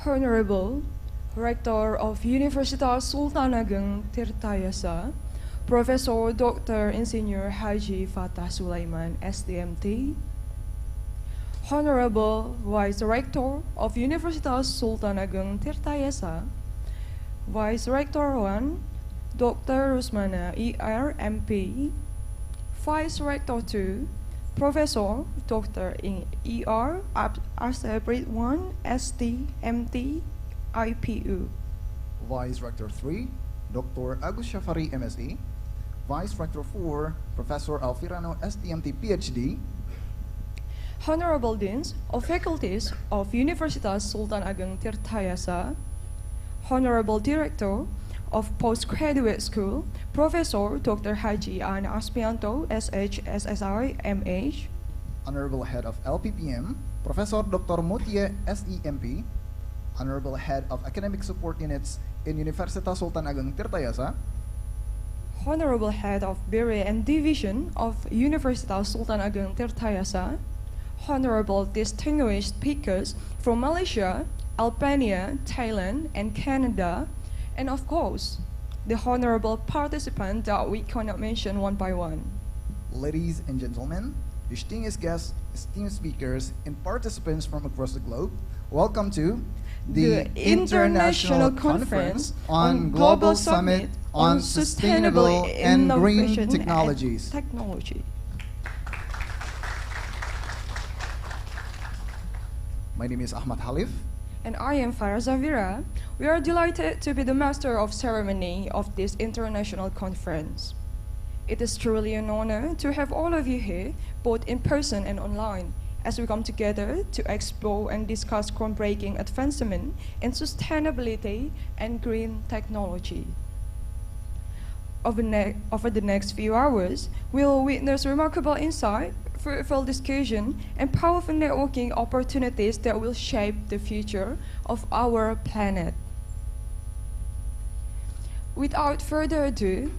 Honorable Rector of Universitas Sultan Ageng Tirtayasa, Professor Dr. Insinyur Haji Fatah Sulaiman, SDMT, Honorable Vice Rector of Universitas Sultan Ageng Tirtayasa, Vice Rector 1, Dr. Rusmana ER MP, Vice Rector 2, Professor Dr. ER Asabrit 1 STMT IPU, Vice Rector 3, Dr. Agus Shafari MSc, Vice Rector 4, Professor Alfirano STMT PhD, Honorable Deans of Faculties of Universitas Sultan Ageng Tirtayasa, Honorable Director of Postgraduate School, Professor Dr. Haji Ana Aspianto, SHSSI, MH, Honorable Head of LPPM, Professor Dr. Mutia SEMP, Honorable Head of Academic Support Units in Universitas Sultan Ageng Tirtayasa, Honorable Head of Bureau and Division of Universitas Sultan Ageng Tirtayasa, Honorable Distinguished Speakers from Malaysia, Albania, Thailand, and Canada, and of course, the honorable participant that we cannot mention one by one. Ladies and gentlemen, distinguished guests, esteemed speakers, and participants from across the globe, welcome to the International Conference on Global Summit on Sustainable and Green Innovation Technologies. and Technology. My name is Ahmad Halif. And I am Farah Zavira. We are delighted to be the master of ceremony of this international conference. It is truly an honor to have all of you here, both in person and online, as we come together to explore and discuss groundbreaking advancement in sustainability and green technology. Over the next few hours, we will witness remarkable insight, fruitful discussion, and powerful networking opportunities that will shape the future of our planet. Without further ado,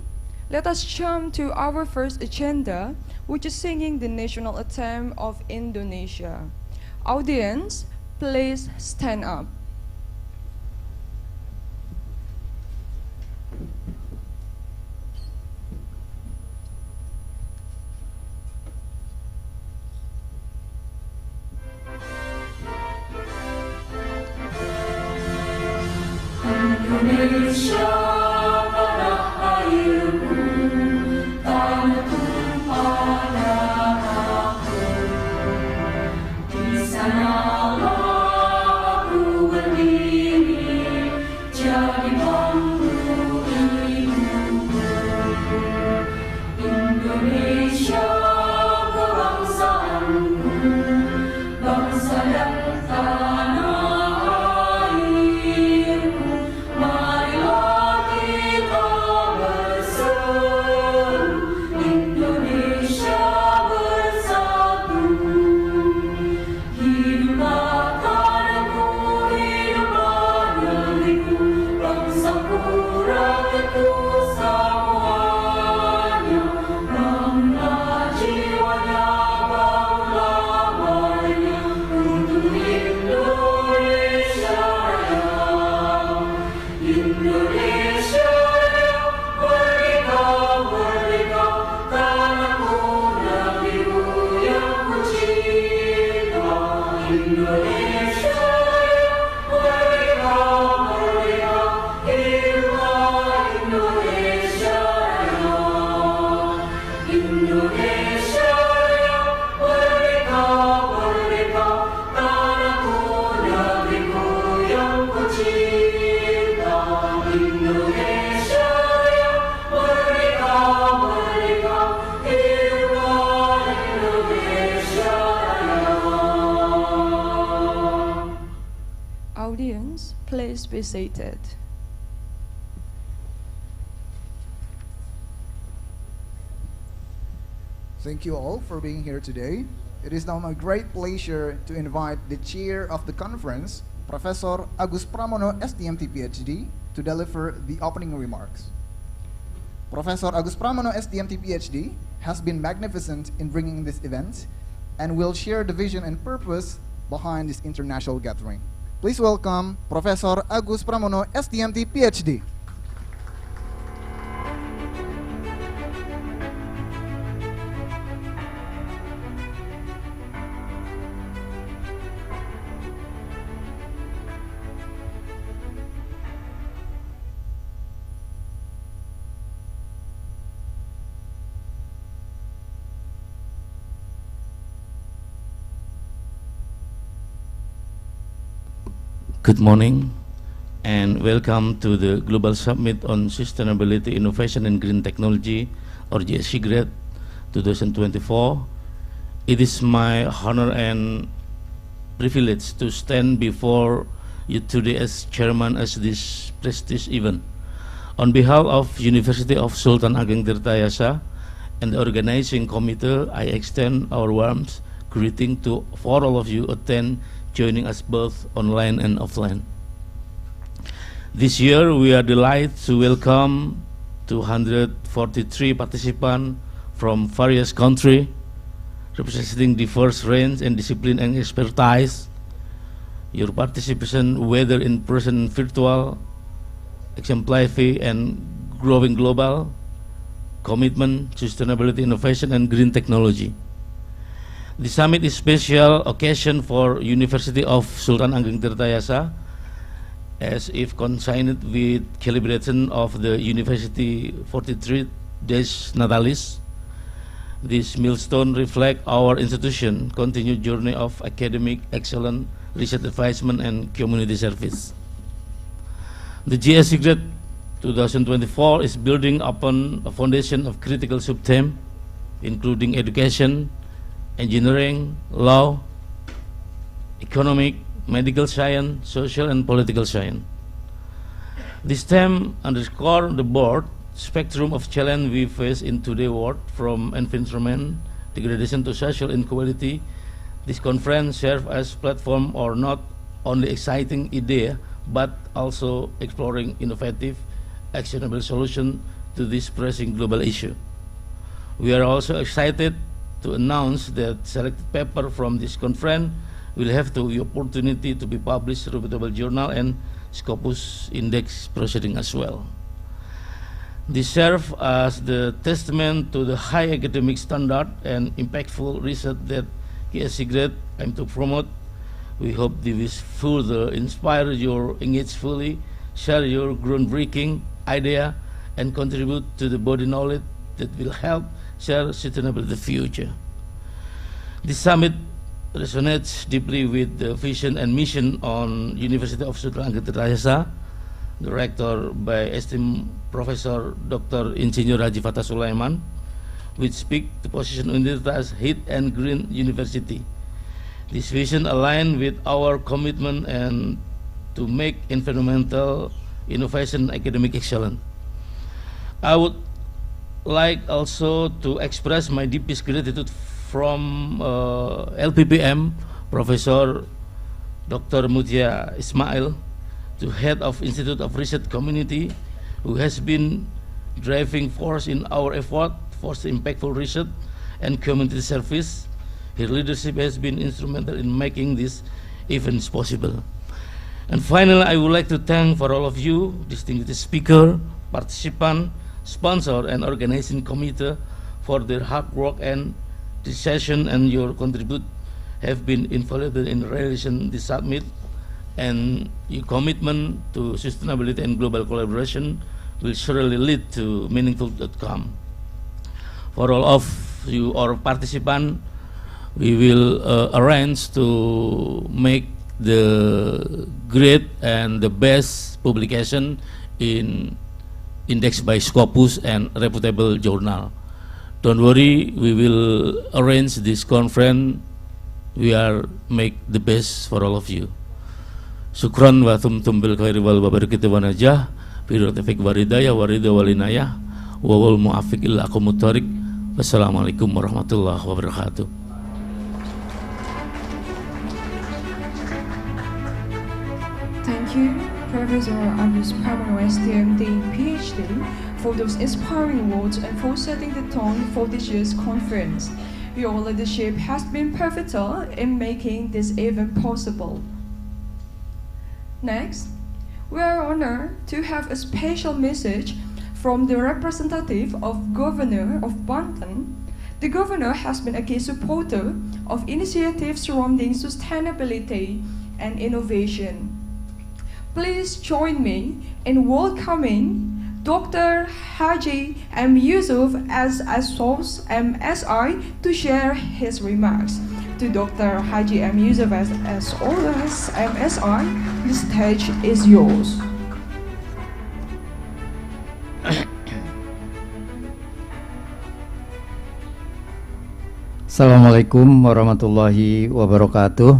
let us jump to our first agenda, which is singing the national anthem of Indonesia. Audience, please stand up. Indonesia tanah airku, tanah tumpah darahku. Di sanalah aku berdiri, jadi bangku ibuku. Indonesia kebangsaanku, bangsa dan tanah. Audience, please be seated. Thank you all for being here today. It is now my great pleasure to invite the chair of the conference, Professor Agus Pramono, STMT PhD, to deliver the opening remarks. Professor Agus Pramono, STMT PhD, has been magnificent in bringing this event and will share the vision and purpose behind this international gathering. Please welcome Professor Agus Pramono, STMT, PhD. Good morning and welcome to the Global Summit on Sustainability, Innovation and Green Technology, or GSCGRED 2024. It is my honor and privilege to stand before you today as chairman of this prestigious event. On behalf of University of Sultan Ageng Tirtayasa and the organizing committee, I extend our warm greeting to for all of you attend joining us both online and offline. This year, we are delighted to welcome 243 participants from various countries, representing diverse range and discipline and expertise. Your participation, whether in person and virtual, exemplify and growing global commitment, sustainability, innovation, and green technology. The summit is a special occasion for University of Sultan Ageng Tirtayasa, as if coincided with celebration of the University 43 days Natalis. This milestone reflects our institution continued journey of academic excellence, research advancement, and community service. The GSCGRED 2024 is building upon a foundation of critical sub-themes, including education, engineering, law, economic, medical science, social and political science. This theme underscores the broad spectrum of challenges we face in today's world, from environment degradation to social inequality. This conference serves as a platform for not only exciting ideas, but also exploring innovative, actionable solutions to this pressing global issue. We are also excited to announce that selected paper from this conference will have the opportunity to be published in reputable journal and Scopus Index proceeding as well. This serves as the testament to the high academic standard and impactful research that GSCGRED aims to promote. We hope this will further inspire your engage fully, share your groundbreaking idea, and contribute to the body knowledge that will help share sustainable the future. This summit resonates deeply with the vision and mission on University of Sultan Ageng Tirtayasa, directed by esteemed Professor Dr. Insinyur Haji Fatah Sulaiman, which speak to position Universitas as heat and green university. This vision aligns with our commitment and to make environmental innovation academic excellent. I would like also to express my deepest gratitude from LPPM, Professor Dr. Mutia Ismail, to head of Institute of Research Community, who has been driving force in our effort for impactful research and community service. Her leadership has been instrumental in making these events possible. And finally, I would like to thank for all of you, distinguished speaker, participant, sponsor, and organizing committee for their hard work and this session, and your contribute have been invaluable in realizing this summit, and your commitment to sustainability and global collaboration will surely lead to meaningful outcome. For all of you, our participants, we will arrange to make the great and the best publication in indexed by Scopus and reputable journal. Don't worry, we will arrange this conference. We are make the best for all of you. Syukran wa tumtum bil khairi wal barakatuh wa najah bi rafiq waridayah warida walinayah wa wal muafiq illa aqumut thariq. Wassalamualaikum warahmatullahi wabarakatuh. Thank you, Professor Agus Pramono, STMT, PhD, for those inspiring words and for setting the tone for this year's conference. Your leadership has been pivotal in making this event possible. Next, we are honored to have a special message from the representative of Governor of Banten. The Governor has been a key supporter of initiatives surrounding sustainability and innovation. Please join me in welcoming Dr. Haji M. Yusuf as SOS MSI to share his remarks. To Dr. Haji M. Yusuf as SOS MSI, the stage is yours. Assalamualaikum warahmatullahi wabarakatuh.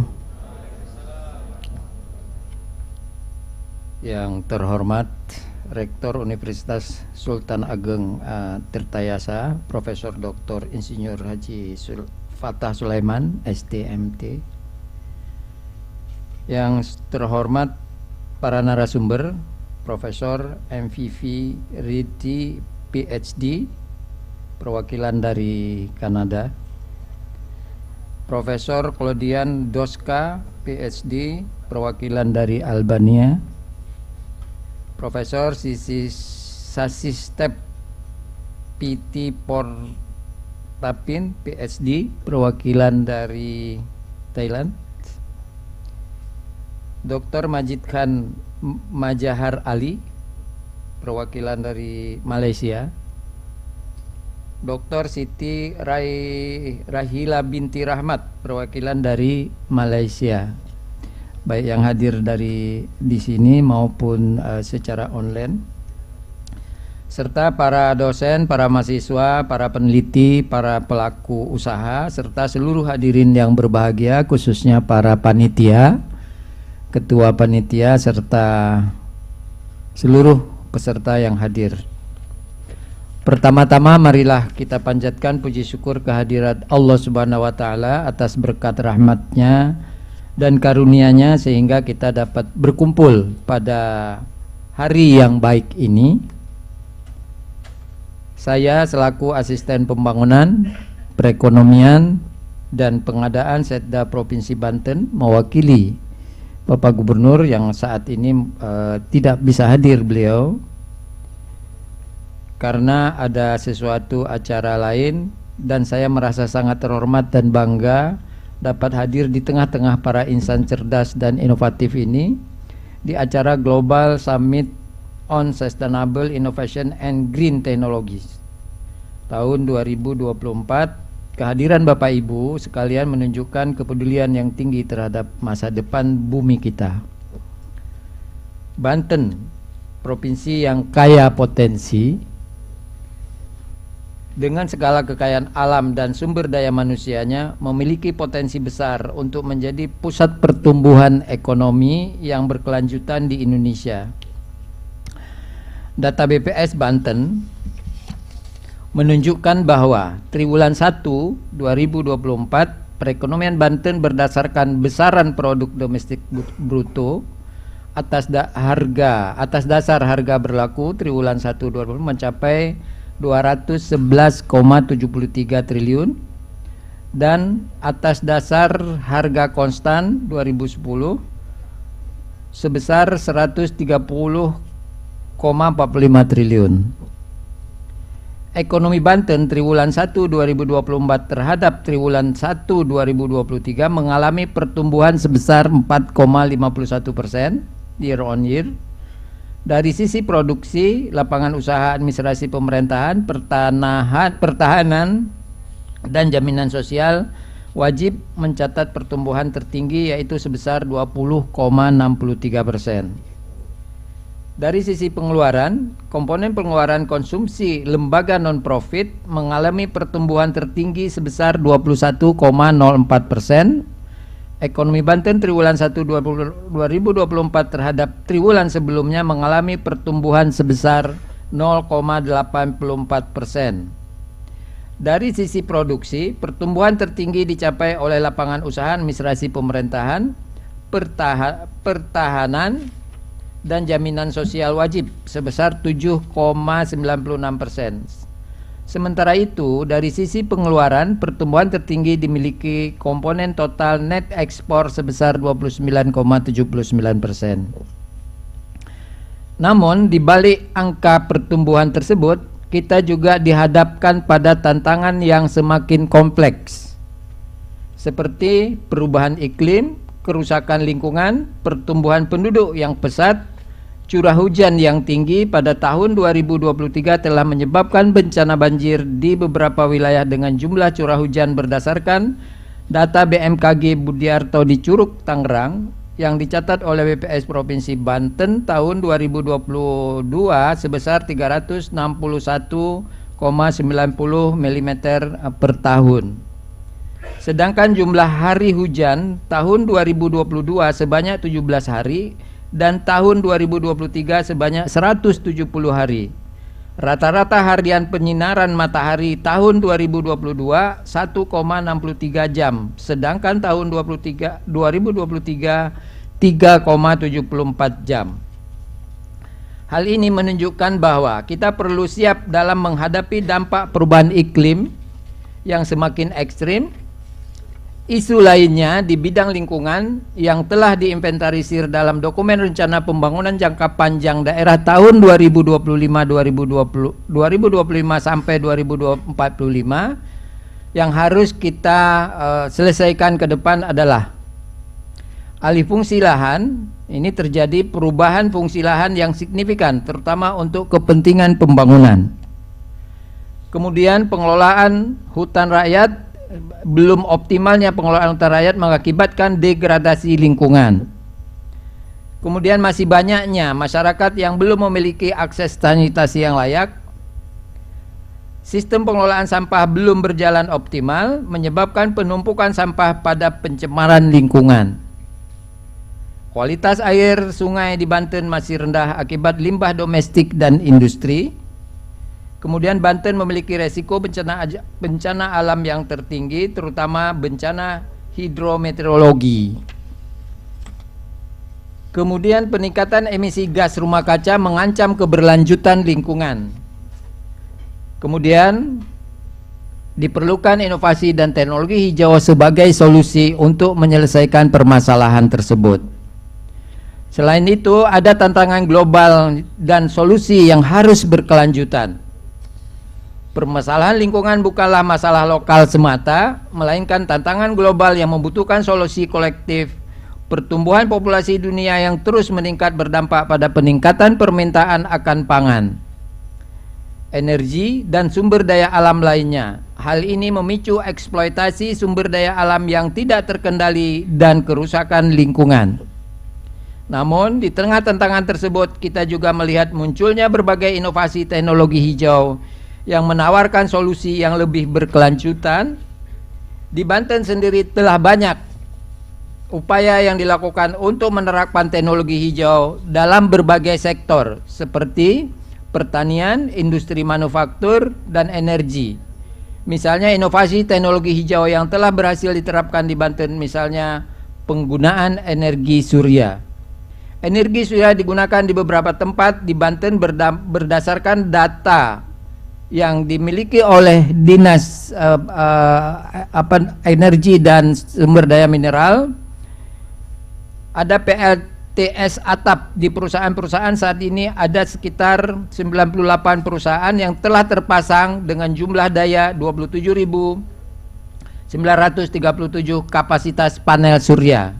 Yang terhormat Rektor Universitas Sultan Ageng Tirtayasa, Profesor Dr. Insinyur Haji Fatah Sulaiman, STMT. Yang terhormat para narasumber, Profesor MVV Riti PhD, perwakilan dari Kanada. Profesor Claudian Doska, PhD, perwakilan dari Albania. Profesor Sasistep PT Portapin, PhD, perwakilan dari Thailand. Dr. Majid Khan Majahar Ali, perwakilan dari Malaysia. Dr. Siti Rahila binti Rahmat, perwakilan dari Malaysia. Baik yang hadir di sini maupun secara online, serta para dosen, para mahasiswa, para peneliti, para pelaku usaha, serta seluruh hadirin yang berbahagia, khususnya para panitia, ketua panitia, serta seluruh peserta yang hadir. Pertama-tama marilah kita panjatkan puji syukur kehadirat Allah Subhanahu wa taala atas berkat rahmatnya dan karunia-Nya sehingga kita dapat berkumpul pada hari yang baik ini. Saya selaku asisten pembangunan, perekonomian dan pengadaan Setda Provinsi Banten mewakili Bapak Gubernur yang saat ini tidak bisa hadir beliau karena ada sesuatu acara lain, dan saya merasa sangat terhormat dan bangga dapat hadir di tengah-tengah para insan cerdas dan inovatif ini di acara Global Summit on Sustainable Innovation and Green Technologies tahun 2024. Kehadiran Bapak Ibu sekalian menunjukkan kepedulian yang tinggi terhadap masa depan bumi kita. Banten, provinsi yang kaya potensi, dengan segala kekayaan alam dan sumber daya manusianya, memiliki potensi besar untuk menjadi pusat pertumbuhan ekonomi yang berkelanjutan di Indonesia. Data BPS Banten menunjukkan bahwa triwulan 1 2024 perekonomian Banten berdasarkan besaran produk domestik bruto atas dasar harga berlaku triwulan 1 2024 mencapai 211,73 triliun, dan atas dasar harga konstan 2010 sebesar 130,45 triliun. Ekonomi Banten triwulan 1 2024 terhadap triwulan 1 2023 mengalami pertumbuhan sebesar 4,51% year on year. Dari sisi produksi, lapangan usaha, administrasi pemerintahan, pertahanan, dan jaminan sosial wajib mencatat pertumbuhan tertinggi yaitu sebesar 20,63%. Dari sisi pengeluaran, komponen pengeluaran konsumsi lembaga non-profit mengalami pertumbuhan tertinggi sebesar 21,04%. Ekonomi Banten triwulan 1 2024 terhadap triwulan sebelumnya mengalami pertumbuhan sebesar 0,84%. Dari sisi produksi, pertumbuhan tertinggi dicapai oleh lapangan usaha, administrasi pemerintahan, pertahanan, dan jaminan sosial wajib sebesar 7,96%. Sementara itu, dari sisi pengeluaran, pertumbuhan tertinggi dimiliki komponen total net ekspor sebesar 29,79%. Namun, di balik angka pertumbuhan tersebut, kita juga dihadapkan pada tantangan yang semakin kompleks, seperti perubahan iklim, kerusakan lingkungan, pertumbuhan penduduk yang pesat, curah hujan yang tinggi pada tahun 2023 telah menyebabkan bencana banjir di beberapa wilayah dengan jumlah curah hujan berdasarkan data BMKG Budiarto di Curug, Tangerang yang dicatat oleh BPS Provinsi Banten tahun 2022 sebesar 361,90 mm per tahun. Sedangkan jumlah hari hujan tahun 2022 sebanyak 17 hari dan tahun 2023 sebanyak 170 hari. Rata-rata harian penyinaran matahari tahun 2022 1,63 jam, sedangkan tahun 2023 3,74 jam. Hal ini menunjukkan bahwa kita perlu siap dalam menghadapi dampak perubahan iklim yang semakin ekstrim. Isu lainnya di bidang lingkungan yang telah diinventarisir dalam dokumen rencana pembangunan jangka panjang daerah tahun 2025 sampai 2045 yang harus kita selesaikan ke depan adalah alih fungsi lahan. Ini terjadi perubahan fungsi lahan yang signifikan terutama untuk kepentingan pembangunan. Kemudian pengelolaan hutan rakyat, belum optimalnya pengelolaan hutan rakyat mengakibatkan degradasi lingkungan. Kemudian masih banyaknya masyarakat yang belum memiliki akses sanitasi yang layak. Sistem pengelolaan sampah belum berjalan optimal, menyebabkan penumpukan sampah pada pencemaran lingkungan. Kualitas air sungai di Banten masih rendah akibat limbah domestik dan industri. Kemudian Banten memiliki resiko bencana alam yang tertinggi, terutama bencana hidrometeorologi. Kemudian peningkatan emisi gas rumah kaca mengancam keberlanjutan lingkungan. Kemudian diperlukan inovasi dan teknologi hijau sebagai solusi untuk menyelesaikan permasalahan tersebut. Selain itu, ada tantangan global dan solusi yang harus berkelanjutan. Permasalahan lingkungan bukanlah masalah lokal semata, melainkan tantangan global yang membutuhkan solusi kolektif. Pertumbuhan populasi dunia yang terus meningkat berdampak pada peningkatan permintaan akan pangan, energi, dan sumber daya alam lainnya. Hal ini memicu eksploitasi sumber daya alam yang tidak terkendali dan kerusakan lingkungan. Namun, di tengah tantangan tersebut, kita juga melihat munculnya berbagai inovasi teknologi hijau yang menawarkan solusi yang lebih berkelanjutan. Di Banten sendiri telah banyak upaya yang dilakukan untuk menerapkan teknologi hijau dalam berbagai sektor seperti pertanian, industri manufaktur, dan energi. Misalnya inovasi teknologi hijau yang telah berhasil diterapkan di Banten, misalnya penggunaan energi surya. Energi surya digunakan di beberapa tempat di Banten berdasarkan data yang dimiliki oleh Dinas Energi dan Sumber Daya Mineral. Ada PLTS atap di perusahaan-perusahaan saat ini ada sekitar 98 perusahaan yang telah terpasang dengan jumlah daya 27.937 kapasitas panel surya.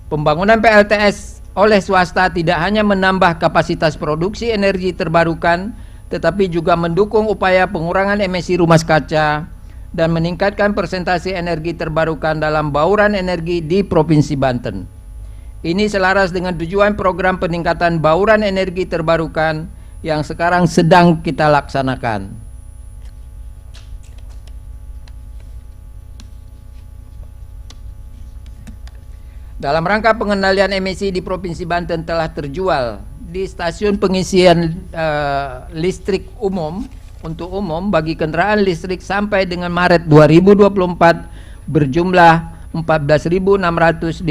Pembangunan PLTS oleh swasta tidak hanya menambah kapasitas produksi energi terbarukan, tetapi juga mendukung upaya pengurangan emisi rumah kaca dan meningkatkan persentase energi terbarukan dalam bauran energi di Provinsi Banten. Ini selaras dengan tujuan program peningkatan bauran energi terbarukan yang sekarang sedang kita laksanakan. Dalam rangka pengendalian emisi di Provinsi Banten telah terjual di stasiun pengisian listrik umum untuk umum bagi kendaraan listrik sampai dengan Maret 2024 berjumlah 14.650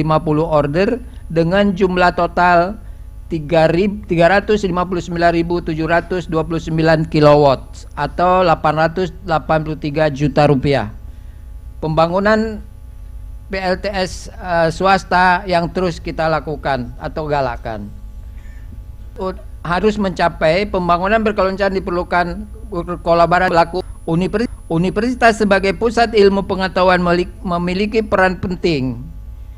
order dengan jumlah total 359.729 kilowatt atau 883 juta rupiah. Pembangunan PLTS swasta yang terus kita lakukan atau galakkan harus mencapai pembangunan berkelanjutan diperlukan kolaborasi pelaku universitas sebagai pusat ilmu pengetahuan memiliki peran penting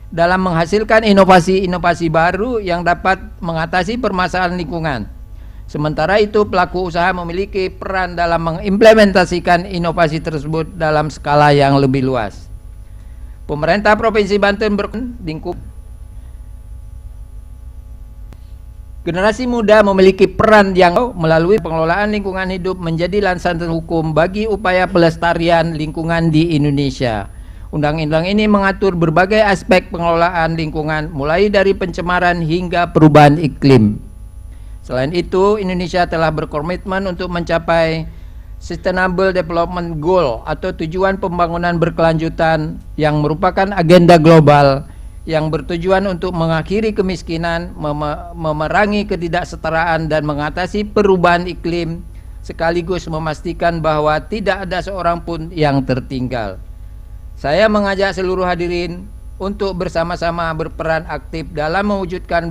dalam menghasilkan inovasi-inovasi baru yang dapat mengatasi permasalahan lingkungan. Sementara itu pelaku usaha memiliki peran dalam mengimplementasikan inovasi tersebut dalam skala yang lebih luas. Pemerintah Provinsi Banten berlingkup generasi muda memiliki peran yang melalui pengelolaan lingkungan hidup menjadi landasan hukum bagi upaya pelestarian lingkungan di Indonesia. Undang-undang ini mengatur berbagai aspek pengelolaan lingkungan mulai dari pencemaran hingga perubahan iklim. Selain itu, Indonesia telah berkomitmen untuk mencapai Sustainable Development Goal atau tujuan pembangunan berkelanjutan yang merupakan agenda global yang bertujuan untuk mengakhiri kemiskinan, memerangi ketidaksetaraan dan mengatasi perubahan iklim sekaligus memastikan bahwa tidak ada seorang pun yang tertinggal. Saya mengajak seluruh hadirin untuk bersama-sama berperan aktif dalam mewujudkan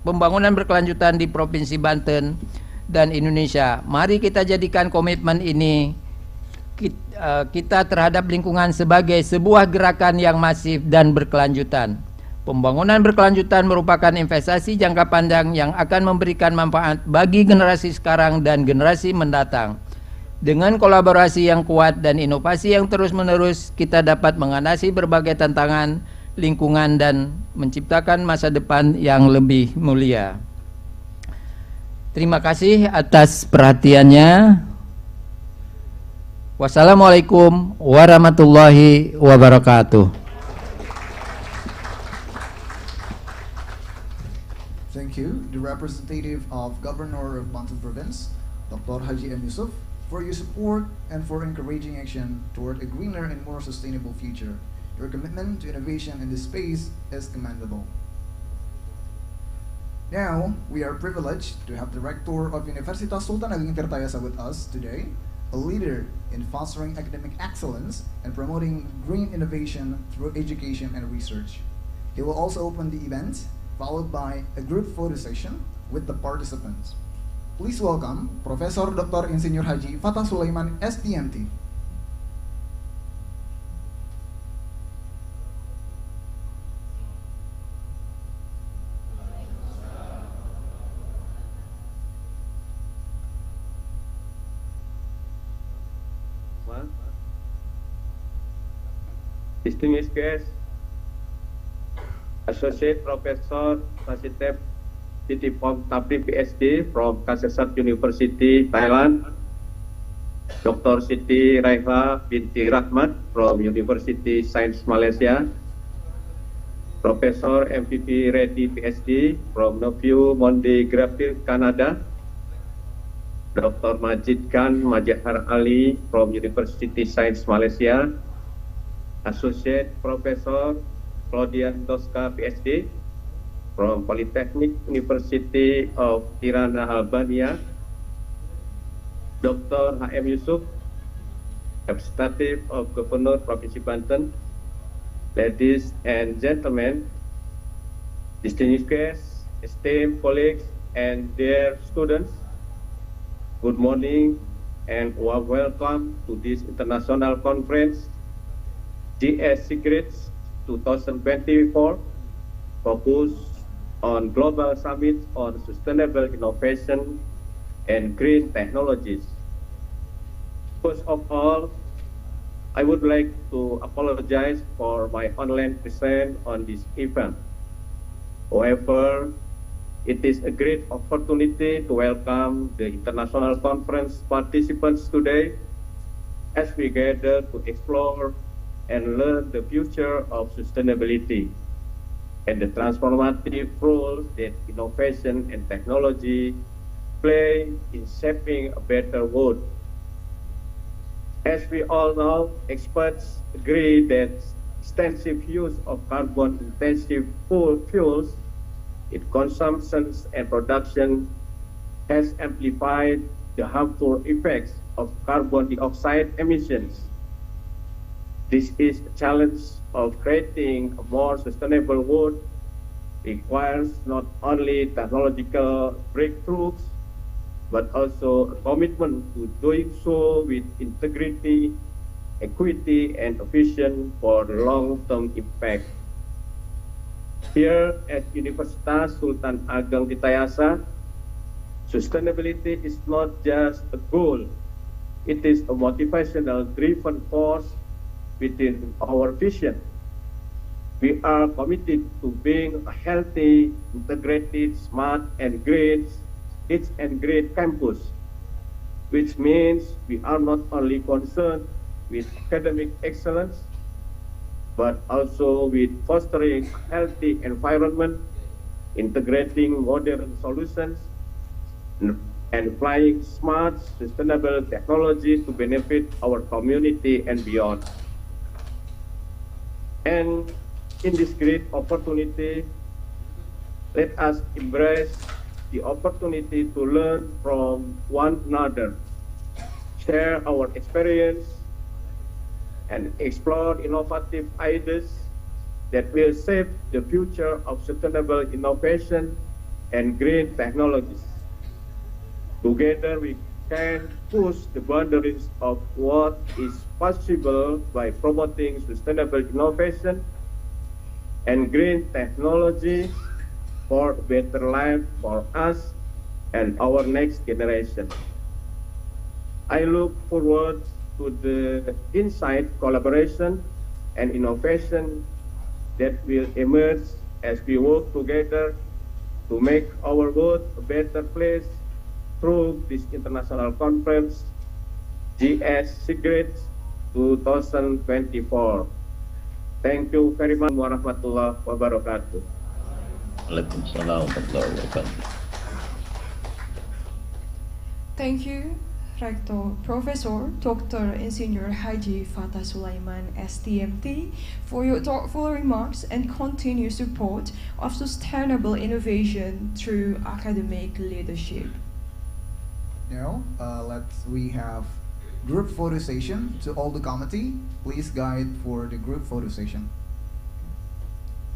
pembangunan berkelanjutan di Provinsi Banten dan Indonesia. Mari kita jadikan komitmen ini kita terhadap lingkungan sebagai sebuah gerakan yang masif dan berkelanjutan. Pembangunan berkelanjutan merupakan investasi jangka panjang yang akan memberikan manfaat bagi generasi sekarang dan generasi mendatang. Dengan kolaborasi yang kuat dan inovasi yang terus-menerus, kita dapat mengatasi berbagai tantangan lingkungan dan menciptakan masa depan yang lebih mulia. Terima kasih atas perhatiannya. Wassalamualaikum warahmatullahi wabarakatuh. Thank you, the representative of Governor of Banten Province, Dr. Haji M. Yusuf, for your support and for encouraging action toward a greener and more sustainable future. Your commitment to innovation in this space is commendable. Now, we are privileged to have the Rector of Universitas Sultan Ageng Tirtayasa with us today, a leader in fostering academic excellence and promoting green innovation through education and research. He will also open the event, followed by a group photo session with the participants. Please welcome Profesor Dr. Insinyur Haji Fatah Sulaiman, STMT. Distinguished guests, Associate Professor Masitep Titipong Tapri PhD from Kasetsart University, Thailand, Dr. Siti Raifa binti Rahmat from University Science Malaysia, Professor MVP Reddy PhD from Novio Monde Graphic, Canada, Dr. Majid Khan Majahar Ali from University Science Malaysia, Associate Professor Claudian Tosca PhD from Polytechnic University of Tirana, Albania, Dr. H.M. Yusuf, Representative of Governor Provinsi Banten, ladies and gentlemen, distinguished guests, esteemed colleagues, and dear students, good morning and warm welcome to this international conference, GS Secrets 2024, focused on Global Summit on Sustainable Innovation and Green Technologies. First of all, I would like to apologize for my online presence on this event. However, it is a great opportunity to welcome the international conference participants today as we gather to explore and learn the future of sustainability and the transformative role that innovation and technology play in shaping a better world. As we all know, experts agree that extensive use of carbon-intensive fuels its consumption and production has amplified the harmful effects of carbon dioxide emissions. This is a challenge of creating a more sustainable world requires not only technological breakthroughs, but also a commitment to doing so with integrity, equity, and efficient for the long-term impact. Here at Universitas Sultan Ageng Titayasa, sustainability is not just a goal, it is a motivational driven force within our vision. We are committed to being a healthy, integrated, smart, and great campus, which means we are not only concerned with academic excellence, but also with fostering a healthy environment, integrating modern solutions, and applying smart, sustainable technology to benefit our community and beyond. And in this great opportunity, let us embrace the opportunity to learn from one another, share our experience, and explore innovative ideas that will shape the future of sustainable innovation and green technologies. Together, we can push the boundaries of what is possible by promoting sustainable innovation and green technology for a better life for us and our next generation. I look forward to the insight, collaboration, and innovation that will emerge as we work together to make our world a better place through this international conference, GS SIGGRADE 2024. Thank you very much warahmatullahi wabarakatuh. Waalaikumsalam warahmatullahi wabarakatuh. Thank you, Rector Professor Dr. Insinyur Haji Fatah Sulaiman STMT, for your thoughtful remarks and continued support of sustainable innovation through academic leadership. Now, we have group photo session. To all the committee, please guide for the group photo session.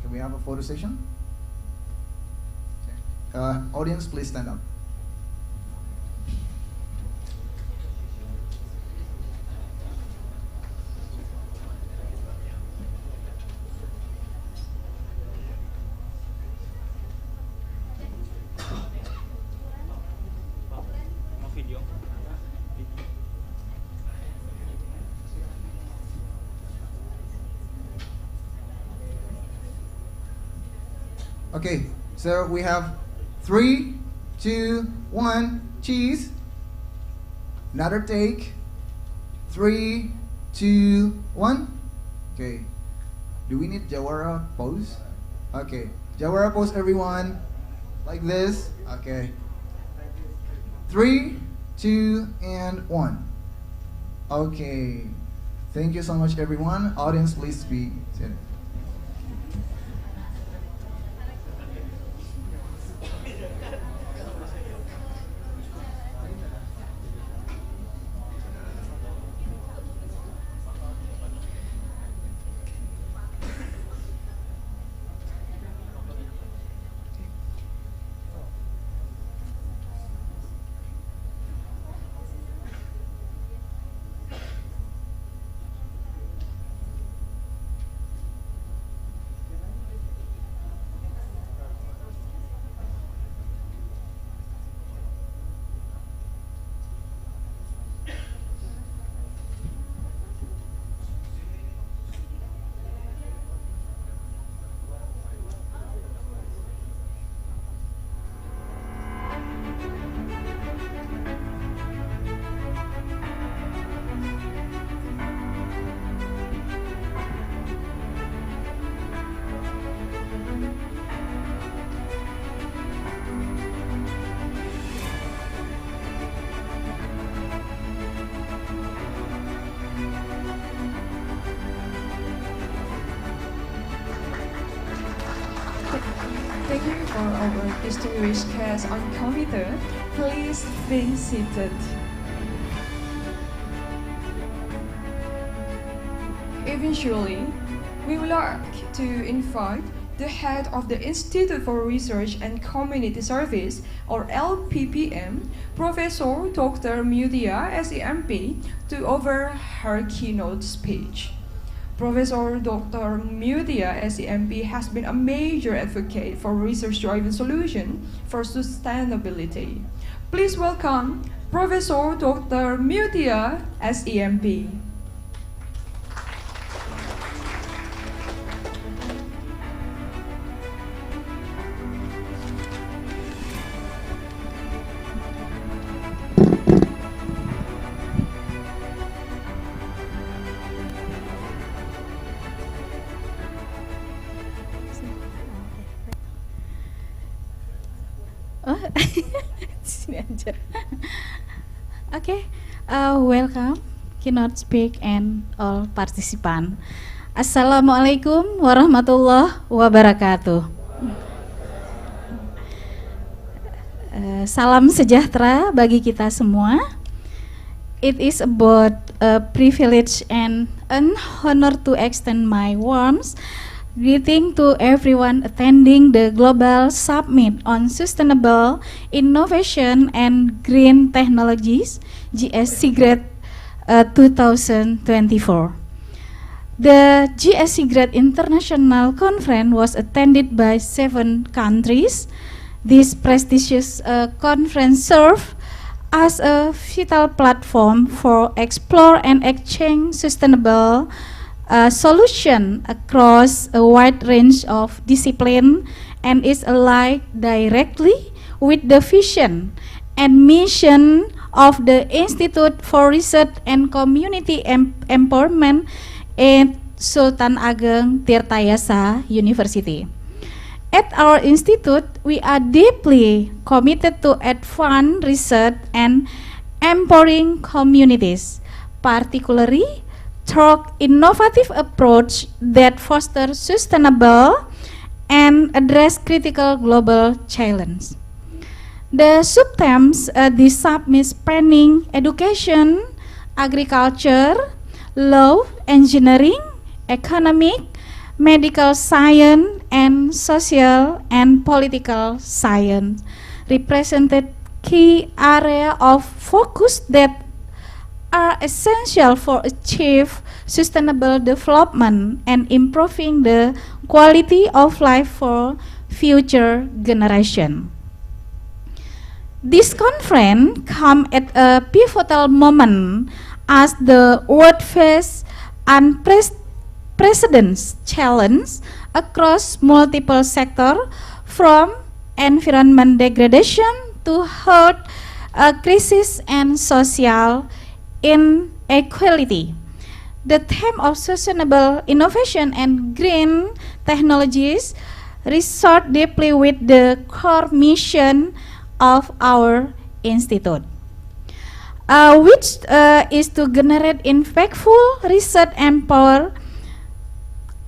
Can we have a photo session? Audience, please stand up. Okay, so we have 3, 2, 1, cheese. Another take. 3, 2, 1. Okay. Do we need Jawara pose? Okay. Jawara pose, everyone. Like this. Okay. 3, 2, and 1. Okay. Thank you so much, everyone. Audience, please be seated. Thank you for our distinguished guests on computer. Please be seated. Eventually, we would like to invite the head of the Institute for Research and Community Service, or LPPM, Professor Dr. Mutia, SEMP, to offer her keynote speech. Professor Dr. Mutia, SEMP, has been a major advocate for research-driven solutions for sustainability. Please welcome Professor Dr. Mutia, SEMP. Oh, sini aja. Okay, welcome, keynote speak and all participant. Assalamualaikum warahmatullahi wabarakatuh. Salam sejahtera bagi kita semua. It is about a privilege and an honor to extend my warmth greeting to everyone attending the Global Summit on Sustainable Innovation and Green Technologies, GS-SIGRET 2024. The GS-SIGRET International Conference was attended by 7 countries. This prestigious conference served as a vital platform for explore and exchange sustainable solution across a wide range of discipline and is aligned directly with the vision and mission of the Institute for Research and Community Empowerment at Sultan Ageng Tirtayasa University. At our institute, we are deeply committed to advance research and empowering communities, particularly through innovative approach that foster sustainable and address critical global challenges. The subthemes this summit spanning education, agriculture, law, engineering, economic, medical science, and social and political science represented key area of focus that are essential for achieve sustainable development and improving the quality of life for future generation. This conference come at a pivotal moment as the world faces unprecedented challenge across multiple sectors, from environment degradation to health crisis and social inequality. The theme of sustainable innovation and green technologies resort deeply with the core mission of our institute, which is to generate impactful research and empower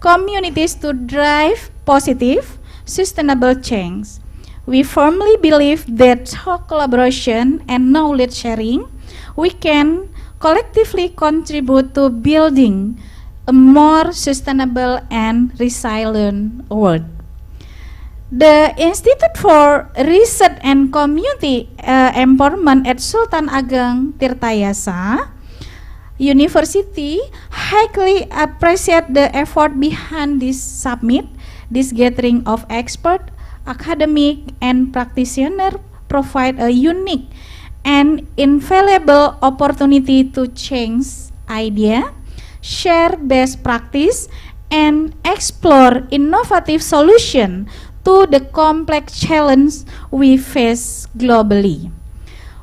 communities to drive positive, sustainable change. We firmly believe that through collaboration and knowledge sharing, we can collectively contribute to building a more sustainable and resilient world. The Institute for Research and Community Empowerment at Sultan Ageng Tirtayasa University highly appreciate the effort behind this summit. This gathering of experts, academic, and practitioners provide a unique and invaluable opportunity to change ideas, share best practice, and explore innovative solutions to the complex challenges we face globally.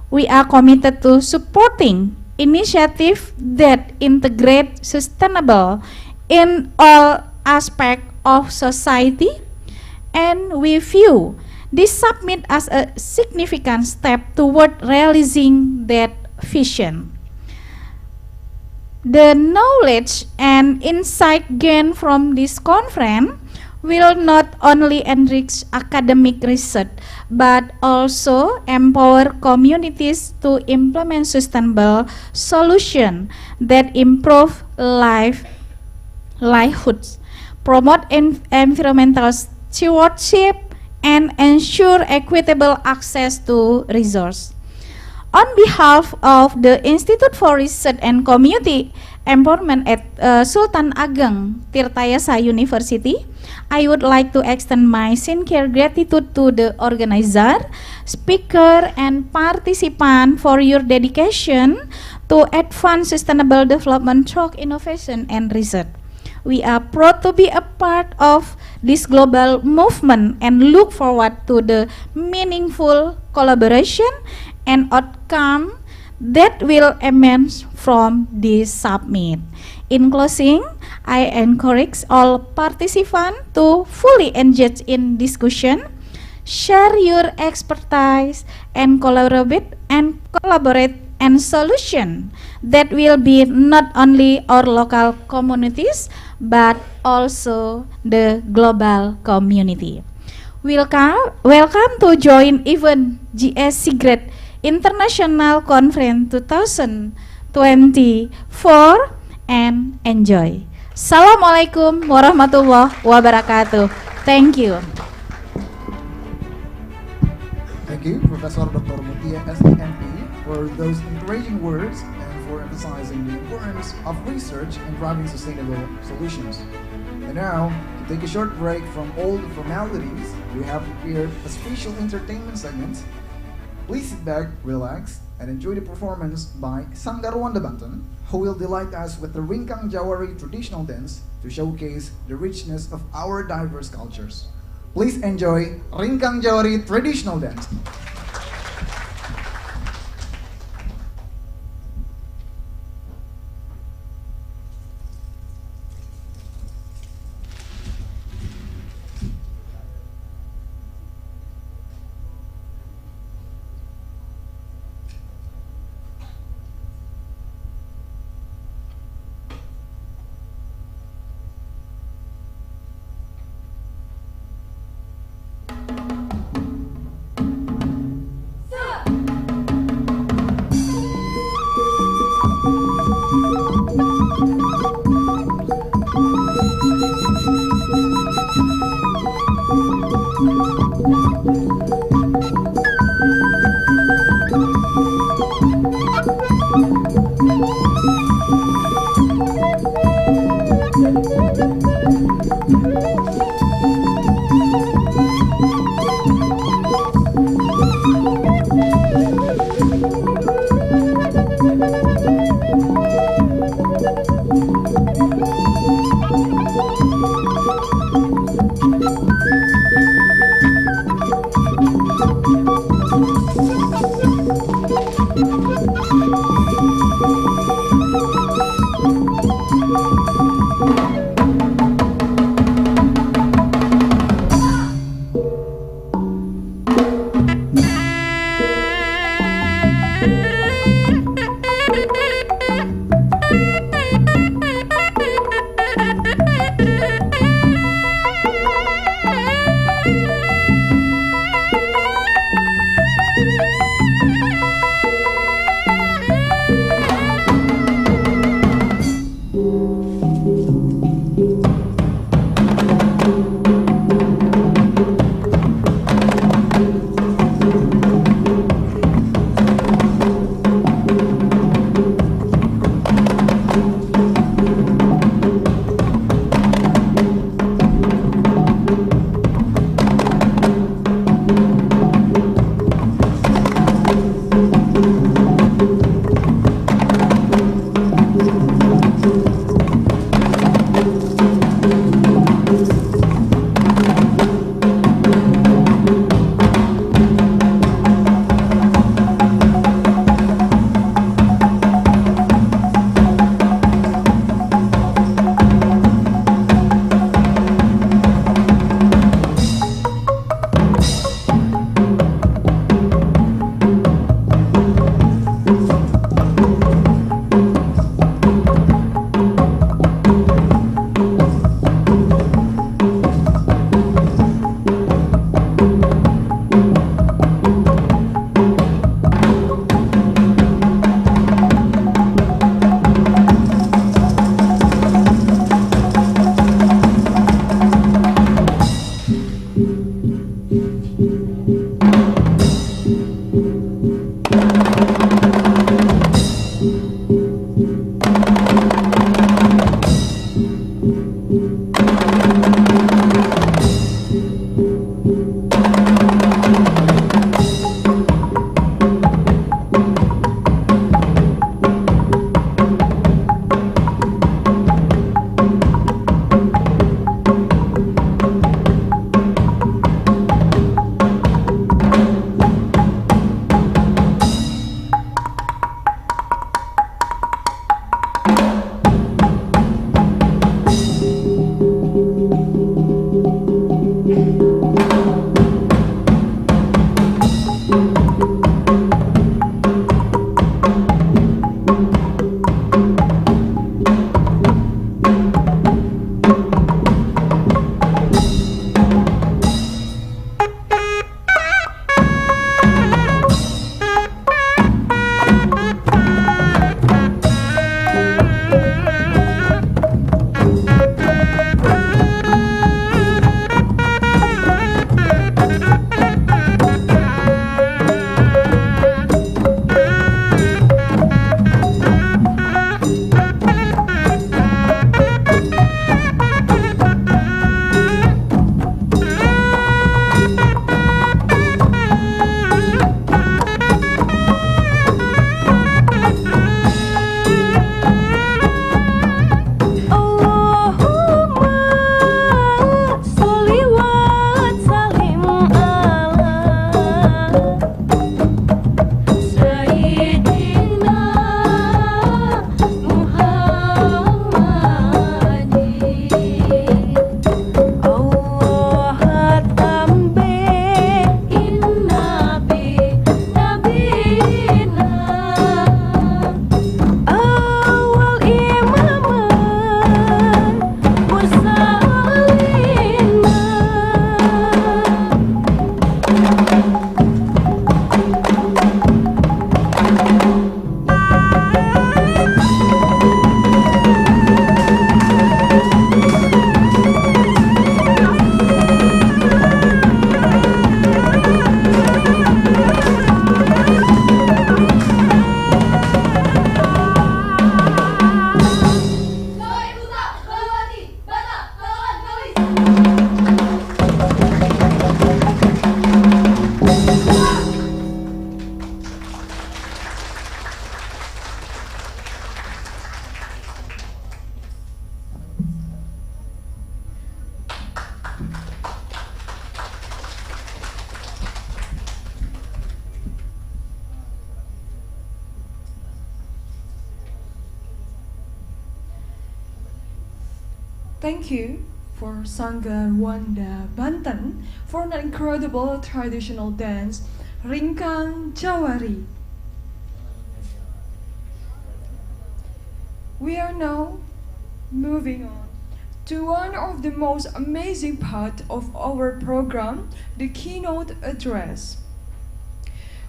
We are committed to supporting initiatives that integrate sustainable in all aspects of society, and we view this summit as a significant step toward realizing that vision. The knowledge and insight gained from this conference will not only enrich academic research but also empower communities to implement sustainable solutions that improve livelihoods, promote environmental stewardship, and ensure equitable access to resources. On behalf of the Institute for Research and Community Empowerment at Sultan Ageng Tirtayasa University, I would like to extend my sincere gratitude to the organizer, speaker, and participant for your dedication to advance sustainable development through innovation and research. We are proud to be a part of this global movement and look forward to the meaningful collaboration and outcome that will emerge from this summit. In closing, I encourage all participants to fully engage in discussion, share your expertise, and collaborate and solution that will be not only our local communities but also the global community. Welcome to join event GS Sigret International Conference 2024 and enjoy. Assalamualaikum warahmatullahi wabarakatuh. Thank you. Thank you, Professor Dr. Mutia STMP, for those encouraging words and for emphasizing the importance of research in driving sustainable solutions. And now, to take a short break from all the formalities, we have prepared a special entertainment segment. Please sit back, relax, and enjoy the performance by Sanggar Wanda Banten, who will delight us with the Ringkang Jawari traditional dance to showcase the richness of our diverse cultures. Please enjoy Ringkang Jawari traditional dance. Thank you for Sanggar Wanda Banten for an incredible traditional dance, Ringkang Jawari. We are now moving on to one of the most amazing part of our program, the keynote address.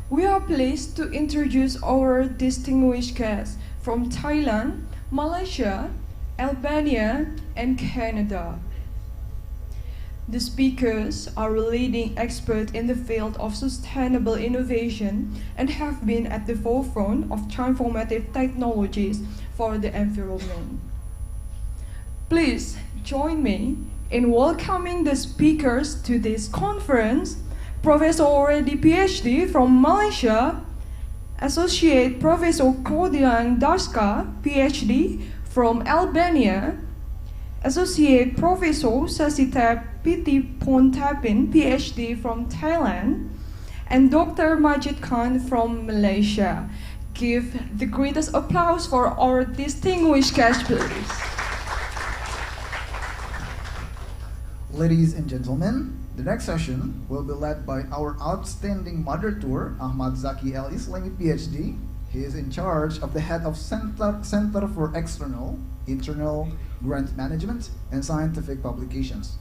We are pleased to introduce our distinguished guests from Thailand, Malaysia, Albania, and Canada. The speakers are leading experts in the field of sustainable innovation and have been at the forefront of transformative technologies for the environment. Please join me in welcoming the speakers to this conference, Professor Already PhD from Malaysia, Associate Professor Kodian Darska, PhD from Albania, Associate Professor Sasitap Pitipontapin, PhD from Thailand, and Dr. Majid Khan from Malaysia. Give the greatest applause for our distinguished guests, please. Ladies and gentlemen, the next session will be led by our outstanding moderator, Ahmad Zaki Al Islami, PhD. He is in charge of the head of Center for External, Internal, Grant Management, and Scientific Publications.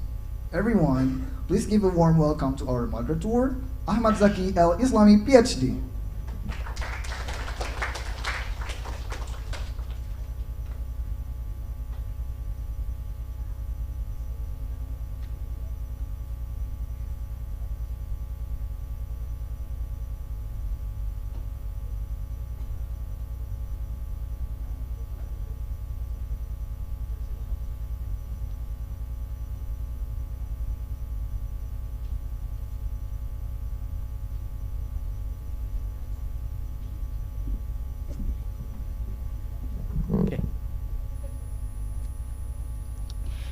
Everyone, please give a warm welcome to our moderator, Ahmad Zaki Al Islami, PhD.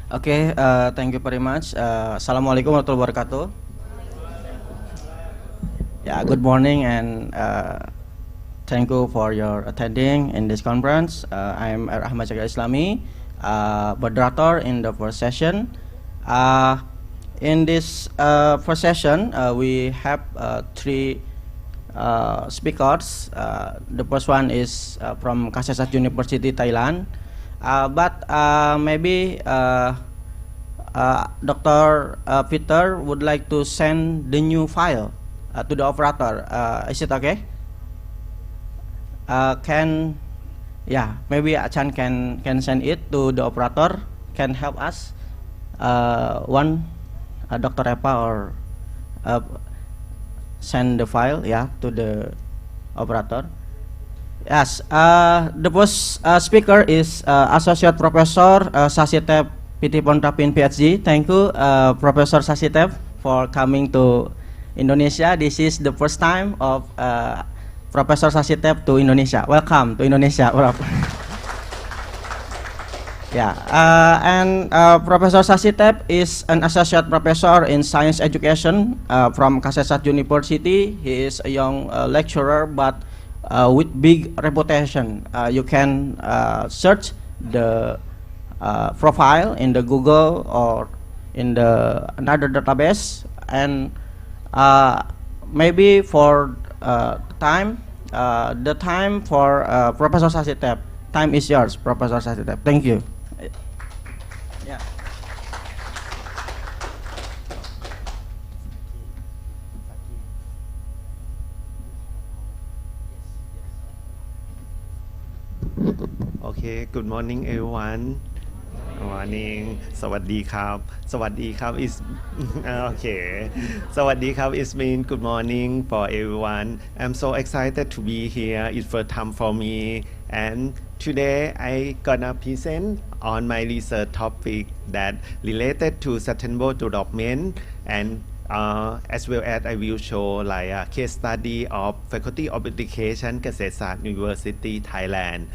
Okay, thank you very much. Assalamualaikum warahmatullahi wabarakatuh. Yeah, good morning and thank you for your attending in this conference. I am Ahmad Zaki Islami, moderator in the first session. In this first session, we have three speakers. The first one is from Kasetsart University, Thailand. Maybe Dr. Peter would like to send the new file to the operator. Is it okay? Maybe Achan can send it to the operator. Can help us. Dr. Epa or send the file to the operator. Yes, the first speaker is Associate Professor Sasitap Pitipontapin, PhD. Thank you, Professor Sasitap, for coming to Indonesia. This is the first time of Professor Sasitap to Indonesia. Welcome to Indonesia. Professor Sasitap is an Associate Professor in Science Education from Kasetsart University. He is a young lecturer, but with big reputation. You can search the profile in the Google or in the another database, and maybe for the time for Professor Sasitap. Time is yours, Professor Sasitap. Thank you. Okay, good morning everyone. Morning. สวัสดีครับ สวัสดีครับ is okay. สวัสดีครับ is mean good morning for everyone. I'm so excited to be here. It's first time for me, and today I gonna present on my research topic that related to sustainable development, and as well as I will show like a case study of Faculty of Education, Kasetsart University, Thailand.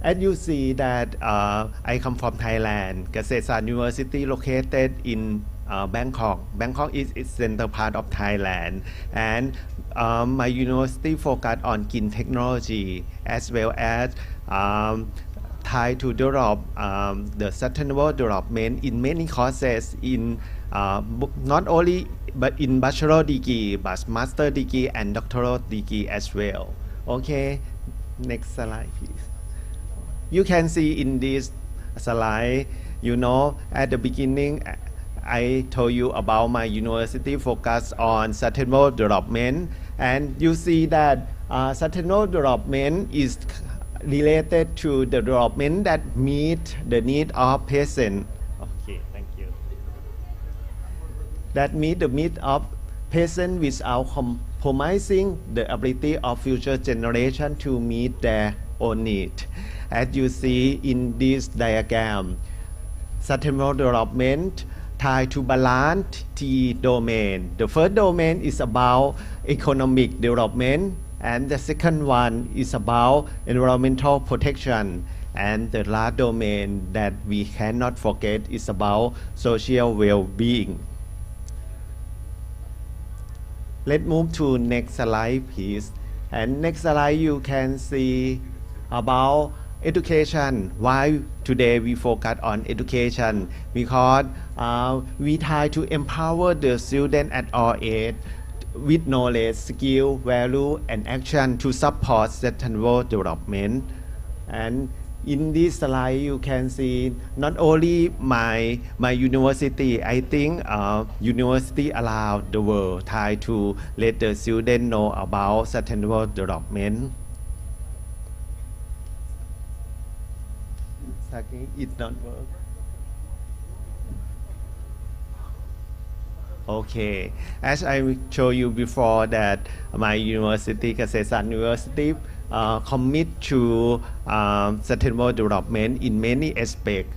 As you see that I come from Thailand. Kasetsart University located in Bangkok. Bangkok is its center part of Thailand, and my university focus on green technology as well as try to develop the sustainable development in many courses in not only but in bachelor degree but master degree and doctoral degree as well. Okay, next slide please. You can see in this slide, you know, at the beginning I told you about my university focus on sustainable development, and you see that sustainable development is related to the development that meet the need of peasant. Okay, thank you. That meet the need of peasant without compromising the ability of future generation to meet their own need. As you see in this diagram, sustainable development try to balance three domains. The first domain is about economic development, and the second one is about environmental protection, and the last domain that we cannot forget is about social well-being. Let's move to next slide please. And next slide you can see about education. Why today we focus on education? Because we try to empower the student at all age with knowledge, skill, value, and action to support sustainable development. And in this slide you can see not only my university, I think university around the world try to let the student know about sustainable development. It not work. Okay, as I showed you before that my university, Kasetsart University, commit to sustainable development in many aspects,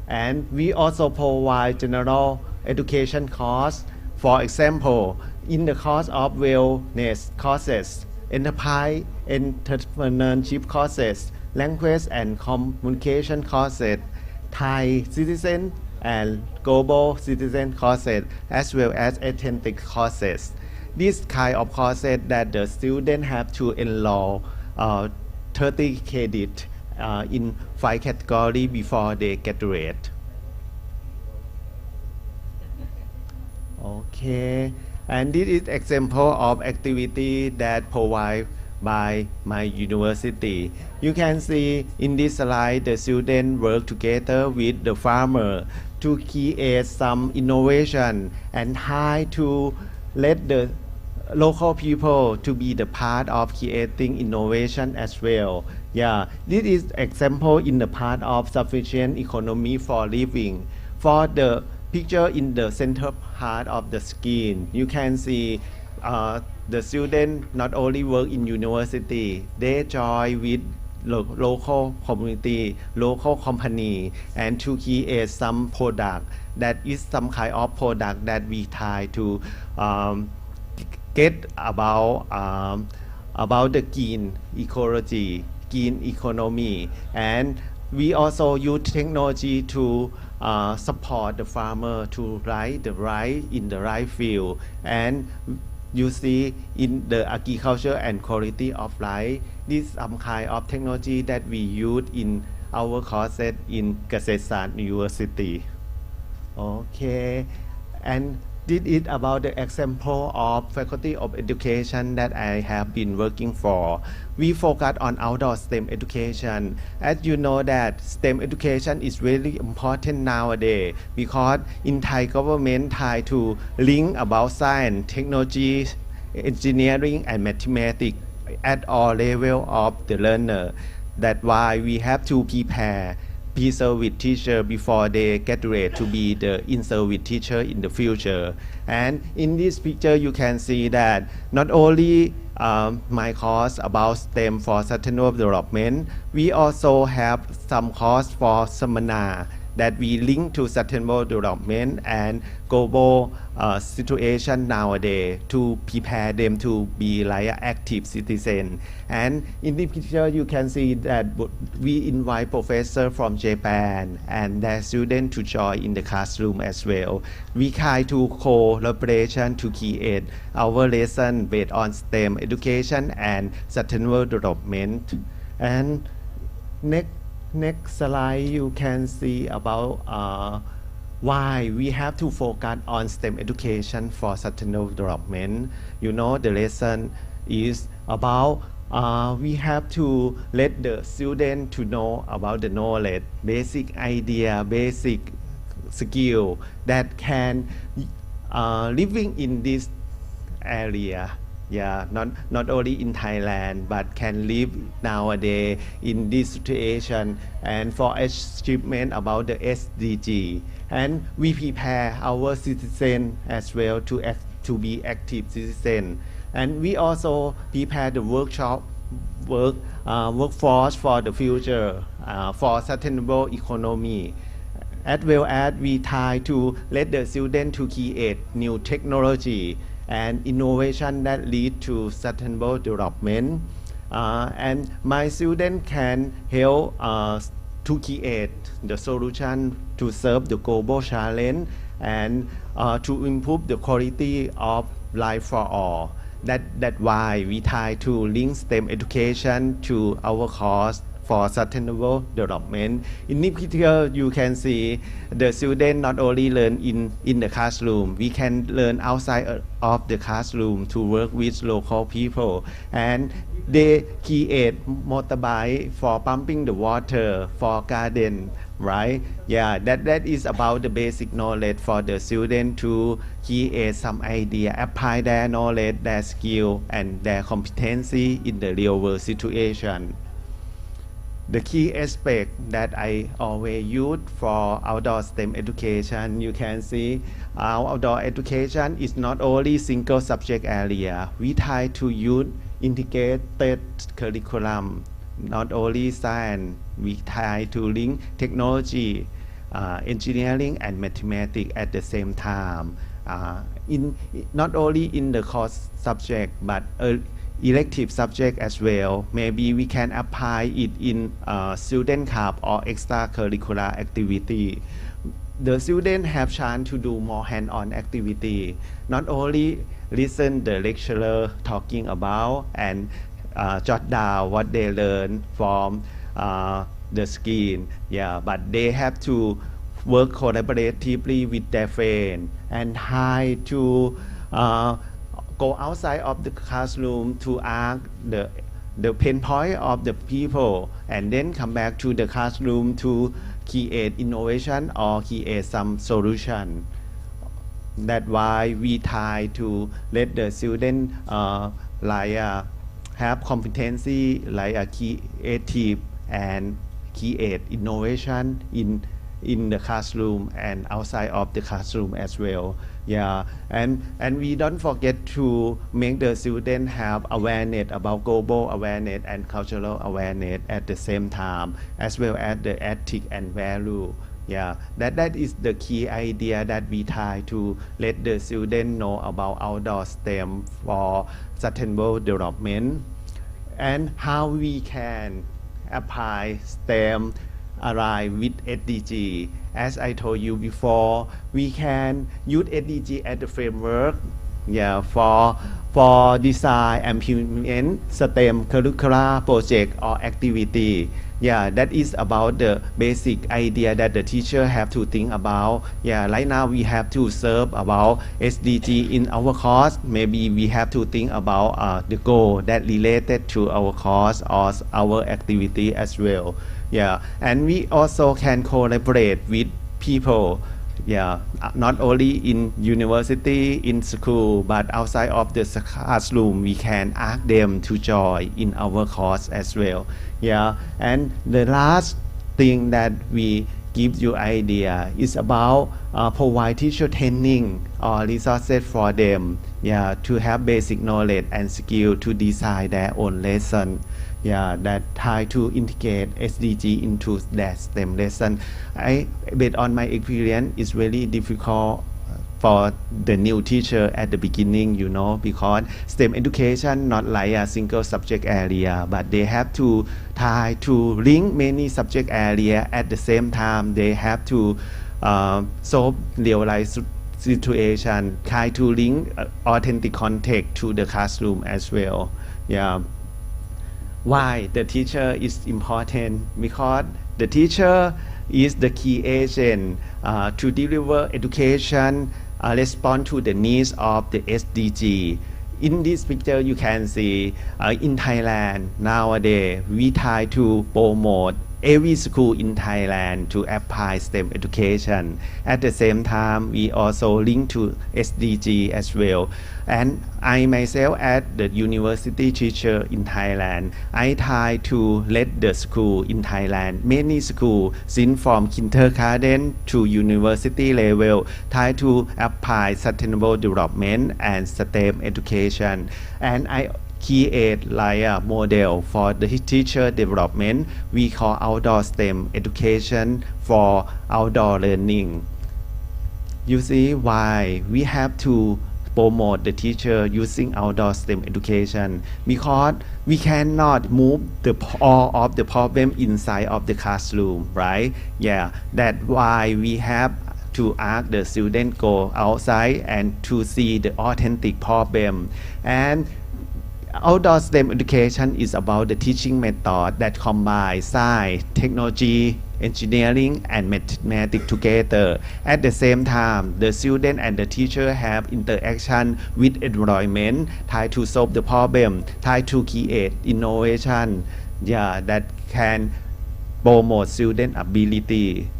and we also provide general education course. For example, in the course of wellness courses, enterprise entrepreneurship courses, language and communication courses, Thai citizen and global citizen courses, as well as authentic courses. This kind of courses that the student have to enroll 30 credit in 5 categories before they graduate. Okay, and this is example of activity that provided by my university. You can see in this slide the students work together with the farmer to create some innovation and try to let the local people to be the part of creating innovation as well. Yeah, this is example in the part of sufficient economy for living. For the picture in the center part of the screen, you can see the student not only work in university, they join with local community, local company, and to create some product that is some kind of product that we try to get about the green ecology, green economy, and we also use technology to support the farmer to ride the right in the right field. And you see in the agriculture and quality of life, this is some kind of technology that we use in our courses in Kasetsart University. Okay, and this is about the example of Faculty of Education that I have been working for. We focus on outdoor STEM education. As you know that STEM education is really important nowadays because in Thai government try to link about science, technology, engineering and mathematics at all level of the learner. That's why we have to prepare pre-service teacher before they graduate to be the in-service teacher in the future. And in this picture you can see that not only my course about STEM for sustainable development, we also have some course for seminar that we link to sustainable development and global situation nowadays to prepare them to be like an active citizen. And in this picture you can see that we invite professor from Japan and their students to join in the classroom as well. We try to collaboration to create our lesson based on STEM education and sustainable development. And next next slide, you can see about why we have to focus on STEM education for sustainable development. You know, the lesson is about we have to let the student to know about the knowledge, basic idea, basic skill that can living in this area. Yeah, not only in Thailand, but can live nowadays in this situation, and for achievement about the SDG. And we prepare our citizen as well to be active citizen. And we also prepare the workforce for the future, for sustainable economy. As well as we try to let the student to create new technology and innovation that lead to sustainable development. And my student can help to create the solution to serve the global challenge and to improve the quality of life for all. That's why we try to link STEM education to our course for sustainable development. In this picture, you can see the student not only learn in the classroom, we can learn outside of the classroom to work with local people. And they create motorbike for pumping the water for garden, right? Yeah, that is about the basic knowledge for the student to create some idea, apply their knowledge, their skill, and their competency in the real world situation. The key aspect that I always use for outdoor STEM education, you can see our outdoor education is not only single subject area. We try to use integrated curriculum, not only science. We try to link technology, engineering, and mathematics at the same time. Not only in the course subject, but elective subject as well. Maybe we can apply it in student club or extracurricular activity. The students have chance to do more hand-on activity. Not only listen the lecturer talking about and jot down what they learn from the screen. Yeah, but they have to work collaboratively with their friends and try to go outside of the classroom to ask the pain point of the people, and then come back to the classroom to create innovation or create some solution. That's why we try to let the student have competency like a creative and create innovation in the classroom and outside of the classroom as well. Yeah, and we don't forget to make the student have awareness about global awareness and cultural awareness at the same time, as well as the ethic and value. Yeah, that is the key idea that we try to let the student know about outdoor STEM for sustainable development, and how we can apply STEM align with SDG. As I told you before, we can use SDG as the framework, yeah, for design and implement STEM curricular project or activity. Yeah, that is about the basic idea that the teacher have to think about. Yeah, right now we have to serve about SDG in our course. Maybe we have to think about the goal that related to our course or our activity as well. Yeah, and we also can collaborate with people. Yeah, not only in university, in school, but outside of the classroom, we can ask them to join in our course as well. Yeah, and the last thing that we give you idea is about provide teacher training or resources for them. Yeah, to have basic knowledge and skill to design their own lesson. Yeah, that try to integrate SDG into that STEM lesson. Based on my experience, it's really difficult for the new teacher at the beginning, you know, because STEM education not like a single subject area, but they have to try to link many subject area at the same time. They have to solve real life situation, try to link authentic context to the classroom as well. Yeah. Why the teacher is important? Because The teacher is the key agent to deliver education, respond to the needs of the SDG. In this picture, you can see in Thailand nowadays we try to promote every school in Thailand to apply STEM education. At the same time, we also link to SDG as well. And I myself, as the university teacher in Thailand, I try to let the school in Thailand, many schools, since from kindergarten to university level, try to apply sustainable development and STEM education. And I create like a model for the teacher development we call outdoor STEM education for outdoor learning. You see why we have to promote the teacher using outdoor STEM education, because we cannot move all of the problem inside of the classroom, right? Yeah, that's why we have to ask the student go outside and to see the authentic problem. And outdoor STEM education is about the teaching method that combines science, technology, engineering, and mathematics together. At the same time, the student and the teacher have interaction with environment, try to solve the problem, try to create innovation, that can promote student ability.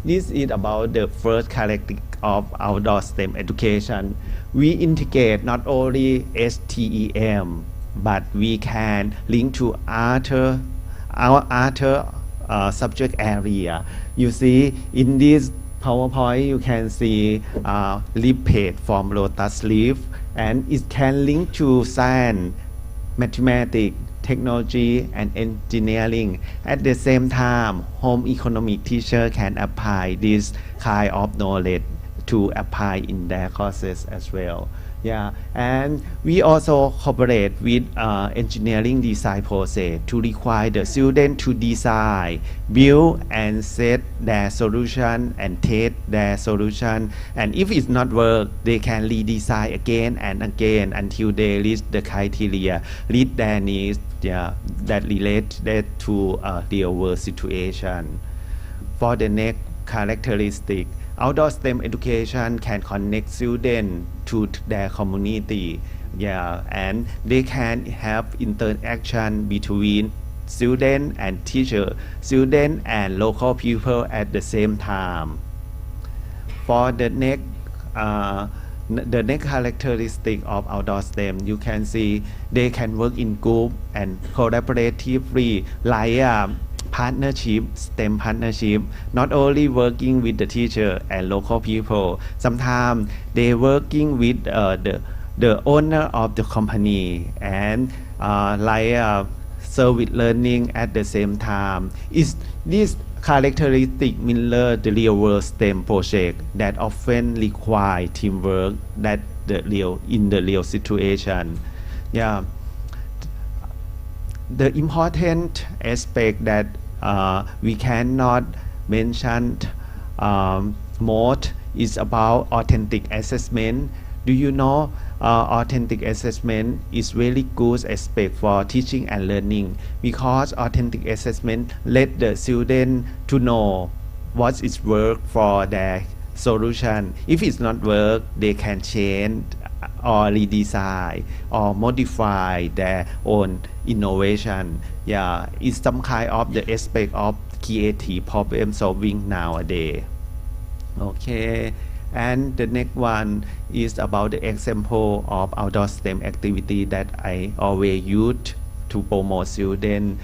This is about the first characteristic of outdoor STEM education. We integrate not only STEM, but we can link to other subject area. You see, in this PowerPoint, you can see leaf page from lotus leaf, and it can link to science, mathematics, technology, and engineering. At the same time, home economic teacher can apply this kind of knowledge to apply in their courses as well. And we also cooperate with engineering design process to require the student to design, build, and set their solution and test their solution. And if it's not work, they can redesign again and again until they reach the criteria, reach their needs that relate to a real world situation. For the next characteristic, outdoor STEM education can connect students to their community, and they can have interaction between student and teacher, student and local people at the same time. For the next characteristic of outdoor STEM, you can see they can work in group and collaboratively, like partnership, STEM partnership, not only working with the teacher and local people. Sometimes they working with the owner of the company, and service learning at the same time. Is this characteristic mirror the real world STEM project that often require teamwork in the real situation. The important aspect that we cannot mention more is about authentic assessment. Do you know authentic assessment is very good aspect for teaching and learning, because authentic assessment let the student to know what is work for their solution. If it's not work, they can change or redesign or modify their own innovation. It's some kind of the aspect of creative problem solving nowadays. Okay, and the next one is about the example of outdoor STEM activity that I always use to promote students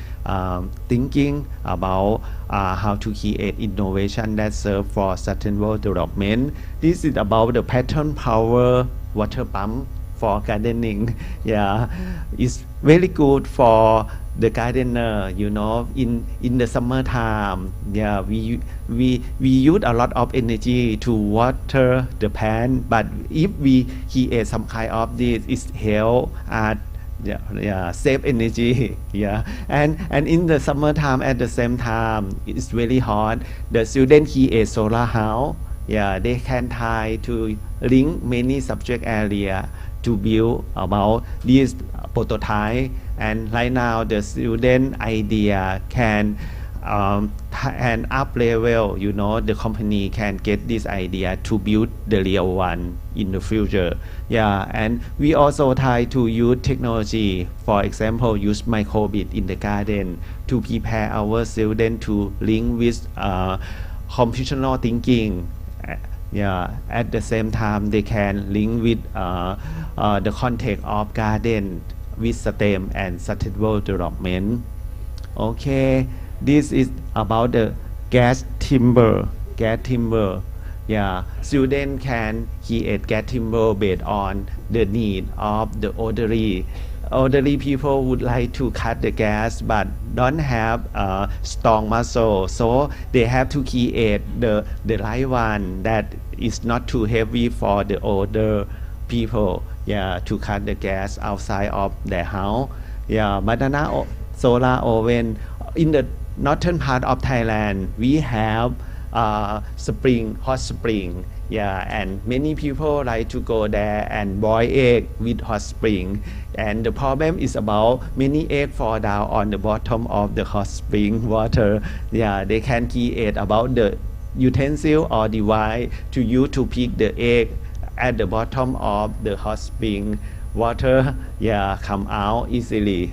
thinking about how to create innovation that serve for sustainable development. This is about the pattern power water pump for gardening. It's very good for the gardener, in the summertime. We use a lot of energy to water the plant, but if we create some kind of this, it help save energy. And in the summertime, at the same time, it's very hot. The student create solar house. They can try to link many subject area to build about this prototype. And right now the student idea can and up level, you know, the company can get this idea to build the real one in the future. Yeah, and we also try to use technology, for example, use microbit in the garden to prepare our students to link with computational thinking. Yeah, at the same time, they can link with the context of garden with STEM and sustainable development. Okay, this is about the gas timber. Yeah, students can create gas timber based on the need of the elderly. Elderly people would like to cut the gas but don't have strong muscle, so they have to create the right one that is not too heavy for the older people. Yeah, to cut the gas outside of their house. Yeah, banana solar oven. In the northern part of Thailand, we have hot spring. Yeah, and many people like to go there and boil egg with hot spring. And the problem is about many egg fall down on the bottom of the hot spring water. Yeah, they can create about the utensil or device to use to pick the egg at the bottom of the hot spring water. Yeah, come out easily.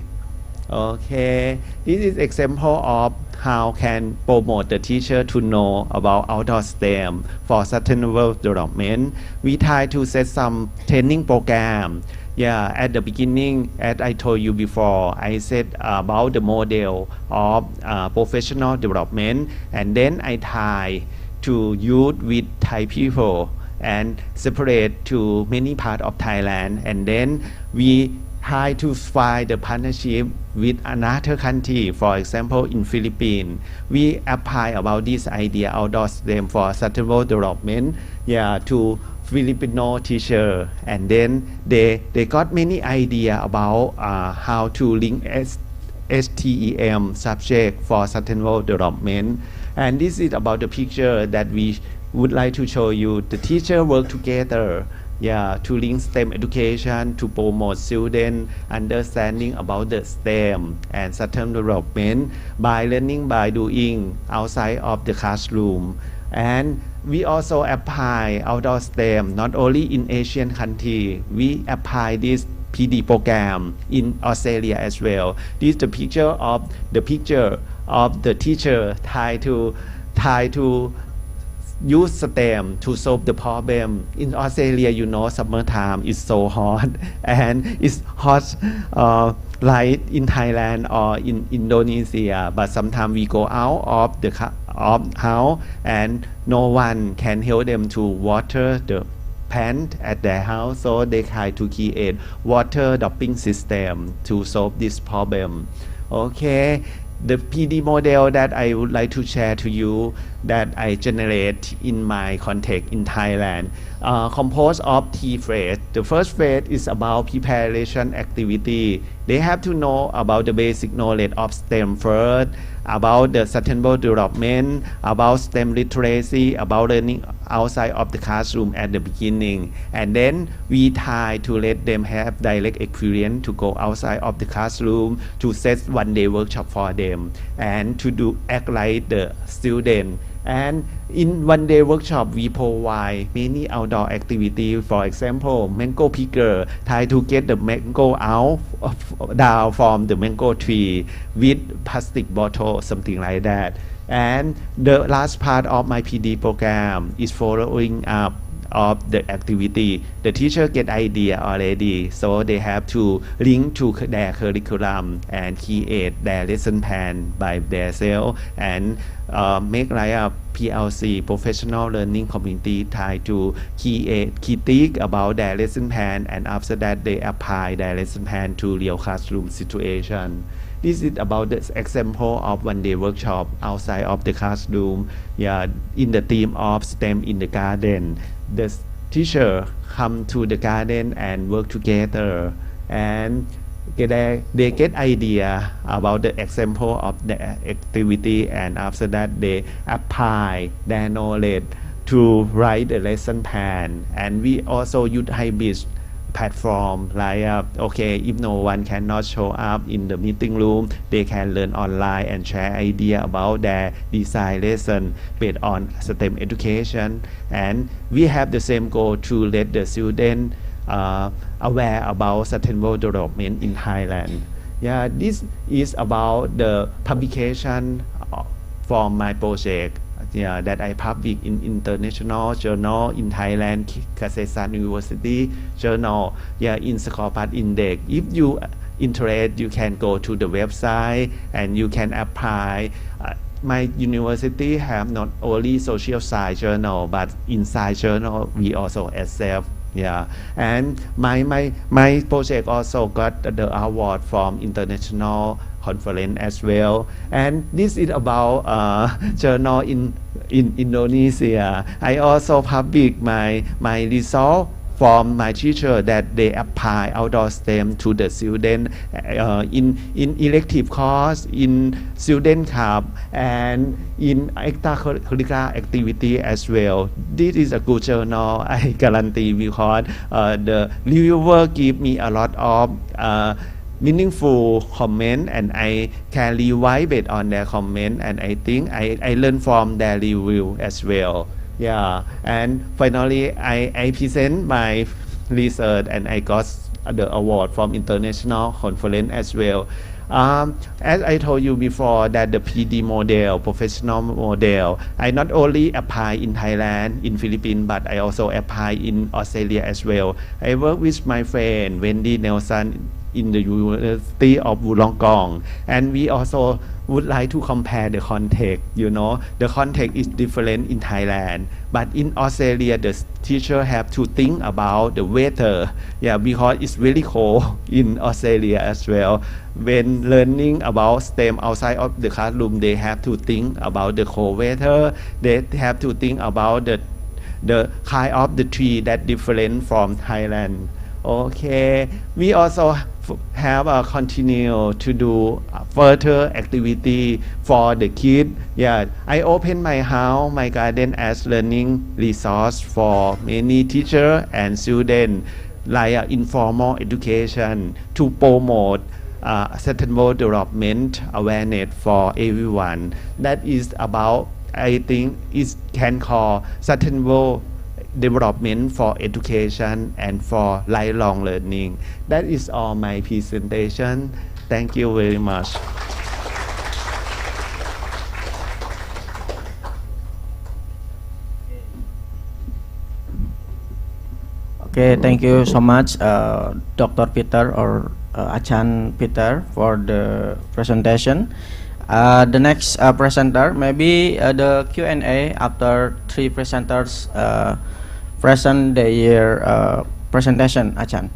Okay, this is example of how can promote the teacher to know about outdoor STEM for sustainable development. We try to set some training program. Yeah, at the beginning, as I told you before, I said about the model of professional development, and then I try to use with Thai people and separate to many parts of Thailand, and then we try to find the partnership with another country. For example, in Philippines, we apply about this idea outdoor STEM for sustainable development. Yeah, to Filipino teacher, and then they got many idea about how to link STEM subject for sustainable development. And this is about the picture that we would like to show you. The teacher work together, yeah, to link STEM education to promote student understanding about the STEM and sustainable development by learning by doing outside of the classroom. And we also apply outdoor STEM not only in Asian country. We apply this PD program in Australia as well. This is the picture of the teacher try to use STEM to solve the problem. In Australia, you know, summertime is so hot and it's hot like in Thailand or in Indonesia, but sometimes we go out of the house and no one can help them to water the plant at their house, so they try to create water dumping system to solve this problem. Okay, the PD model that I would like to share to you that I generate in my context in Thailand composed of 3 phases. The first phase is about preparation activity. They have to know about the basic knowledge of STEM first, about the sustainable development, about STEM literacy, about learning outside of the classroom at the beginning. And then we try to let them have direct experience to go outside of the classroom, to set one-day workshop for them, and to act like the student. And in one-day workshop, we provide many outdoor activities. For example, mango picker, try to get the mango out down from the mango tree with plastic bottle, something like that. And the last part of my PD program is following up of the activity. The teacher get idea already, so they have to link to their curriculum and create their lesson plan by themselves and make like a PLC, professional learning community, try to critique about their lesson plan, and after that they apply their lesson plan to real classroom situation. This is about the example of one-day workshop outside of the classroom, yeah, in the theme of STEM in the garden. The teacher come to the garden and work together, and they get idea about the example of the activity, and after that they apply their knowledge to write the lesson plan. And we also use hybrid platform like okay, if no one cannot show up in the meeting room, they can learn online and share idea about their design lesson based on STEM education. And we have the same goal to let the student aware about sustainable development in Thailand. Yeah, this is about the publication for my project. Yeah, that I publish in international journal in Thailand, Kasetsart University journal. Yeah, in Scopus Index. If you interested, you can go to the website and you can apply. My university have not only social science journal, but inside journal we also accept. Yeah, and my project also got the award from international conference as well. And this is about journal in Indonesia. I also publish my result from my teacher that they apply outdoor STEM to the student in elective course, in student club, and in extracurricular activity as well. This is a good journal, I guarantee, because the reviewer give me a lot of meaningful comment, and I can revise based on their comment, and I think I learn from their review as well. Yeah, and finally I present my research and I got the award from international conference as well. As I told you before, that the PD model, professional model, I not only apply in Thailand, in Philippines, but I also apply in Australia as well. I work with my friend Wendy Nelson in the University of Wollongong, and we also would like to compare the context. You know, the context is different in Thailand, but in Australia the teacher have to think about the weather. Yeah, because it's really cold in Australia as well. When learning about STEM outside of the classroom, they have to think about the cold weather. They have to think about the kind of the tree that different from Thailand. Okay, we also have continue to do further activity for the kid. Yeah, I open my house, my garden as learning resource for many teacher and students, like informal education to promote sustainable development awareness for everyone. That is about, I think, it can call sustainable development for education and for lifelong learning. That is all my presentation. Thank you very much. Okay, thank you so much, Dr. Peter or Achan Peter for the presentation. The next presenter, maybe the Q&A after three presenters present their presentation, Achan.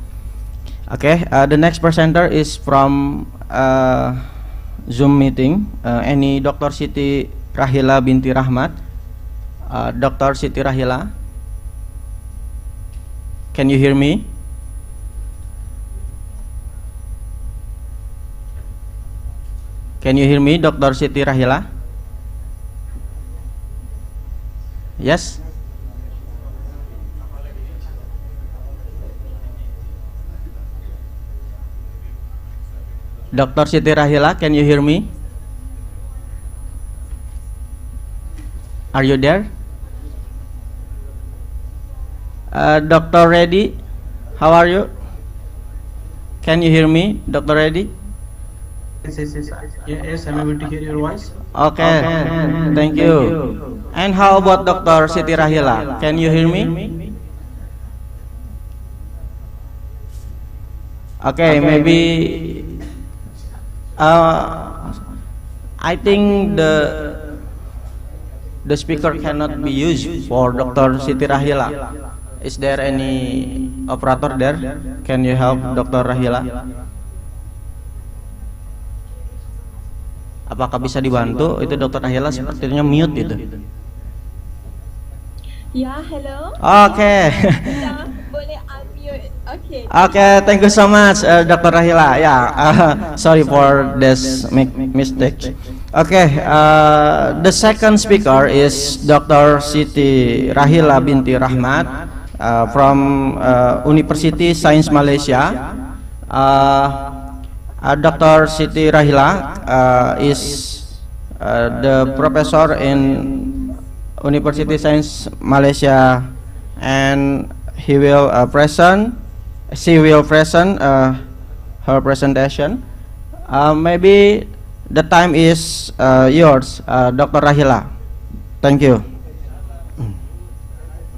Okay, the next presenter is from Zoom meeting. Any Dr. Siti Rahila binti Rahmat. Dr. Siti Rahila, can you hear me? Can you hear me, Dr. Siti Rahila? Yes? Dr. Siti Rahila, can you hear me? Are you there? Dr. Reddy, how are you? Can you hear me, Dr. Reddy? Yes, I'm able to hear your voice. Okay, thank you. And how about Dr. Siti Rahila? Can you hear me? Okay, maybe I think the speaker cannot be used for Dr. Siti Rahila. Is there any operator there? Can you help Dr. Rahila? Apakah bisa dibantu? Itu Dr. Rahila sepertinya mute itu. Ya, hello. Okay. Ya, boleh unmute. Okay. Okay, thank you so much, Dr. Rahila. Yeah, sorry for this mistake. Okay, the second speaker is Dr. Siti Rahila binti Rahmat. from University Science Malaysia. Dr. Siti Rahila is the professor in University Science Malaysia, and she will present her presentation. Maybe the time is yours, Dr. Rahila. Thank you. Thank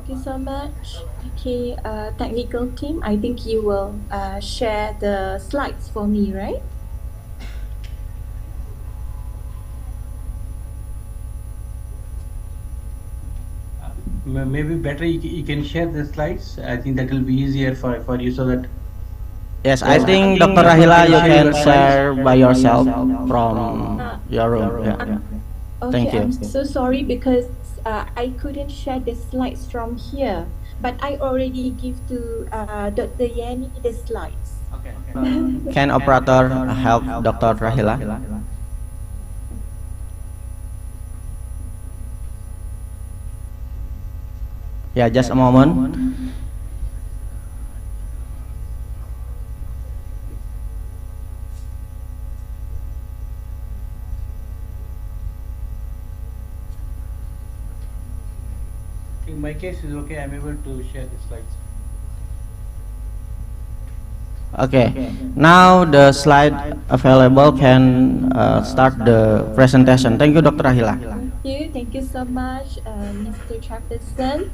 you so much. Okay, technical team, I think you will share the slides for me, right? Maybe better you can share the slides. I think that will be easier for you, so that. Yes, I think Dr. Rahila, you can share by yourself from your room. Yeah. Okay, Thank you. I'm so sorry because I couldn't share the slides from here, but I already give to Dr. Yani the slides. Can operator help Dr. Rahila? Yeah, just a moment. In my case, is okay. I'm able to share the slides. Okay, now the slide available can start the presentation. Thank you, Dr. Rahila. Thank you so much, Mr. Chairperson,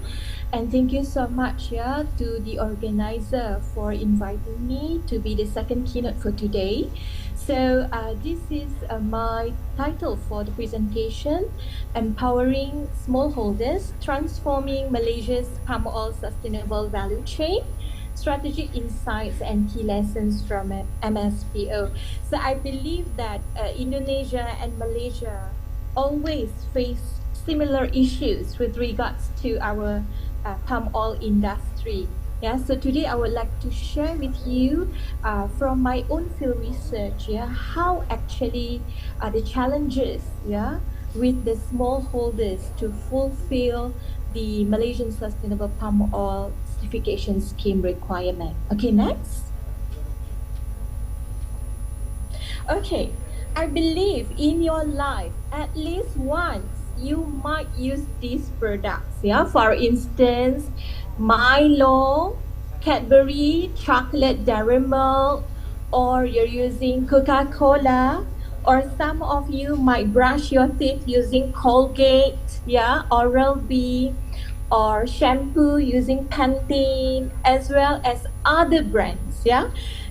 and thank you so much, to the organizer for inviting me to be the second keynote for today. So this is my title for the presentation: Empowering Smallholders, Transforming Malaysia's Palm Oil Sustainable Value Chain. Strategic insights and key lessons from MSPO. So I believe that Indonesia and Malaysia always face similar issues with regards to our palm oil industry. Yeah, so today I would like to share with you from my own field research, how actually the challenges, with the smallholders to fulfill the Malaysian Sustainable Palm Oil Certification Scheme requirement. Okay, next. Okay, I believe in your life, at least once, you might use these products. For instance, Milo, Cadbury, chocolate dairy milk, or you're using Coca-Cola, or some of you might brush your teeth using Colgate, Oral-B, or shampoo using Pantene, as well as other brands.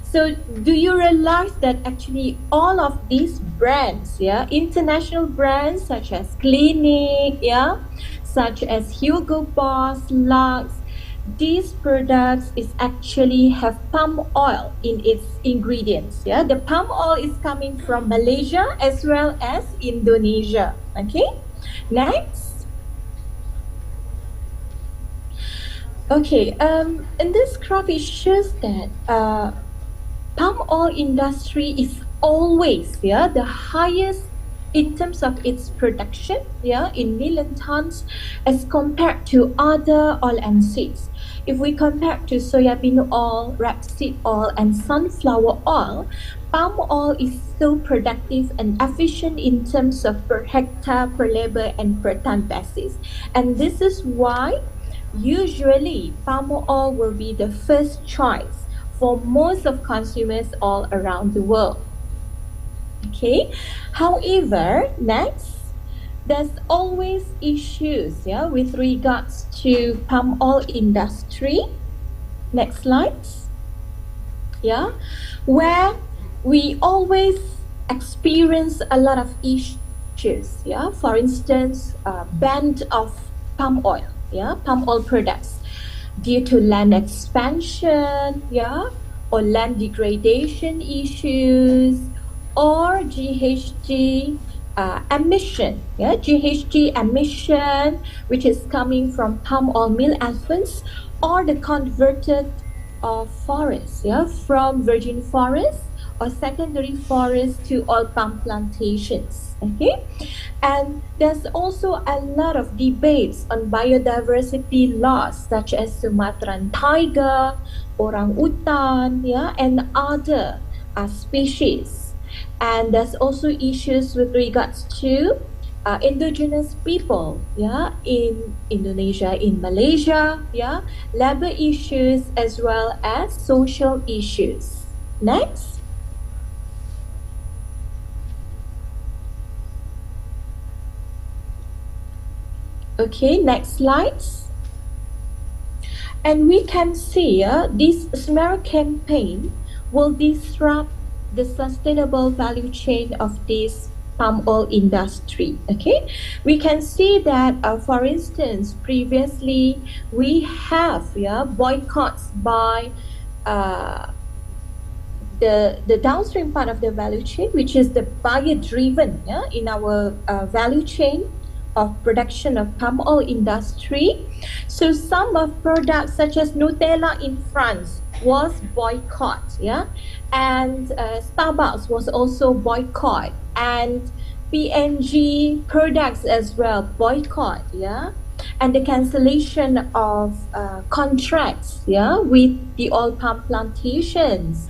So do you realize that actually all of these brands, international brands such as Clinique, such as Hugo Boss, Lux, these products is actually have palm oil in its ingredients. The palm oil is coming from Malaysia as well as Indonesia. Okay, next. Okay, in this graph it shows that palm oil industry is always the highest in terms of its production in million tons as compared to other oil and seeds. If we compare to soybean oil, rapeseed oil, and sunflower oil, palm oil is so productive and efficient in terms of per hectare, per labor, and per ton basis. And this is why usually palm oil will be the first choice for most of consumers all around the world. Okay, however, next, there's always issues with regards to palm oil industry. Next slide. Where we always experience a lot of issues. For instance, ban of palm oil. Palm oil products due to land expansion, or land degradation issues, or GHG emission, GHG emission, which is coming from palm oil mill effluents, or the converted of forests, from virgin forests or secondary forests to oil palm plantations. Okay, and there's also a lot of debates on biodiversity loss, such as Sumatran tiger, orangutan, yeah, and other species. And there's also issues with regards to indigenous people, yeah, in Indonesia, in Malaysia, yeah, labor issues as well as social issues. Next. Okay, next slides. And we can see this SMERA campaign will disrupt the sustainable value chain of this palm oil industry. Okay, we can see that for instance, previously we have boycotts by the downstream part of the value chain, which is the buyer driven in our value chain of production of palm oil industry. So some of products such as Nutella in France was boycott, and Starbucks was also boycott, and P&G products as well boycott, and the cancellation of contracts, with the oil palm plantations.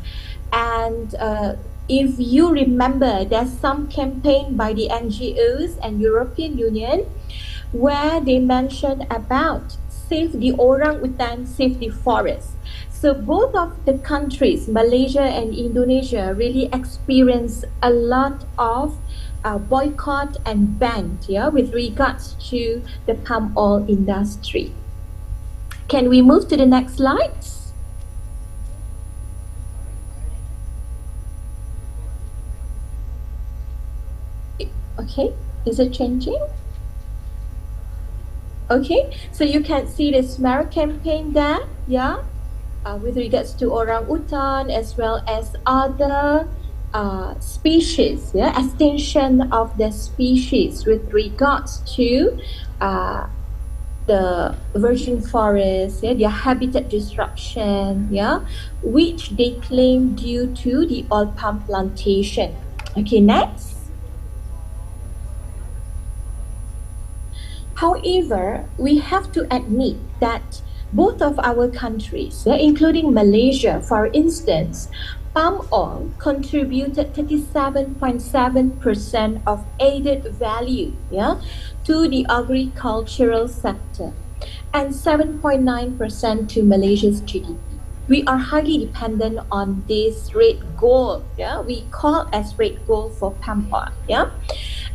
And if you remember, there's some campaign by the NGOs and European Union where they mentioned about save the orangutan, save the forest. So both of the countries, Malaysia and Indonesia, really experienced a lot of boycott and ban with regards to the palm oil industry. Can we move to the next slides? Okay, is it changing? Okay, so you can see the SMERA campaign there, with regards to orangutan as well as other species, extinction of the species with regards to the virgin forest, their habitat disruption, which they claim due to the oil palm plantation. Okay, next. However, we have to admit that both of our countries, including Malaysia, for instance, palm oil contributed 37.7% of added value to the agricultural sector and 7.9% to Malaysia's GDP. We are highly dependent on this red gold, we call as red gold for palm oil,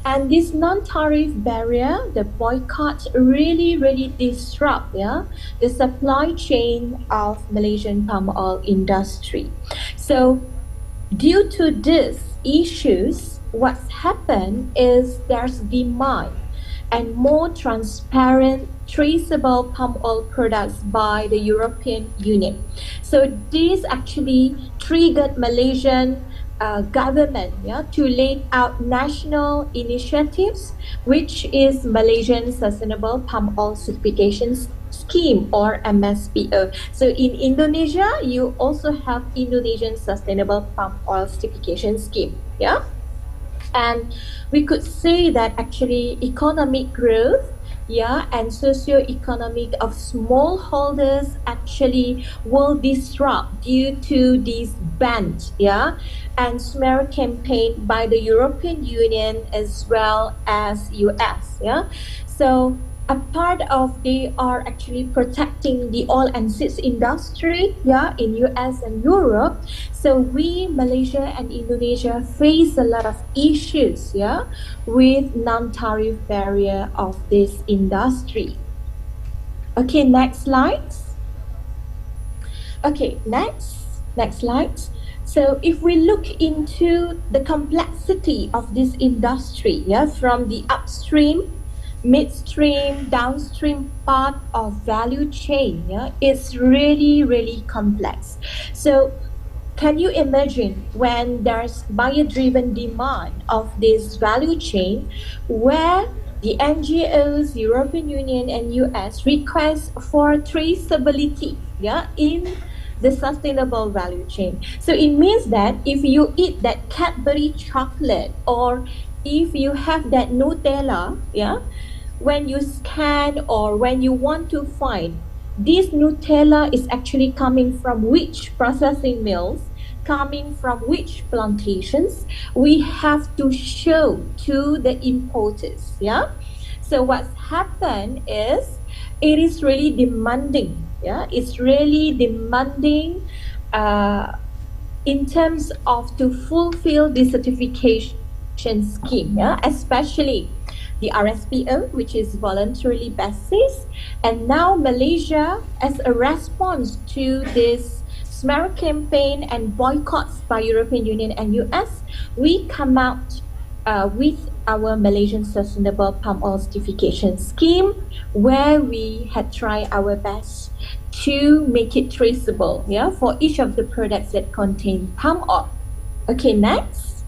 and this non-tariff barrier, the boycott, really disrupt the supply chain of Malaysian palm oil industry. So due to these issues, what's happened is there's demand and more transparent, traceable palm oil products by the European Union. So this actually triggered Malaysian government to lay out national initiatives, which is Malaysian Sustainable Palm Oil Certification Scheme, or MSPO. So in Indonesia, you also have Indonesian Sustainable Palm Oil Certification Scheme, and we could say that actually economic growth and socio-economic of smallholders actually will disrupt due to this ban, and SMERA campaign by the European Union as well as US, So a part of they are actually protecting the oil and seeds industry, in US and Europe. So we, Malaysia and Indonesia, face a lot of issues, with non-tariff barrier of this industry. Okay, next slides. Okay, next slides. So if we look into the complexity of this industry, from the upstream, midstream, downstream part of value chain, it's really complex. So can you imagine when there's buyer-driven demand of this value chain, where the NGOs, European Union and US request for traceability in the sustainable value chain. So it means that if you eat that Cadbury chocolate, or if you have that Nutella, yeah, when you scan or when you want to find this Nutella is actually coming from which processing mills, coming from which plantations, we have to show to the importers, yeah. So what's happened is it is really demanding, yeah, it's really demanding in terms of to fulfill the certification scheme, yeah, especially the RSPO, which is voluntarily basis, and now Malaysia, as a response to this smear campaign and boycotts by European Union and US, we come out with our Malaysian Sustainable Palm Oil Certification Scheme, where we had tried our best to make it traceable, yeah, for each of the products that contain palm oil. Okay, next.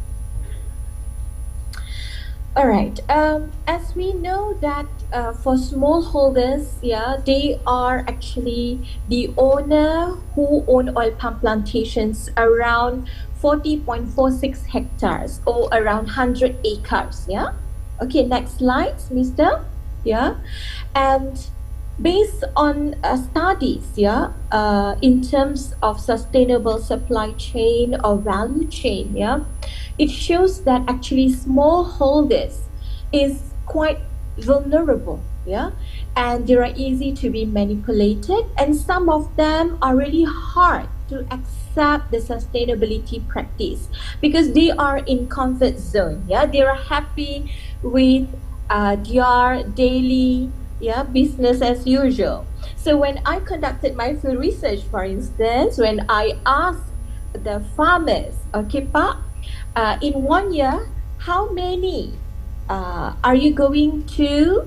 All right. As we know that for smallholders, yeah, they are actually the owner who own oil palm plantations around 40.46 hectares or around 100 acres. Yeah. Okay. Next slide, Mister. Yeah, and based on studies, yeah, in terms of sustainable supply chain or value chain, yeah, it shows that actually smallholders is quite vulnerable, yeah, and they are easy to be manipulated, and some of them are really hard to accept the sustainability practice because they are in comfort zone, yeah, they are happy with their daily, yeah, business as usual. So when I conducted my field research, for instance, when I asked the farmers, okay, Pak, in 1 year, how many are you going to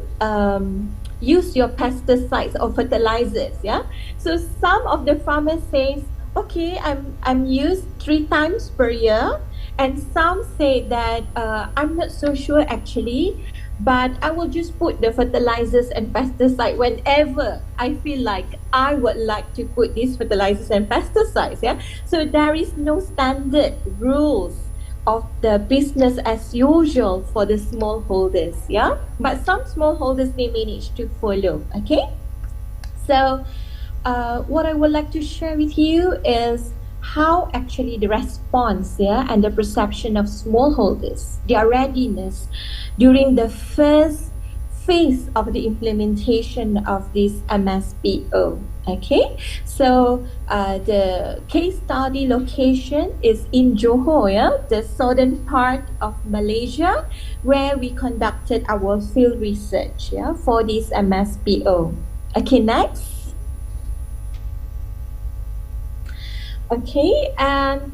use your pesticides or fertilizers? Yeah. So some of the farmers says, okay, I'm used 3 times per year, and some say that I'm not so sure actually, but I will just put the fertilizers and pesticide whenever I feel like I would like to put these fertilizers and pesticides. Yeah. So there is no standard rules of the business as usual for the smallholders, yeah, but some smallholders they manage to follow. Okay, so what I would like to share with you is how actually the response, yeah, and the perception of smallholders, their readiness during the first phase of the implementation of this MSPO. Okay, so the case study location is in Johor, yeah, the southern part of Malaysia, where we conducted our field research, yeah, for this MSPO. Okay, next. Okay, and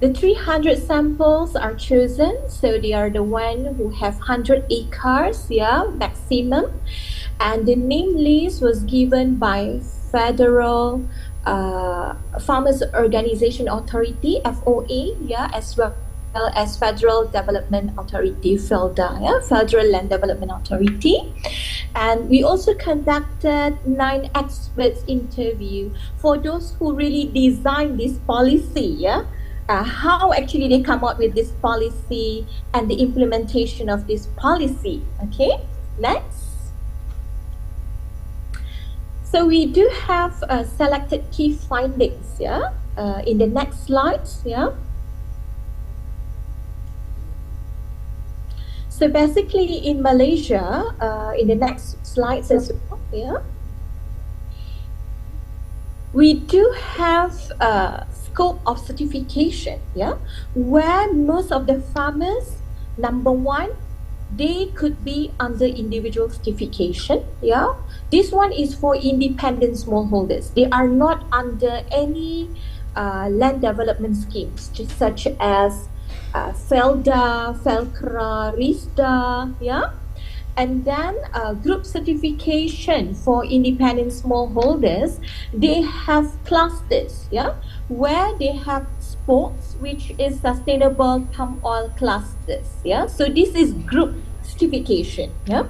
the 300 samples are chosen, so they are the one who have 100 acres, yeah, maximum, and the name list was given by Federal Farmers Organization Authority, FOA, yeah, as well as Federal Development Authority, FELDA, yeah, Federal Land Development Authority. And we also conducted 9 experts interview for those who really designed this policy, yeah, how actually they come up with this policy and the implementation of this policy. Okay, next. So we do have selected key findings, yeah, in the next slides, yeah. So basically in Malaysia, in the next slides as well, yeah, we do have a scope of certification, yeah, where most of the farmers, number one, they could be under individual certification, yeah. This one is for independent smallholders. They are not under any land development schemes, just such as FELDA, FELCRA, RISDA, yeah. And then group certification for independent smallholders, they have clusters, yeah, where they have sports, which is sustainable palm oil clusters, yeah. So this is group certification, yeah.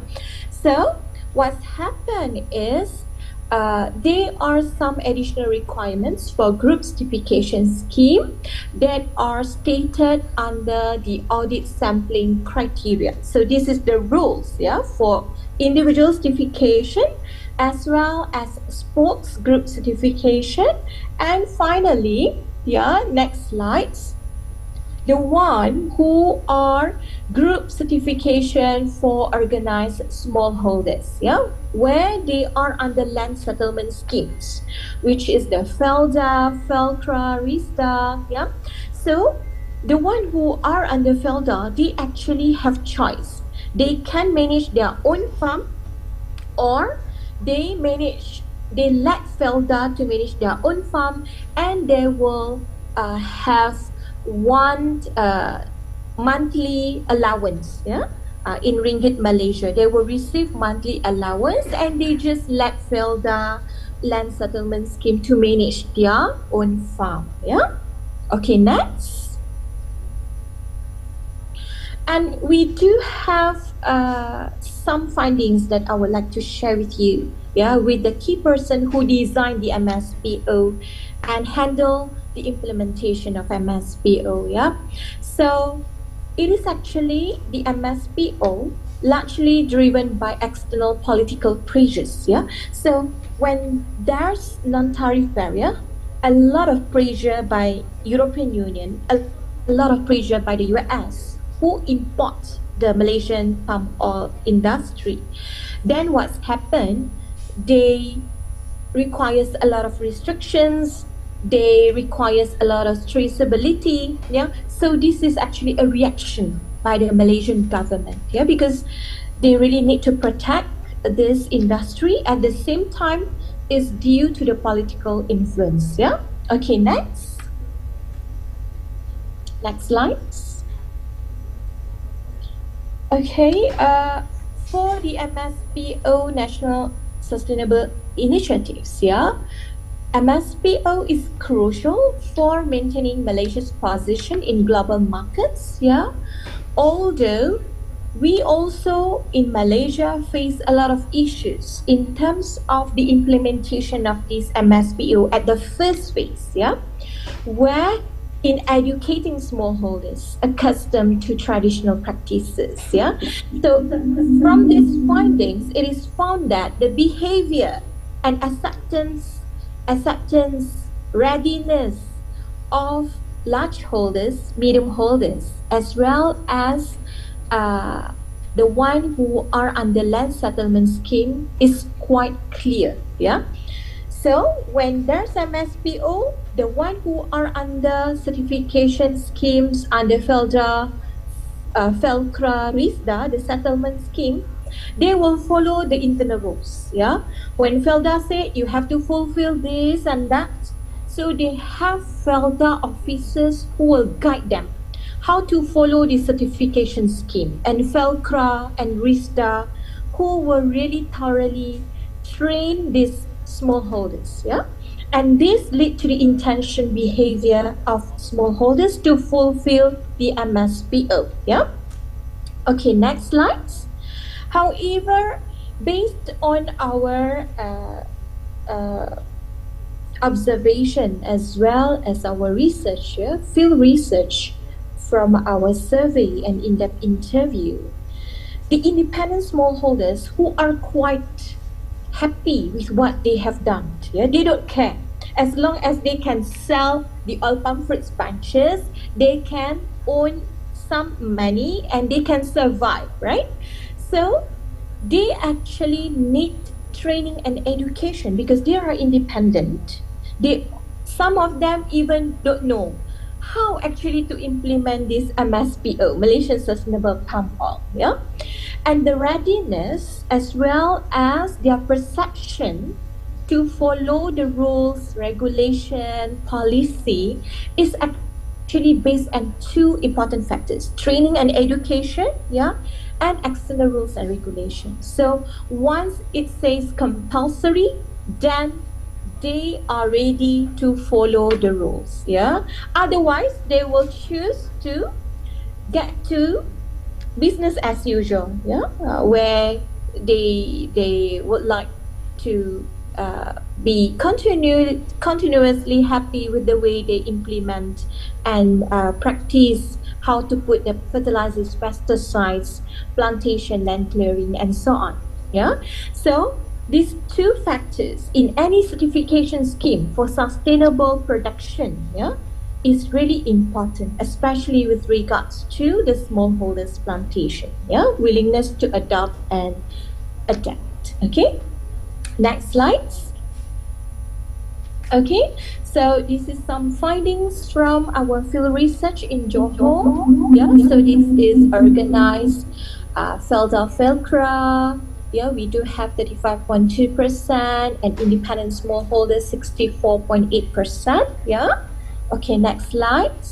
So what's happened is there are some additional requirements for group certification scheme that are stated under the audit sampling criteria. So this is the rules, yeah, for individual certification as well as sports group certification. And finally, yeah, next slides, the one who are group certification for organized smallholders, yeah, where they are under land settlement schemes, which is the FELDA, FELCRA, RISDA, yeah. So the one who are under FELDA, they actually have choice. They can manage their own farm, or they let FELDA to manage their own farm, and they will have one monthly allowance, yeah, in ringgit Malaysia. They will receive monthly allowance, and they just let FELDA land settlement scheme to manage their own farm, yeah. Okay, next. And we do have some findings that I would like to share with you, yeah, with the key person who designed the MSPO and handle the implementation of MSPO, yeah. So it is actually the MSPO largely driven by external political pressures, yeah. So when there's non-tariff barrier, a lot of pressure by European Union, a lot of pressure by the US, who import the Malaysian palm oil industry. Then what's happened, they requires a lot of restrictions, they requires a lot of traceability, yeah. So this is actually a reaction by the Malaysian government, yeah, because they really need to protect this industry. At the same time, is due to the political influence, yeah. Okay, next slide. Okay, for the MSPO National Sustainable Initiatives, yeah, MSPO is crucial for maintaining Malaysia's position in global markets, yeah. Although we also in Malaysia face a lot of issues in terms of the implementation of this MSPO at the first phase, yeah, where in educating smallholders accustomed to traditional practices, yeah. So from these findings, it is found that the behavior and acceptance, readiness of large holders, medium holders, as well as the one who are under land settlement scheme is quite clear, yeah. So when there's MSPO, the one who are under certification schemes under FELDA, FELCRA, RISDA, the settlement scheme, they will follow the internal rules, yeah. When FELDA say you have to fulfill this and that, so they have FELDA officers who will guide them how to follow the certification scheme, and FELCRA and RISDA who will really thoroughly train these smallholders, yeah. And this lead to the intention behavior of smallholders to fulfill the MSPO, yeah. Okay, next slide. However, based on our observation as well as our research, field research from our survey and in-depth interview, the independent smallholders who are quite happy with what they have done, yeah, they don't care. As long as they can sell the oil palm fruits bunches, they can own some money and they can survive, right? So they actually need training and education because they are independent. Some of them even don't know how actually to implement this MSPO, Malaysian Sustainable Palm Oil, yeah? And the readiness as well as their perception to follow the rules, regulation, policy is actually based on two important factors: training and education, yeah, and external rules and regulations. So once it says compulsory, then they are ready to follow the rules, yeah. Otherwise, they will choose to get to business as usual, yeah, where they would like to be continuously happy with the way they implement and practice how to put the fertilizers, pesticides, plantation, land clearing, and so on. Yeah. So these two factors in any certification scheme for sustainable production, yeah, is really important, especially with regards to the smallholders plantation. Yeah, willingness to adopt and adapt. Okay. Next slide. Okay, so this is some findings from our field research in Johor. Yeah, so this is organized Felda-Felcra. Yeah, we do have 35.2% and independent smallholders 64.8%. Yeah. Okay, next slide.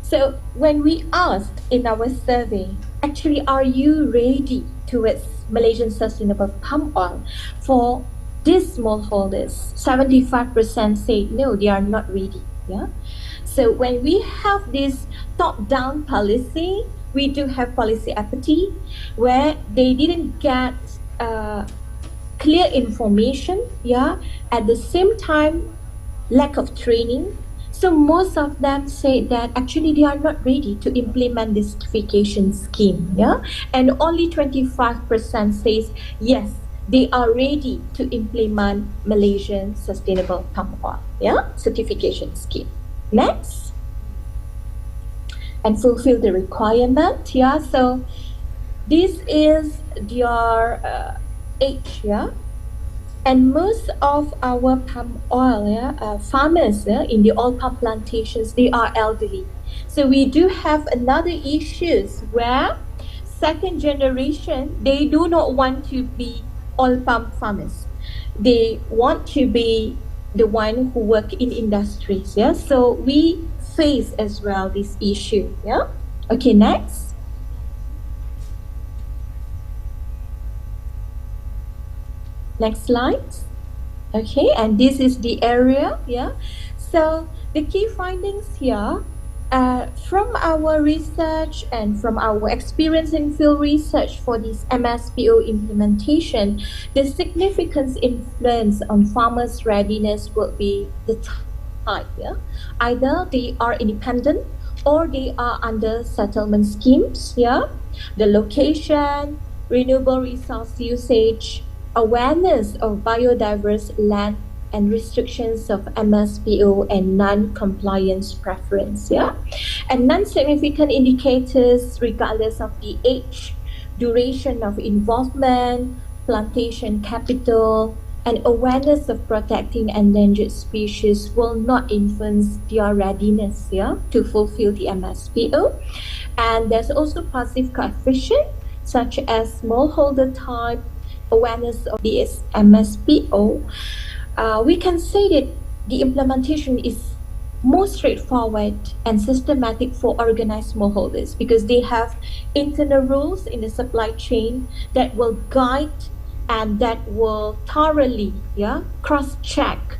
So when we asked in our survey, actually, are you ready towards Malaysian sustainable palm oil? For these smallholders, 75% say no, they are not ready. Yeah. So when we have this top-down policy, we do have policy apathy, where they didn't get clear information. Yeah. At the same time, lack of training. So most of them say that actually they are not ready to implement this certification scheme. Yeah. And only 25% says yes, they are ready to implement Malaysian sustainable palm oil, yeah, certification scheme. Next. And fulfill the requirement, yeah. So this is your age, yeah. And most of our palm oil, yeah, farmers, yeah, in the oil palm plantations, they are elderly. So we do have another issues where second generation, they do not want to be oil palm farmers. They want to be the one who work in industries. Yeah, so we face as well this issue. Yeah. Okay, next. Next slide. Okay, and this is the area. Yeah. So the key findings here. From our research and from our experience in field research for this MSPO implementation, the significant influence on farmers' readiness will be the type. Yeah? Either they are independent or they are under settlement schemes. Yeah? The location, renewable resource usage, awareness of biodiverse land, and restrictions of MSPO and non-compliance preference, yeah? And non-significant indicators regardless of the age, duration of involvement, plantation capital, and awareness of protecting endangered species will not influence their readiness, yeah, to fulfill the MSPO. And there's also positive coefficient such as smallholder type, awareness of the MSPO. We can say that the implementation is more straightforward and systematic for organized smallholders because they have internal rules in the supply chain that will guide and that will thoroughly, yeah, cross-check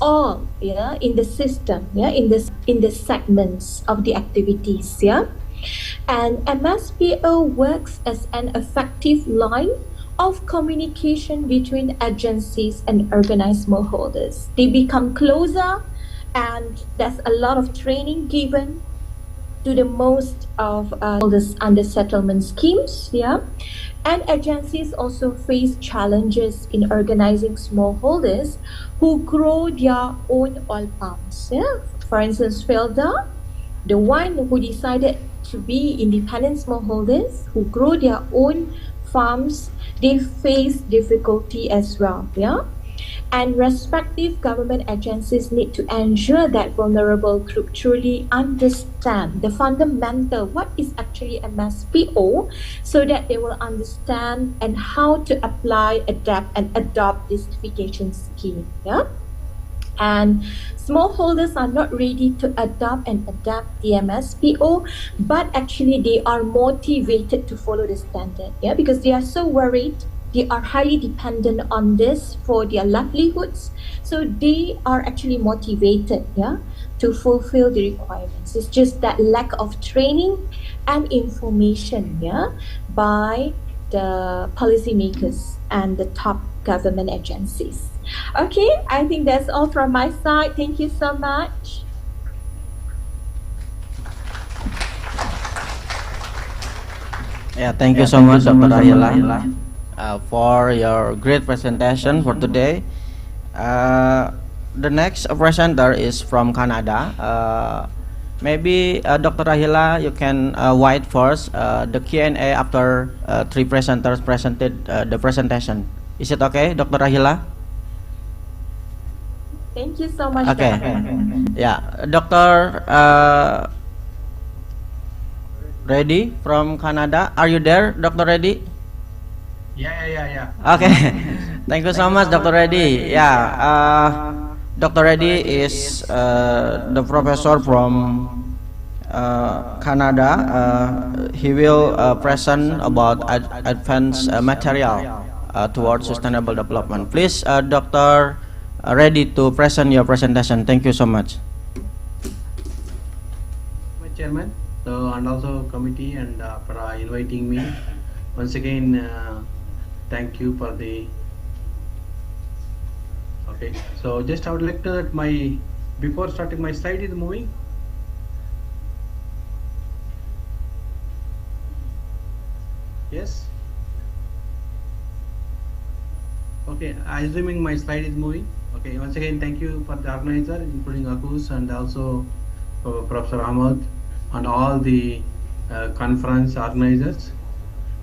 all, yeah, in the system, yeah, in the segments of the activities, yeah. And MSPO works as an effective line of communication between agencies and organized smallholders. They become closer, and there's a lot of training given to the most of holders under settlement schemes, yeah. And agencies also face challenges in organizing smallholders who grow their own oil palms. Yeah? For instance, Felda, the one who decided to be independent smallholders who grow their own farms, they face difficulty as well, yeah? And respective government agencies need to ensure that vulnerable group truly understand the fundamental, what is actually MSPO, so that they will understand and how to apply, adapt, and adopt this certification scheme, yeah? And smallholders are not ready to adopt and adapt the MSPO, but actually they are motivated to follow the standard, yeah, because they are so worried, they are highly dependent on this for their livelihoods, so they are actually motivated, yeah, to fulfill the requirements. It's just that lack of training and information, yeah, by the policymakers and the top government agencies. Okay, I think that's all from my side. Thank you so much. Yeah, thank you so much, Dr. Rahila, for your great presentation for today. The next presenter is from Canada. Maybe Dr. Rahila, you can write first the Q&A after three presenters presented the presentation. Is it okay, Dr. Rahila? Thank you so much. Okay. Yeah, Dr. Reddy from Canada. Are you there, Dr. Reddy? Yeah. Okay. Thank you so much, Dr. Reddy. Yeah, Dr. Reddy is the professor from Canada. He will present about advanced material towards sustainable development. Please, Dr. Reddy, to present your presentation. Thank you so much. My chairman, and also committee, and for inviting me. Once again, thank you for the. Okay, so just I would like to that before starting my slide is moving. Yes. Okay, assuming my slide is moving. Okay, once again, thank you for the organizer, including Agus and also Professor Ahmed and all the conference organizers.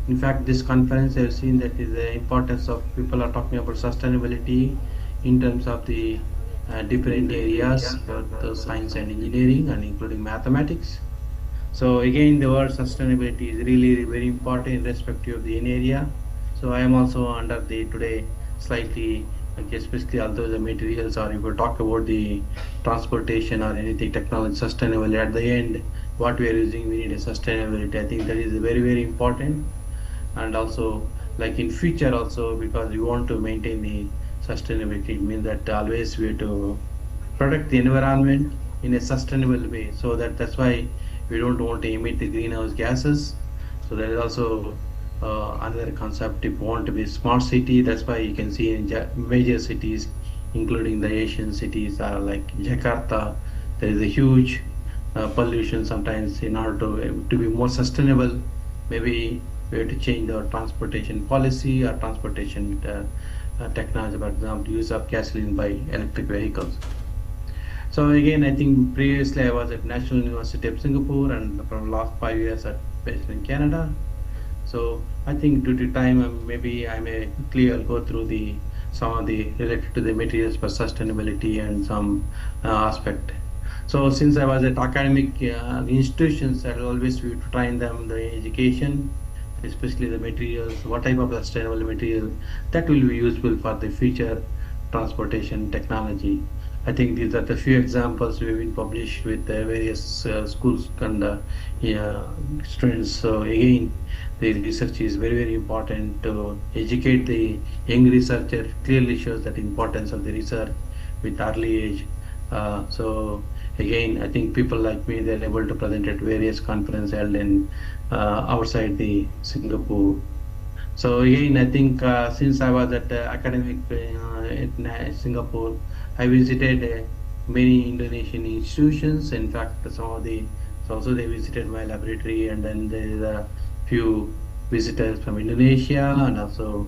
In fact, this conference I have seen that is the importance of people are talking about sustainability in terms of the different areas, both science and engineering and including mathematics. So again, the word sustainability is really very important in respect of the area. So I am also under the today slightly, especially although the materials, or if we talk about the transportation or anything technology sustainability, at the end what we are using, we need a sustainability. I think that is very important. And also like in future also, because we want to maintain the sustainability, it means that always we have to protect the environment in a sustainable way. So that's why we don't want to emit the greenhouse gases. So that is also another concept. If you want to be smart city, that's why you can see in major cities, including the Asian cities, like Jakarta, there is a huge pollution sometimes. In order to be more sustainable, maybe we have to change our transportation policy or transportation technology, for example, use of gasoline by electric vehicles. So again, I think previously I was at National University of Singapore, and for the last 5 years based in Canada. So I think due to time, maybe I may quickly go through some of the related to the materials for sustainability and some aspect. So since I was at academic institutions, I always to train them the education, especially the materials, what type of sustainable material that will be useful for the future transportation technology. I think these are the few examples we've been published with various schools and students. So again, the research is very important to educate the young researcher. Clearly shows that importance of the research with early age. So again, I think people like me, they're able to present at various conferences held in outside the Singapore. So again, I think since I was at academic in Singapore, I visited many Indonesian institutions. In fact, also they visited my laboratory, and then there is a few visitors from Indonesia, and also,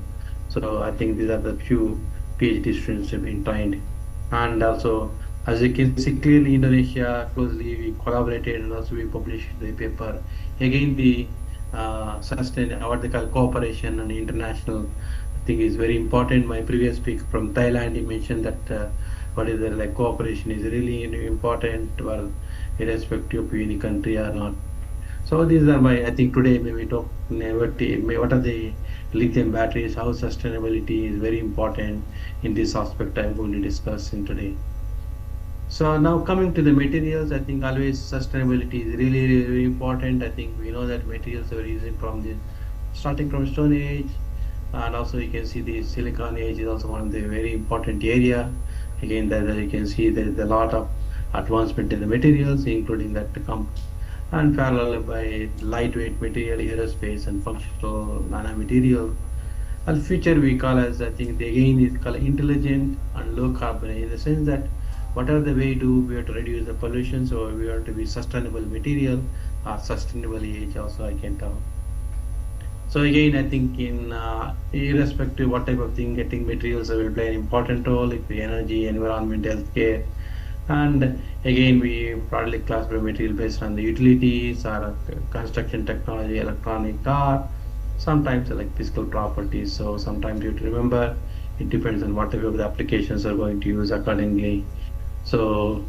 so I think these are the few PhD students who have been trained. And also, as you can see clearly, Indonesia closely we collaborated, and also we published the paper. Again, the what they call cooperation and international thing is very important. My previous speaker from Thailand, he mentioned that what is the cooperation is really important, well, irrespective of any country or not. So these are my, I think today maybe talk what are the lithium batteries, how sustainability is very important in this aspect I'm going to discuss in today. So now coming to the materials, I think always sustainability is really important. I think we know that materials are using starting from Stone Age, and also you can see the Silicon Age is also one of the very important area. Again, that you can see there is a lot of advancement in the materials, including that and parallel by lightweight material, aerospace, and functional nanomaterial. And future we call as, I think again is called intelligent and low carbon, in the sense that whatever the way we have to reduce the pollution, so we have to be sustainable material or sustainable age also I can tell. So again, I think in irrespective what type of thing, getting materials will play an important role, if the energy, environment, healthcare. And again, we broadly classify material based on the utilities or construction technology, electronic, or sometimes like physical properties. So sometimes you have to remember, it depends on whatever the applications are going to use accordingly. So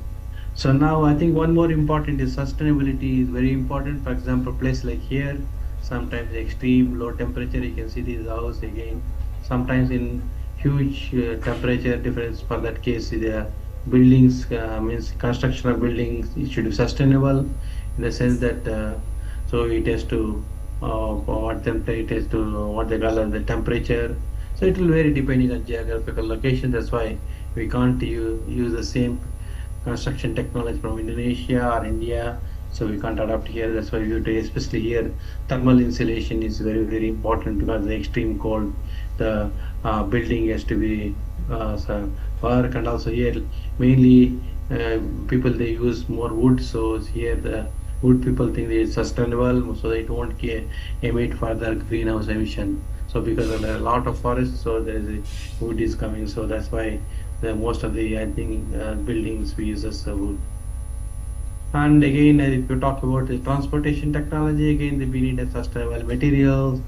now I think one more important is sustainability is very important. For example, place like here, sometimes extreme low temperature, you can see this house again. Sometimes in huge temperature difference, for that case, the buildings means construction of buildings, it should be sustainable in the sense that so it has to what temperature, it has to what they call the temperature. So it will vary depending on geographical location. That's why we can't use the same construction technology from Indonesia or India. So we can't adapt here. That's why we have to, especially here, thermal insulation is very, very important, because the extreme cold, the building has to be work. And also here, mainly people, they use more wood. So here the wood people think it is sustainable, so they don't emit further greenhouse emission. So because of a lot of forest, so there is a wood is coming. So that's why most of the, I think, buildings we use as wood. And again, if you talk about the transportation technology, again, we need a sustainable materials.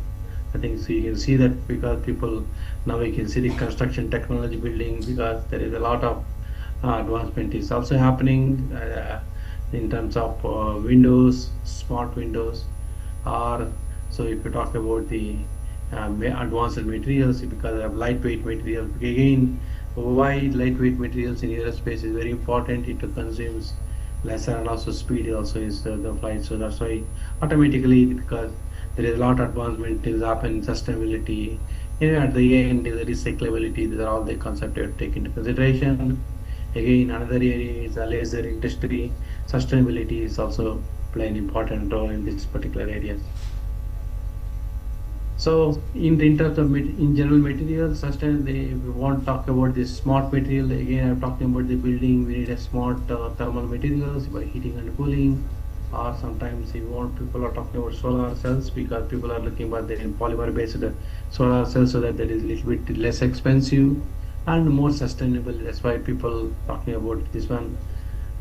I think so you can see that, because people now we can see the construction technology building, because there is a lot of advancement is also happening in terms of windows, smart windows, or so if you talk about the advanced materials, because of lightweight materials. Again, why lightweight materials in aerospace is very important. It consumes lesser, and also speed also is the flight. So that's why automatically, because there is a lot of advancement is happening, sustainability. At the end, the recyclability. These are all the concepts to take into consideration. Again, another area is the laser industry. Sustainability is also play an important role in these particular areas. So in terms of in general materials, we want to talk about this smart material. Again, I'm talking about the building. We need a smart thermal materials by heating and cooling. Or sometimes people are talking about solar cells, because people are looking at the polymer based solar cells, so that is a little bit less expensive and more sustainable. That's why people talking about this one.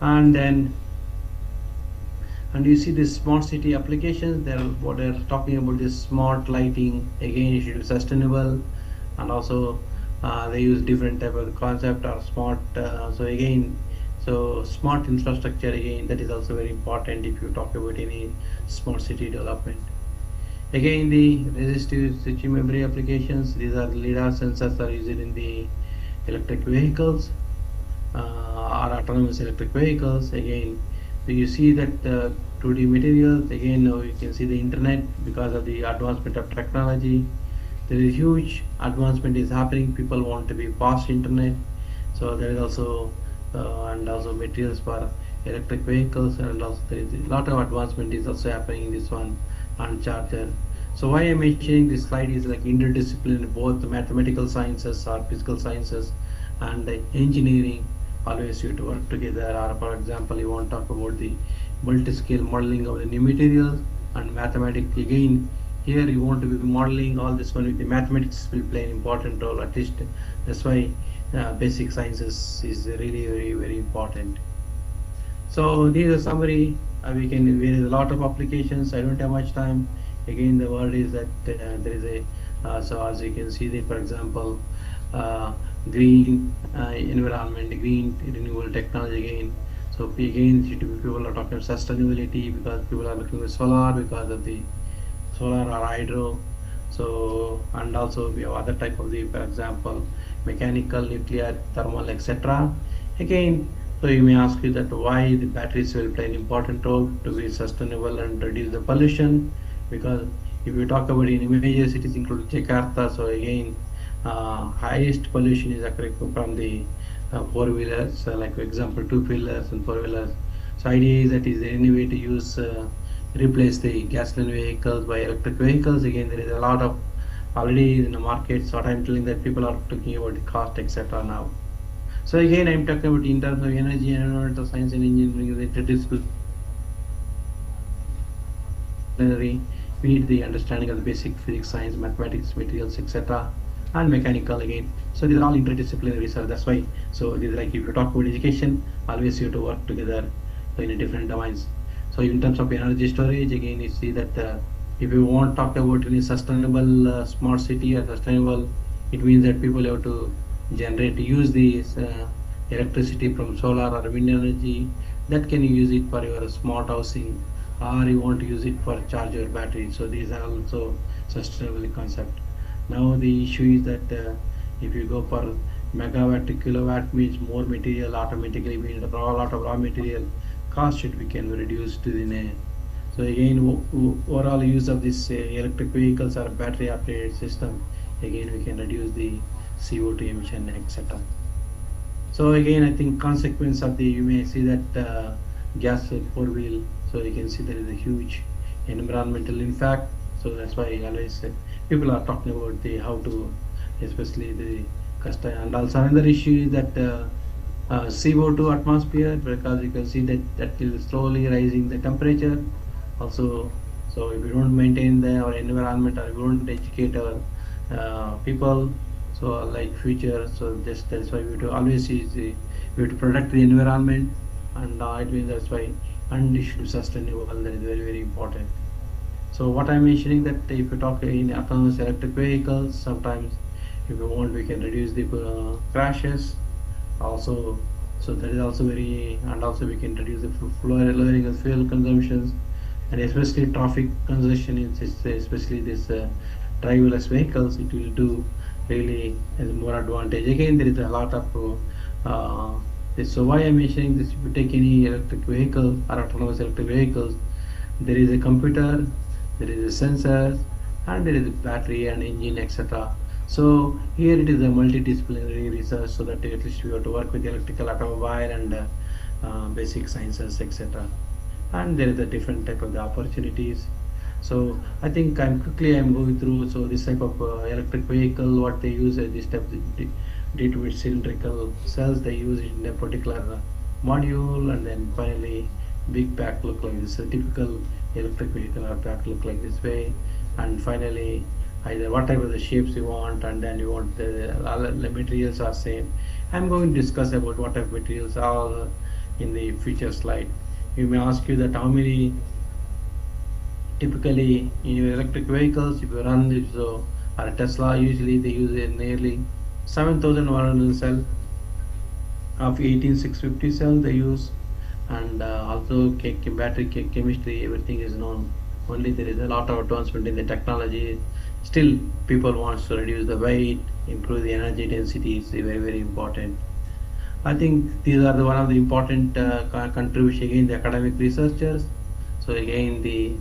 And then you see this smart city applications. They're talking about this smart lighting. Again, it should be sustainable, and also they use different type of concept or smart. So smart infrastructure, again, that is also very important if you talk about any smart city development. Again, the resistive switching memory applications. These are LiDAR sensors are used in the electric vehicles or autonomous electric vehicles. Again, so you see that 2D materials. Again, now you can see the internet, because of the advancement of technology. There is huge advancement is happening. People want to be fast internet. So there is also and also materials for electric vehicles, and also there is a lot of advancement is also happening in this one, and charger. So why I'm mentioning this slide is like interdisciplinary, both the mathematical sciences or physical sciences and the engineering. Always you have to work together. Or for example, you want to talk about the multi-scale modeling of the new materials and mathematics. Again, here you want to be modeling all this one with the mathematics will play an important role. At least that's why basic sciences is really very, very important. So these are summary. There is a lot of applications. I don't have much time. Again, the word is that there is a so as you can see that, for example, green environment, green renewable technology. Again, so again, people are talking about sustainability, because people are looking at solar, because of the solar or hydro. So, and also we have other type of the, for example, mechanical, nuclear, thermal, etc. Again, so you may ask you that why the batteries will play an important role to be sustainable and reduce the pollution. Because if you talk about in major cities including Jakarta, so again, highest pollution is occurring from the four-wheelers, like for example, two-wheelers and four-wheelers. So idea is that is there any way to use replace the gasoline vehicles by electric vehicles? Again, there is a lot of already in the market. So what I'm telling that people are talking about the cost, etc. now. So again, I'm talking about in terms of energy and environmental science and engineering, the interdisciplinary. We need the understanding of the basic physics, science, mathematics, materials, etc. and mechanical again. So these are all interdisciplinary research. That's why. So this is like if you talk about education, always you have to work together in a different domains. So in terms of energy storage, again you see that if you want to talk about any sustainable smart city or sustainable, it means that people have to use this electricity from solar or wind energy. That can you use it for your smart housing, or you want to use it for charge your battery. So these are also sustainable concept. Now the issue is that if you go for megawatt to kilowatt, means more material automatically means a lot of raw material cost should be can be reduced to the. So again, overall use of this electric vehicles or battery operated system, again we can reduce the CO2 emission, etc. So again, I think consequence of the, you may see that gas four wheel. So you can see there is a huge environmental impact. So that's why I always say people are talking about the how to, especially the cost. And also another issue is that CO2 atmosphere, because you can see that is slowly rising the temperature. Also, so if we don't maintain our environment or we don't educate our people, so like future, so that's why we have to always use we have to protect the environment, and it means that's why, and it should be sustainable. That is very, very important. So what I'm mentioning that if you talk in autonomous electric vehicles, sometimes if you want, we can reduce the crashes. Also, so that is also very, and also we can reduce the lowering of fuel consumptions, and especially traffic congestion, especially this driverless vehicles, it will do really as more advantage. Again, there is a lot of this. So why I'm mentioning this, if you take any electric vehicle or autonomous electric vehicles, there is a computer, there is a sensor, and there is a battery and engine, etc. So here it is a multidisciplinary research, so that at least we have to work with electrical, automobile, and basic sciences, etc. And there is a different type of the opportunities. So I think I'm going through. So this type of electric vehicle, what they use is this type of D2 cylindrical cells. They use it in a particular module, and then finally big pack look like this. A typical electric vehicle or pack look like this way, and finally either whatever the shapes you want, and then you want all the materials are same. I'm going to discuss about what type of materials are in the future slide. You may ask you that how many typically in your electric vehicles, if you run this or a Tesla, usually they use a nearly 7,100 cell of 18650 cell they use, and also battery chemistry, everything is known. Only there is a lot of advancement in the technology. Still, people want to reduce the weight, improve the energy density. Is very, very important. I think these are one of the important contributions again, the academic researchers. So again, they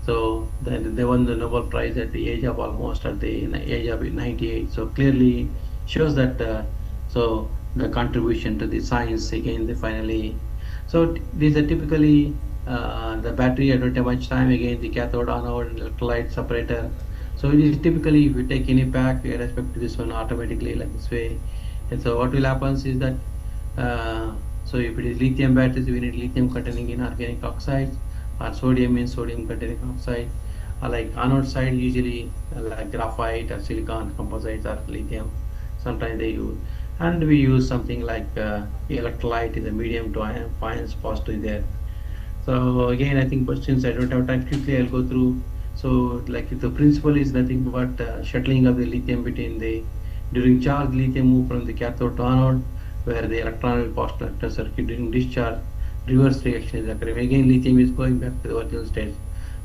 won the Nobel Prize at the age of almost at the age of 98. So clearly shows that so the contribution to the science again. They finally, so these are typically the battery. I don't have much time. Again, the cathode, anode, and electrolyte separator. So it is typically, if you take any pack, we respect to this one automatically like this way. And so what will happen is that so if it is lithium batteries, we need lithium containing inorganic oxides, or sodium means sodium containing oxide, or like anode side usually like graphite or silicon composites or lithium. Sometimes they use, and we use something like electrolyte in the medium to ions positive there. So again, I think questions, I don't have time, quickly I'll go through. So like the principle is nothing but shuttling of the lithium between the, during charge lithium move from the cathode to anode, where the electron will pass electron circuit. During discharge, reverse reaction is occurring. Again, lithium is going back to the original state.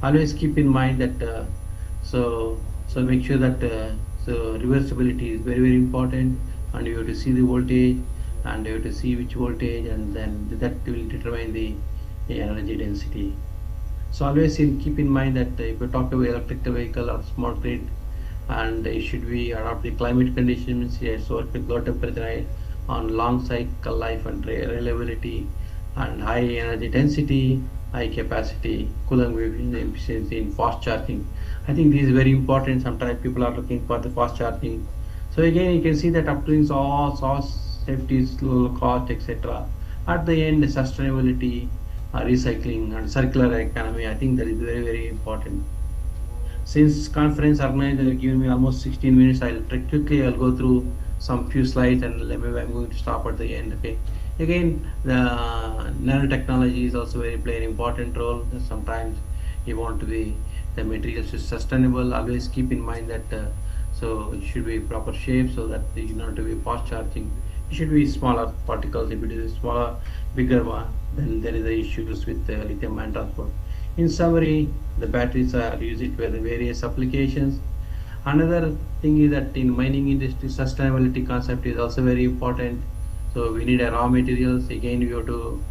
Always keep in mind that so make sure that so reversibility is very, very important, and you have to see the voltage, and you have to see which voltage, and then that will determine the energy density. So always keep in mind that if you talk about electrical vehicle or smart grid, and it should be adopt the climate conditions, yes, work with low temperature on long cycle life and reliability, and high energy density, high capacity, Coulomb efficiency in fast charging. I think this is very important. Sometimes people are looking for the fast charging. So again, you can see that up to source, safety, low cost, etc. At the end, sustainability, recycling, and circular economy. I think that is very, very important. Since conference organizer have given me almost 16 minutes, I'll go through some few slides and maybe I'm going to stop at the end. Okay. Again, the nanotechnology is also play an important role. Sometimes you want to be the materials is sustainable. Always keep in mind that so it should be proper shape so that it is not to be fast charging. It should be smaller particles. If it is smaller, bigger one, then there is the issues with lithium ion transport. In summary, the batteries are used for the various applications. Another thing is that in mining industry, sustainability concept is also very important. So we need raw materials. Again, we have to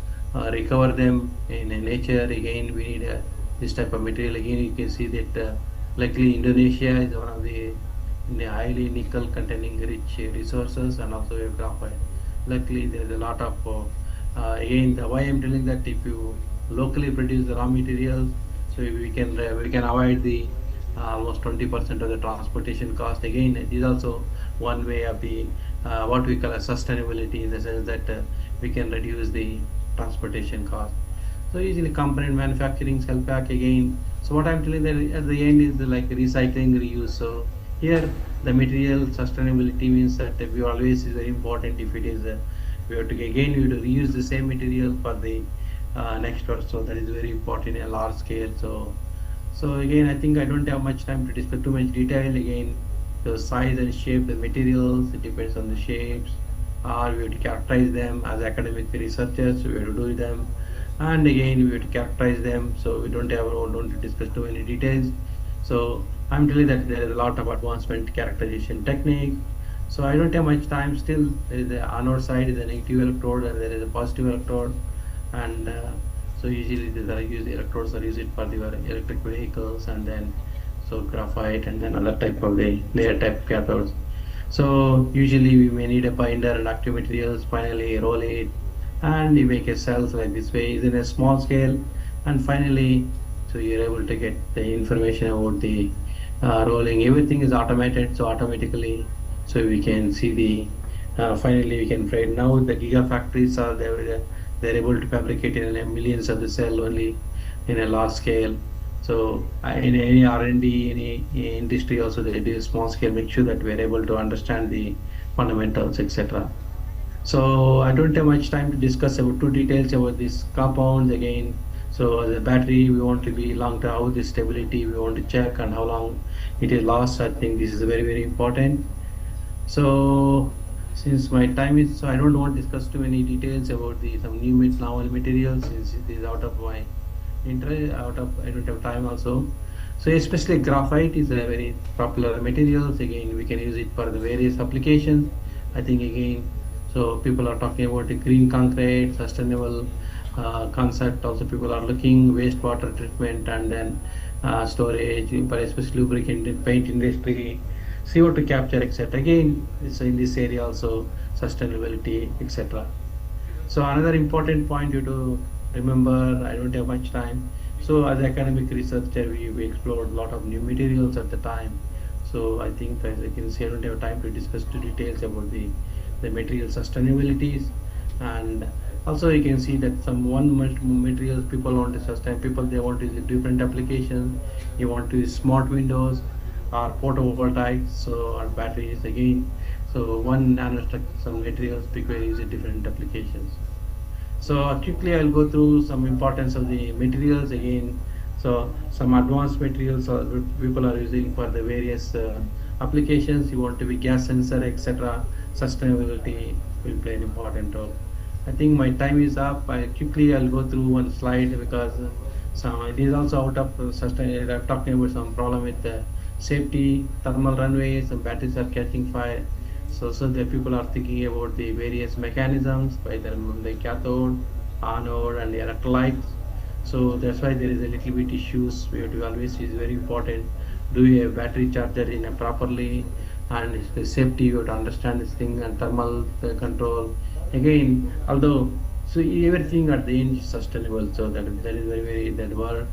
recover them in nature. Again, we need this type of material. Again, you can see that luckily Indonesia is one of the highly nickel containing rich resources, and also we have graphite. Luckily, there is a lot of again, why I'm telling that if you locally produce the raw materials, so we can avoid the almost 20% of the transportation cost. Again, it is also one way of the what we call a sustainability, in the sense that we can reduce the transportation cost. So usually component manufacturing, cell pack again. So what I'm telling that at the end is like recycling, reuse. So here the material sustainability means that we always is very important. If it is we have to reuse the same material for the next one. So that is very important in a large scale. So again, I think I don't have much time to discuss too much detail. Again, the size and shape, the materials, it depends on the shapes, or we have to characterize them as academic researchers. So we have to do them, and again we have to characterize them. So we don't discuss too many details. So I'm telling that there is a lot of advancement characterization technique. So I don't have much time. Still, there is the anode side is a negative electrode and there is a positive electrode, and so usually the electrodes are used for the electric vehicles, and then so graphite, and then other type of the layer type cathodes. So usually we may need a binder and active materials. Finally, roll it, and you make a cells like this way. Is in a small scale, and finally, so you're able to get the information about the rolling. Everything is automated, so automatically, so we can see the finally we can trade. Now the gigafactories are there. They're able to fabricate in millions of the cell only in a large scale. So in any R&D, any industry also, they do small scale, make sure that we're able to understand the fundamentals, etc. So I don't have much time to discuss about two details about these compounds again. So the battery, we want to be long term, how the stability we want to check, and how long it is lasts. I think this is very, very important. So since my time is, so I don't want to discuss too many details about some new novel materials, since it is out of my interest, I don't have time also. So especially graphite is a very popular materials. Again, we can use it for the various applications. I think again, so people are talking about the green concrete, sustainable concept. Also people are looking wastewater treatment, and then storage, but especially lubricant, paint industry, CO2 capture, etc. Again, it's in this area also sustainability, etc. So another important point you to remember, I don't have much time. So as academic researcher, we explored a lot of new materials at the time. So I think, as you can see, I don't have time to discuss the details about the material sustainabilities. And also you can see that materials people want to sustain, they want to use different applications. You want to use smart windows or photovoltaics, so or batteries again. So one nanostructure, some materials people use in different applications. So quickly I'll go through some importance of the materials again. So some advanced materials people are using for the various applications. You want to be gas sensor, etc. Sustainability will play an important role. I think my time is up. I'll go through one slide, because it is also out of sustainability. I'm talking about some problem with safety, thermal runways, some batteries are catching fire. So the people are thinking about the various mechanisms by the cathode, anode, and the electrolytes. So that's why there is a little bit issues. We have to always, is very important, do a battery charger in a properly, and the safety, you have to understand this thing, and thermal control. Again, although So everything at the end is sustainable. So that is very that word.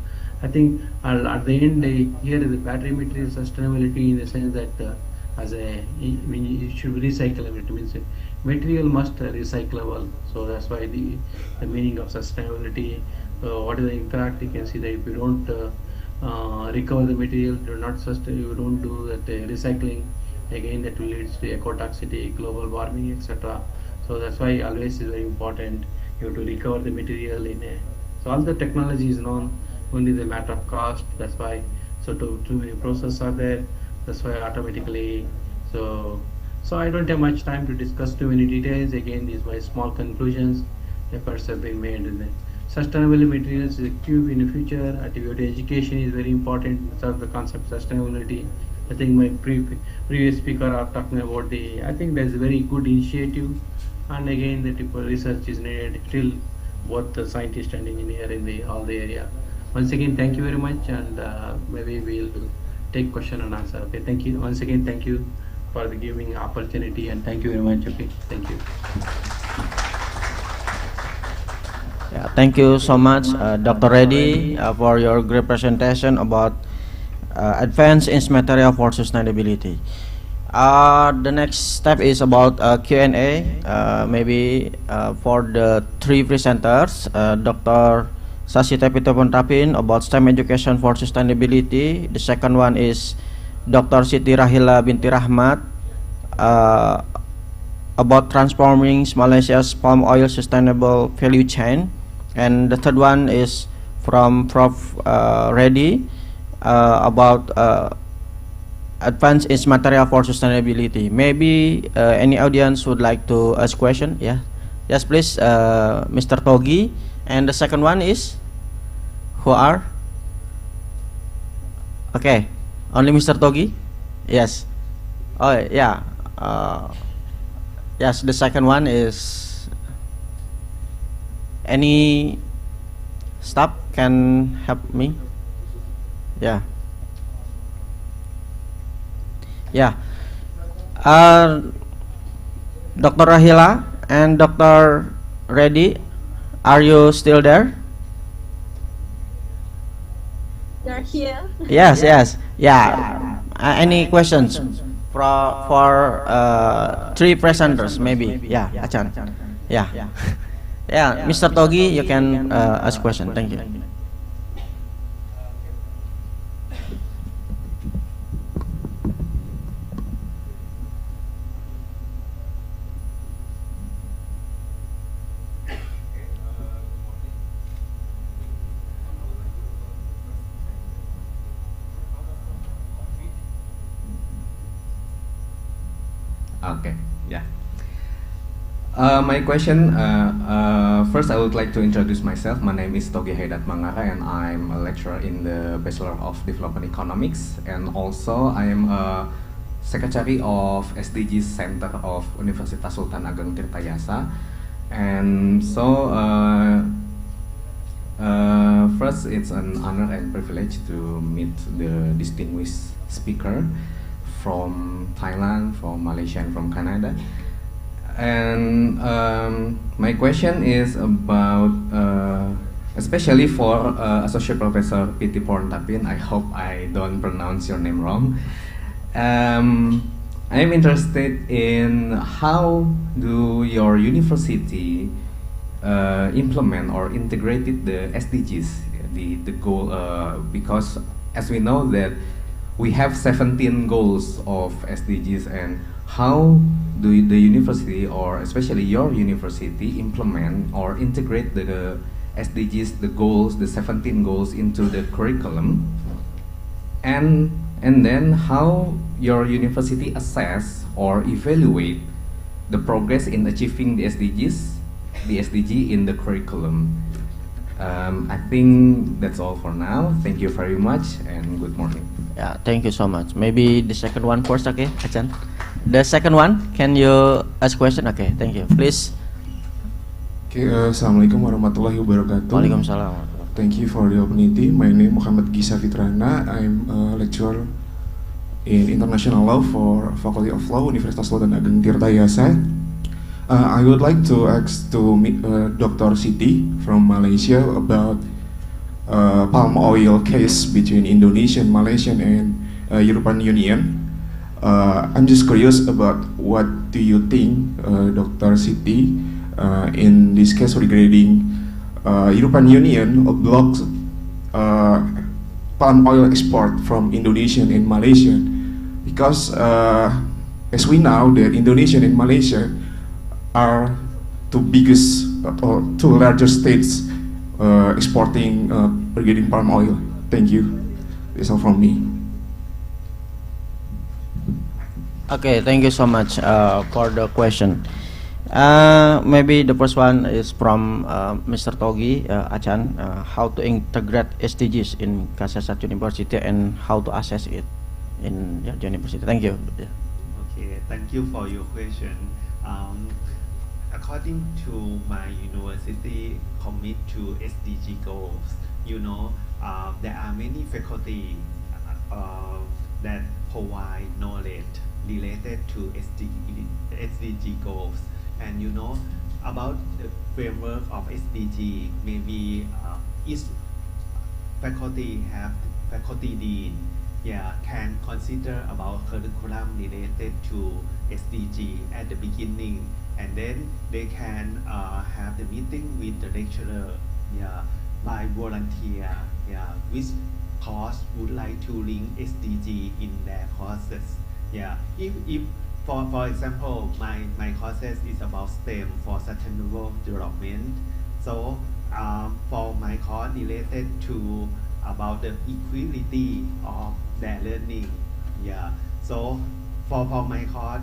I think at the end here the battery material sustainability in the sense that as a when it should be recyclable. It means material must recyclable. So that's why the meaning of sustainability. What is the impact? You can see that if you don't recover the material, do not sustain, you don't do that recycling, again that will lead to ecotoxicity, global warming, etc. So that's why always is very important. You have to recover the material in a. So all the technology is known. Only the matter of cost. That's why. So too many processes are there. That's why automatically. So I don't have much time to discuss too many details. Again, these my small conclusions. Efforts have been made in the sustainable materials is a key in the future. Activity education is very important. That's the concept of sustainability. I think my previous speaker are talking about the. I think there's a very good initiative, and again the type of research is needed. Still, both the scientist and engineer in the all the area. Once again, thank you very much, and maybe we'll take question and answer. Okay, thank you. Once again, thank you for the giving opportunity, and thank you very much. Okay, thank you. Yeah, thank you so much, Dr. Reddy, for your great presentation about advanced in material for sustainability. The next step is about Q&A. Maybe for the three presenters, Dr. Sasita Pitipon-Tapin about STEM education for sustainability. The second one is Dr. Siti Rahila Binti Rahmat about transforming Malaysia's palm oil sustainable value chain. And the third one is from Prof. Reddy about advanced in material for sustainability. Maybe any audience would like to ask question? Yeah, yes, please, Mr. Togi. And the second one is who are? Okay, only Mr. Togi. Yes. Oh yeah. Yes, the second one is. Any staff can help me? Yeah. Yeah. Dr. Rahila and Dr. Reddy, are you still there? They're here. Yes, yes. Yeah. Any questions for three presenters maybe? Yeah, Achan. Yeah. Yeah, Mr. Togi, you can ask question. Thank you. Okay, yeah. My question, first I would like to introduce myself. My name is Togi Haidat Mangara and I'm a lecturer in the Bachelor of Development Economics, and also I am a Secretary of SDGs Center of Universitas Sultan Ageng Tirtayasa. And so first it's an honor and privilege to meet the distinguished speaker from Thailand, from Malaysia, and from Canada. And my question is about, especially for Associate Professor Pitipon-Tapin. I hope I don't pronounce your name wrong. I'm interested in how do your university implement or integrated the SDGs, the goal, because as we know that we have 17 goals of SDGs, and how do the university, or especially your university, implement or integrate the SDGs, the goals, the 17 goals into the curriculum, and then how your university assess or evaluate the progress in achieving the SDG in the curriculum. I think that's all for now. Thank you very much and good morning. Yeah, thank you so much. Maybe the second one first, okay, Achan? The second one, can you ask question? Okay, thank you. Please. Okay, Assalamualaikum warahmatullahi wabarakatuh. Waalaikumsalam. Thank you for the opportunity. My name is Muhammad Gisa Fitrana. I'm a lecturer in International Law for Faculty of Law, Universitas Sultan Ageng Tirtayasa. I would like to ask to Dr. Siti from Malaysia about palm oil case between Indonesia, Malaysia, and European Union. I'm just curious about what do you think, Dr. Siti, in this case regarding European Union blocks palm oil export from Indonesia and Malaysia, because as we know that Indonesia and Malaysia are two biggest or two largest states exporting regarding palm oil. Thank you. That's all from me. Okay, thank you so much for the question. Maybe the first one is from Mr. Togi Achan, how to integrate SDGs in Kasetsart University and how to assess it in your university. Thank you. Okay, thank you for your question. According to my university commit to SDG goals, there are many faculty that provide knowledge related to SDG goals. And about the framework of SDG, maybe each faculty have faculty dean can consider about curriculum related to SDG at the beginning, and then they can have the meeting with the lecturer by volunteer which course would like to link SDG in their courses. If for example, my courses is about STEM, for sustainable development. So for my course related to about the equality of their learning. So for my course,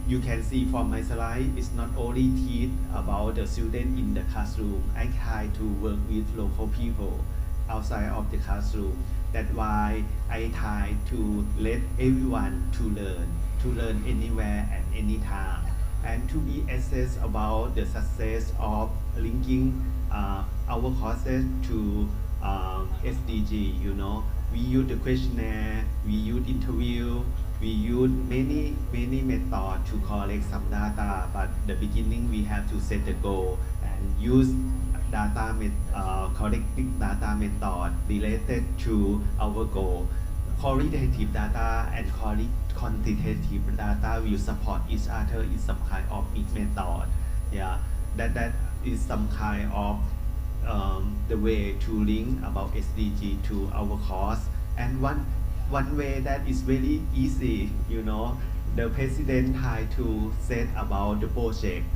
you can see from my slide, it's not only teach about the student in the classroom. I try to work with local people outside of the classroom. That's why I try to let everyone to learn anywhere at any time, and to be assessed about the success of linking our courses to SDG. We use the questionnaire, we use interview, we use many methods to collect some data, but the beginning we have to set the goal and use collecting data method related to our goal. Qualitative data and quantitative data will support each other in some kind of method. That is some kind of the way to link about SDG to our course. And one way that is very easy, the president tried to set about the project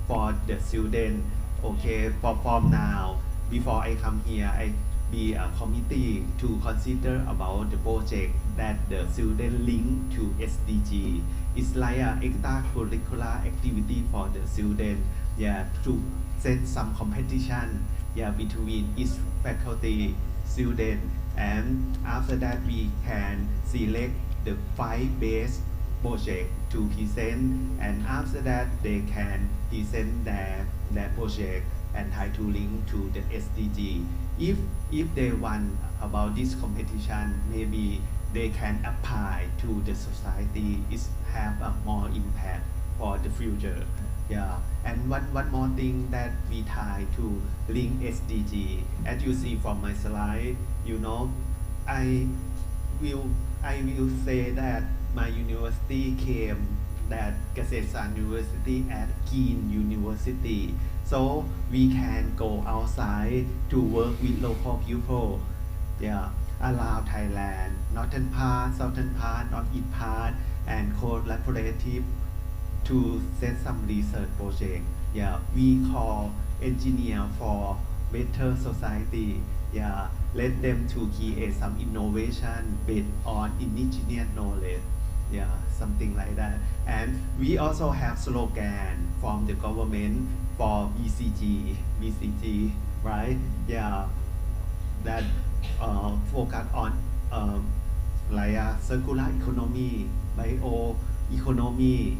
for the student. Okay, from now, before I come here, I be a committee to consider about the project that the student link to SDG. It's like a extracurricular activity for the student, to set some competition, between each faculty student, and after that we can select the 5 best project to present, and after that they can present their project and try to link to the SDG. If they won about this competition, maybe they can apply to the society. It have a more impact for the future. And one more thing that we try to link SDG, as you see from my slide, I will say that my university came that Kasetsart University as Green University. So we can go outside to work with local people, around Thailand, northern part, southern part, northeast part, and collaborative to set some research project. We call engineer for better society. Let them to create some innovation based on indigenous knowledge. Something like that. And we also have slogan from the government for BCG, right? That focus on like circular economy, bioeconomy,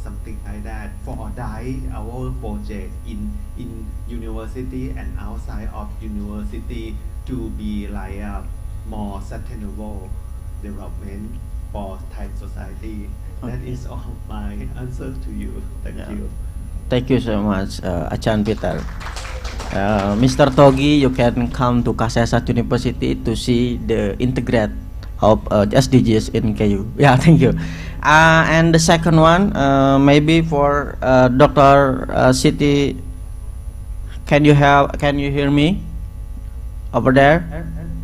something like that, for our project in university and outside of university to be like a more sustainable development for Thai society. That is all my answer to you. Thank you. Thank you so much, Achan Peter. Mr. Togi, you can come to Kasesat University to see the integrate of SDGs in KU. Yeah, thank you. And the second one, maybe for Dr. Siti. Can you hear me over there?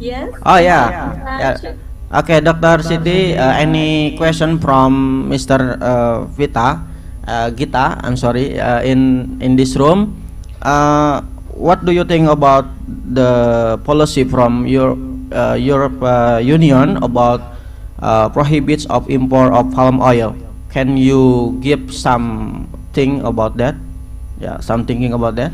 Yes. Oh yeah. Okay, Dr. Siti, any question from Mr. Gita? I'm sorry. In this room, what do you think about the policy from your Europe Union about prohibits of import of palm oil? Can you give something about that? Yeah, some thinking about that.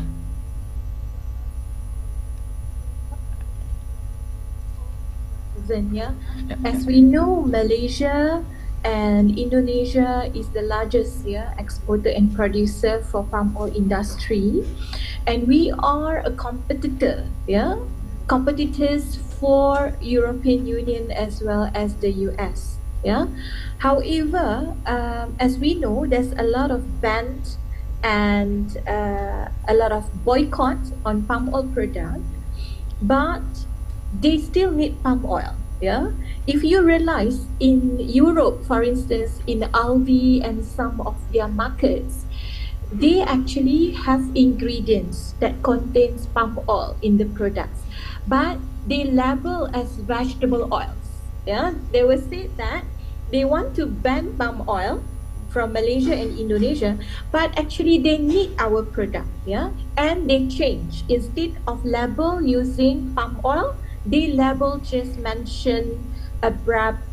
Yeah. As we know, Malaysia and Indonesia is the largest exporter and producer for palm oil industry, and we are a competitor, competitors for European Union as well as the US. However, as we know, there's a lot of bans and a lot of boycott on palm oil product, but they still need palm oil. If you realize in Europe, for instance, in Aldi and some of their markets, they actually have ingredients that contains palm oil in the products, but they label as vegetable oils. They will say that they want to ban palm oil from Malaysia and Indonesia, but actually they need our product. And they change, instead of label using palm oil, they label just mention abrupt,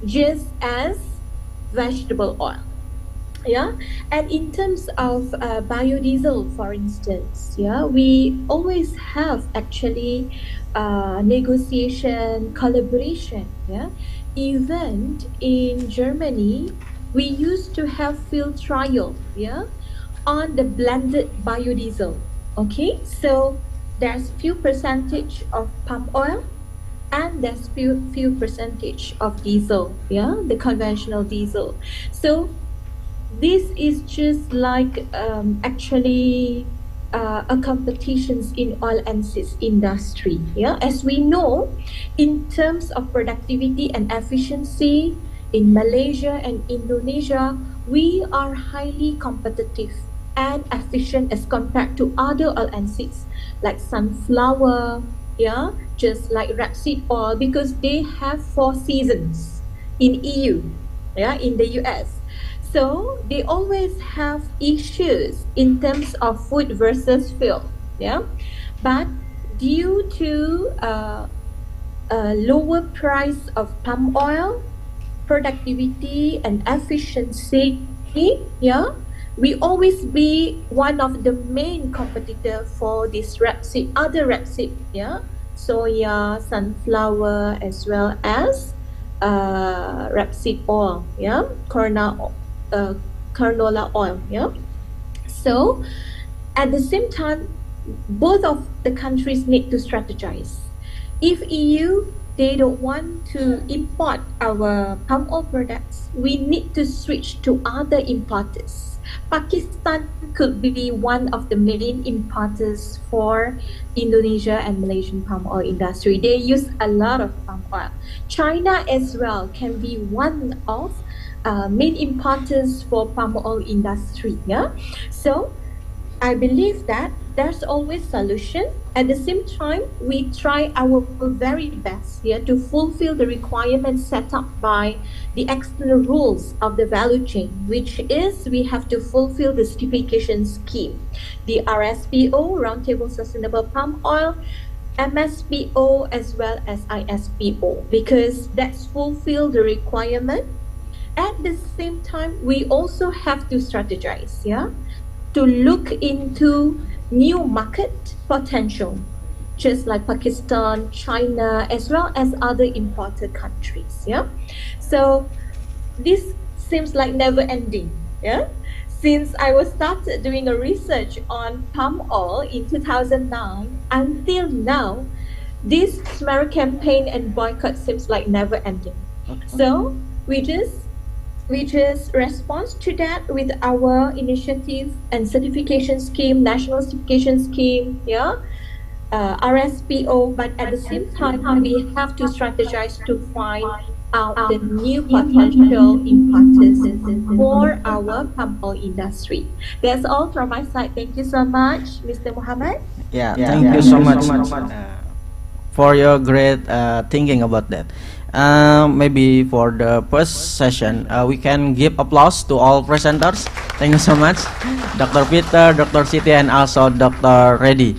just as vegetable oil. And in terms of biodiesel, for instance, we always have actually negotiation, collaboration. Even in Germany, we used to have field trial, on the blended biodiesel. Okay, so there's few percentage of palm oil and there's few percentage of diesel, the conventional diesel. So this is just like actually a competitions in oil and seeds industry. As we know, in terms of productivity and efficiency in Malaysia and Indonesia, we are highly competitive and efficient as compared to other oil and seeds like sunflower, just like rapeseed oil, because they have 4 seasons in EU, in the US. So they always have issues in terms of food versus fuel. But due to a lower price of palm oil, productivity and efficiency, we always be one of the main competitor for this rapeseed, other rapeseed, soya, sunflower, as well as rapeseed oil, canola oil. So at the same time, both of the countries need to strategize. If EU, they don't want to import our palm oil products, we need to switch to other importers. Pakistan could be one of the main importers for Indonesia and Malaysian palm oil industry. They use a lot of palm oil. China as well can be one of main importers for palm oil industry. So I believe that there's always solution. At the same time, we try our very best to fulfill the requirements set up by the external rules of the value chain, which is we have to fulfill the certification scheme, the RSPO, Roundtable Sustainable Palm Oil, MSPO, as well as ISPO, because that's fulfill the requirement. At the same time, we also have to strategize, to look into new market potential, just like Pakistan, China, as well as other importer countries. So this seems like never ending. Since I was started doing a research on palm oil in 2009 until now, this smear campaign and boycott seems like never ending. So we just we just respond to that with our initiative and certification scheme, national certification scheme, yeah, RSPO. But at the same time, we have to strategize to find out the new potential impetus for our palm oil industry. That's all from my side. Thank you so much, Mr. Muhammad. Yeah, thank you so much for your great thinking about that. Maybe for the first session, we can give applause to all presenters. Thank you so much, Dr. Peter, Dr. Siti, and also Dr. Reddy.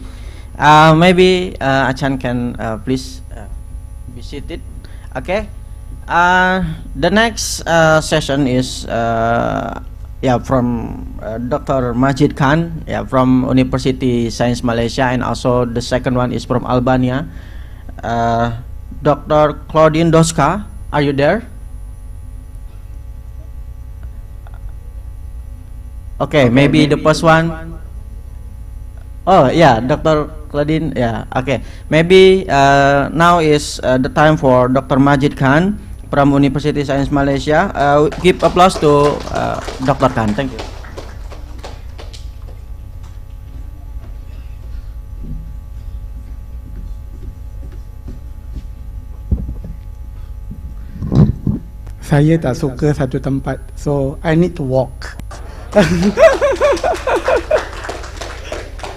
Maybe Achan can please be seated. Okay. The next session is from Dr. Majid Khan, from University Science Malaysia, and also the second one is from Albania. Dr. Claudine Doska, are you there? Okay, maybe the first one. Oh yeah, Dr. Claudine. Yeah, okay. Maybe now is the time for Dr. Majid Khan from University Science Malaysia. Give applause to Dr. Khan. Thank you. Saya tak suka satu tempat, so I need to walk.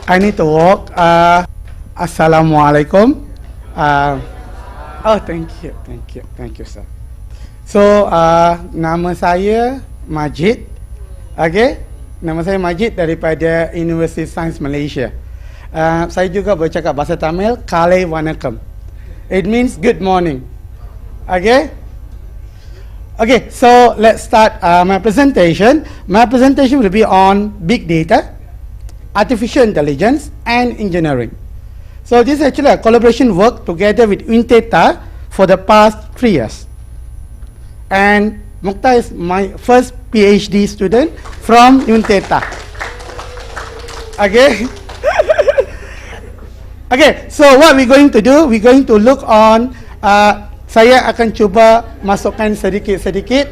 I need to walk. Assalamualaikum. Thank you, sir. So, nama saya Majid. Okay, nama saya Majid daripada University Science Malaysia. Saya juga bercakap bahasa Tamil. Kalai Vanakkam. It means good morning. Okay. Okay, so let's start my presentation. My presentation will be on big data, artificial intelligence, and engineering. So this is actually a collaboration work together with UNTETA for the past 3 years. And Mukta is my first PhD student from UNTETA. Okay. Okay, so what we're going to do, we're going to look on saya akan cuba masukkan sedikit-sedikit.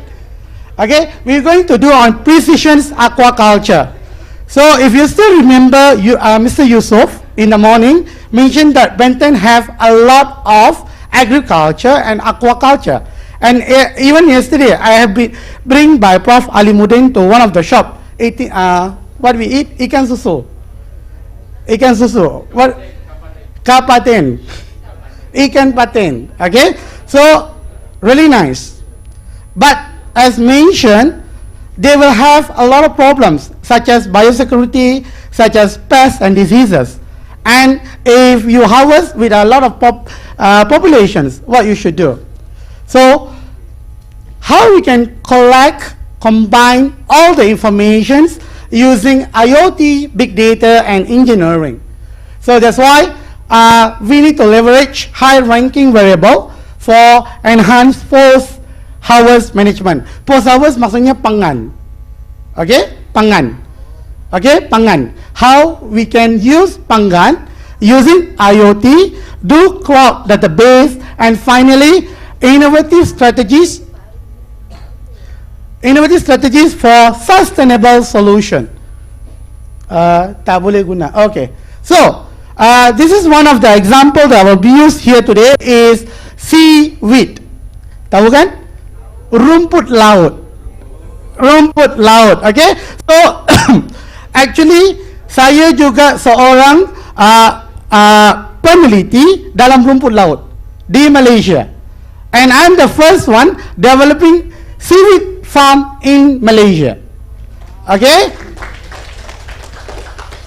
Okay, we're going to do on precision aquaculture. So if you still remember, Mr. Yusuf in the morning mentioned that Benten have a lot of agriculture and aquaculture. And even yesterday, I have been bring by Prof. Alimuddin to one of the shop eating what we eat, ikan susu. Ikan susu. What? Kapaten. Ikan paten. Okay. So, really nice. But as mentioned, they will have a lot of problems such as biosecurity, such as pests and diseases. And if you harvest with a lot of populations, what you should do. So, how we can collect, combine all the informations using IoT, big data, and engineering. So that's why we need to leverage high-ranking variable for enhanced post-harvest management. Post-harvest maksudnya pangan. Okay? Pangan. Okay? Pangan. How we can use pangan using IoT, do cloud database, and finally, innovative strategies for sustainable solution. Tak boleh guna. Okay. So, this is one of the example that will be used here today is seaweed. Tahu kan? Rumput laut. Rumput laut. Okay? So, actually, saya juga seorang peneliti dalam rumput laut di Malaysia. And I'm the first one developing seaweed farm in Malaysia. Okay?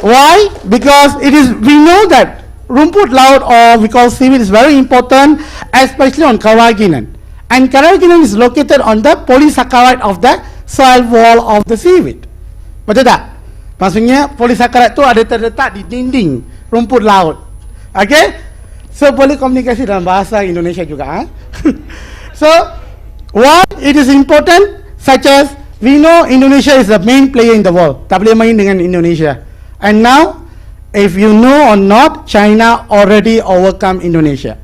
Why? Because we know that rumput laut, or we call seaweed, is very important, especially on carrageenan. And carrageenan is located on the polysaccharide of the soil wall of the seaweed. Betul tak? Maksudnya polysaccharide tu ada terletak di dinding rumput laut. Okay? So boleh komunikasi dalam bahasa Indonesia juga. So why it is important? Such as we know Indonesia is the main player in the world. Tak boleh main dengan Indonesia. And now, if you know or not, China already overcome Indonesia.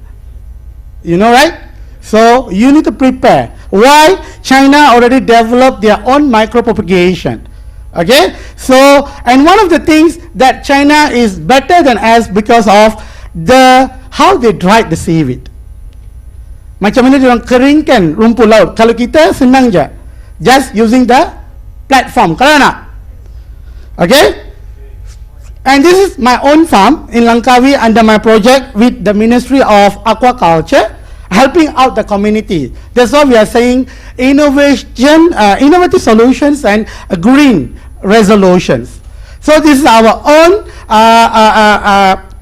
You know, right? So you need to prepare. why China already developed their own micropropagation. Okay, so and one of the things that China is better than us because of how they dried the seaweed. Macam mana diorang keringkan rumput laut. Kalau kita senang je, just using the platform. Kalau nak, okay. And this is my own farm in Langkawi under my project with the Ministry of Aquaculture, helping out the community. That's why we are saying innovative solutions and green resolutions. So this is our own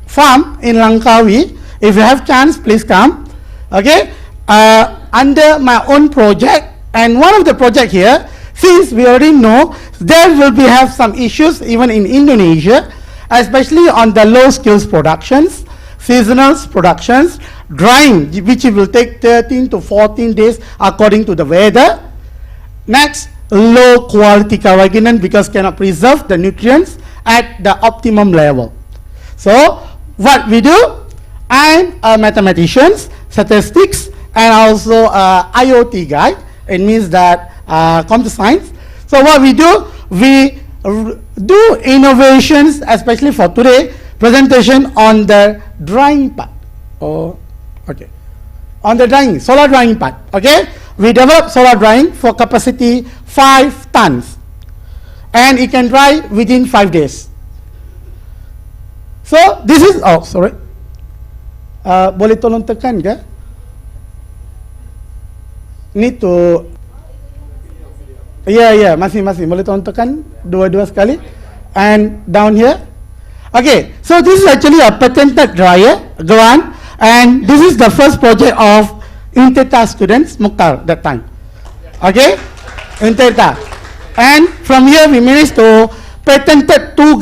farm in Langkawi. If you have chance, please come. Okay, under my own project, and one of the project here, since we already know there will have some issues even in Indonesia, especially on the low skills productions, seasonal productions, drying, which will take 13 to 14 days according to the weather. Next, low quality carrageenan because cannot preserve the nutrients at the optimum level. So what we do, I'm a mathematician, statistics, and also IoT guy. It means that computer science. So what we do, we do innovations, especially for today presentation on the drying part. Okay, on the drying, solar drying part. Okay, we develop solar drying for capacity 5 tons, and it can dry within 5 days. So this is, sorry, boleh tolong tekan ke? Need to, masih boleh tolong tekan dua sekali, and down here. Okay, so this is actually a patented dryer, Goan, and this is the first project of Untirta students, Mukhtar, that time. Okay, Untirta, and from here we managed to patented 2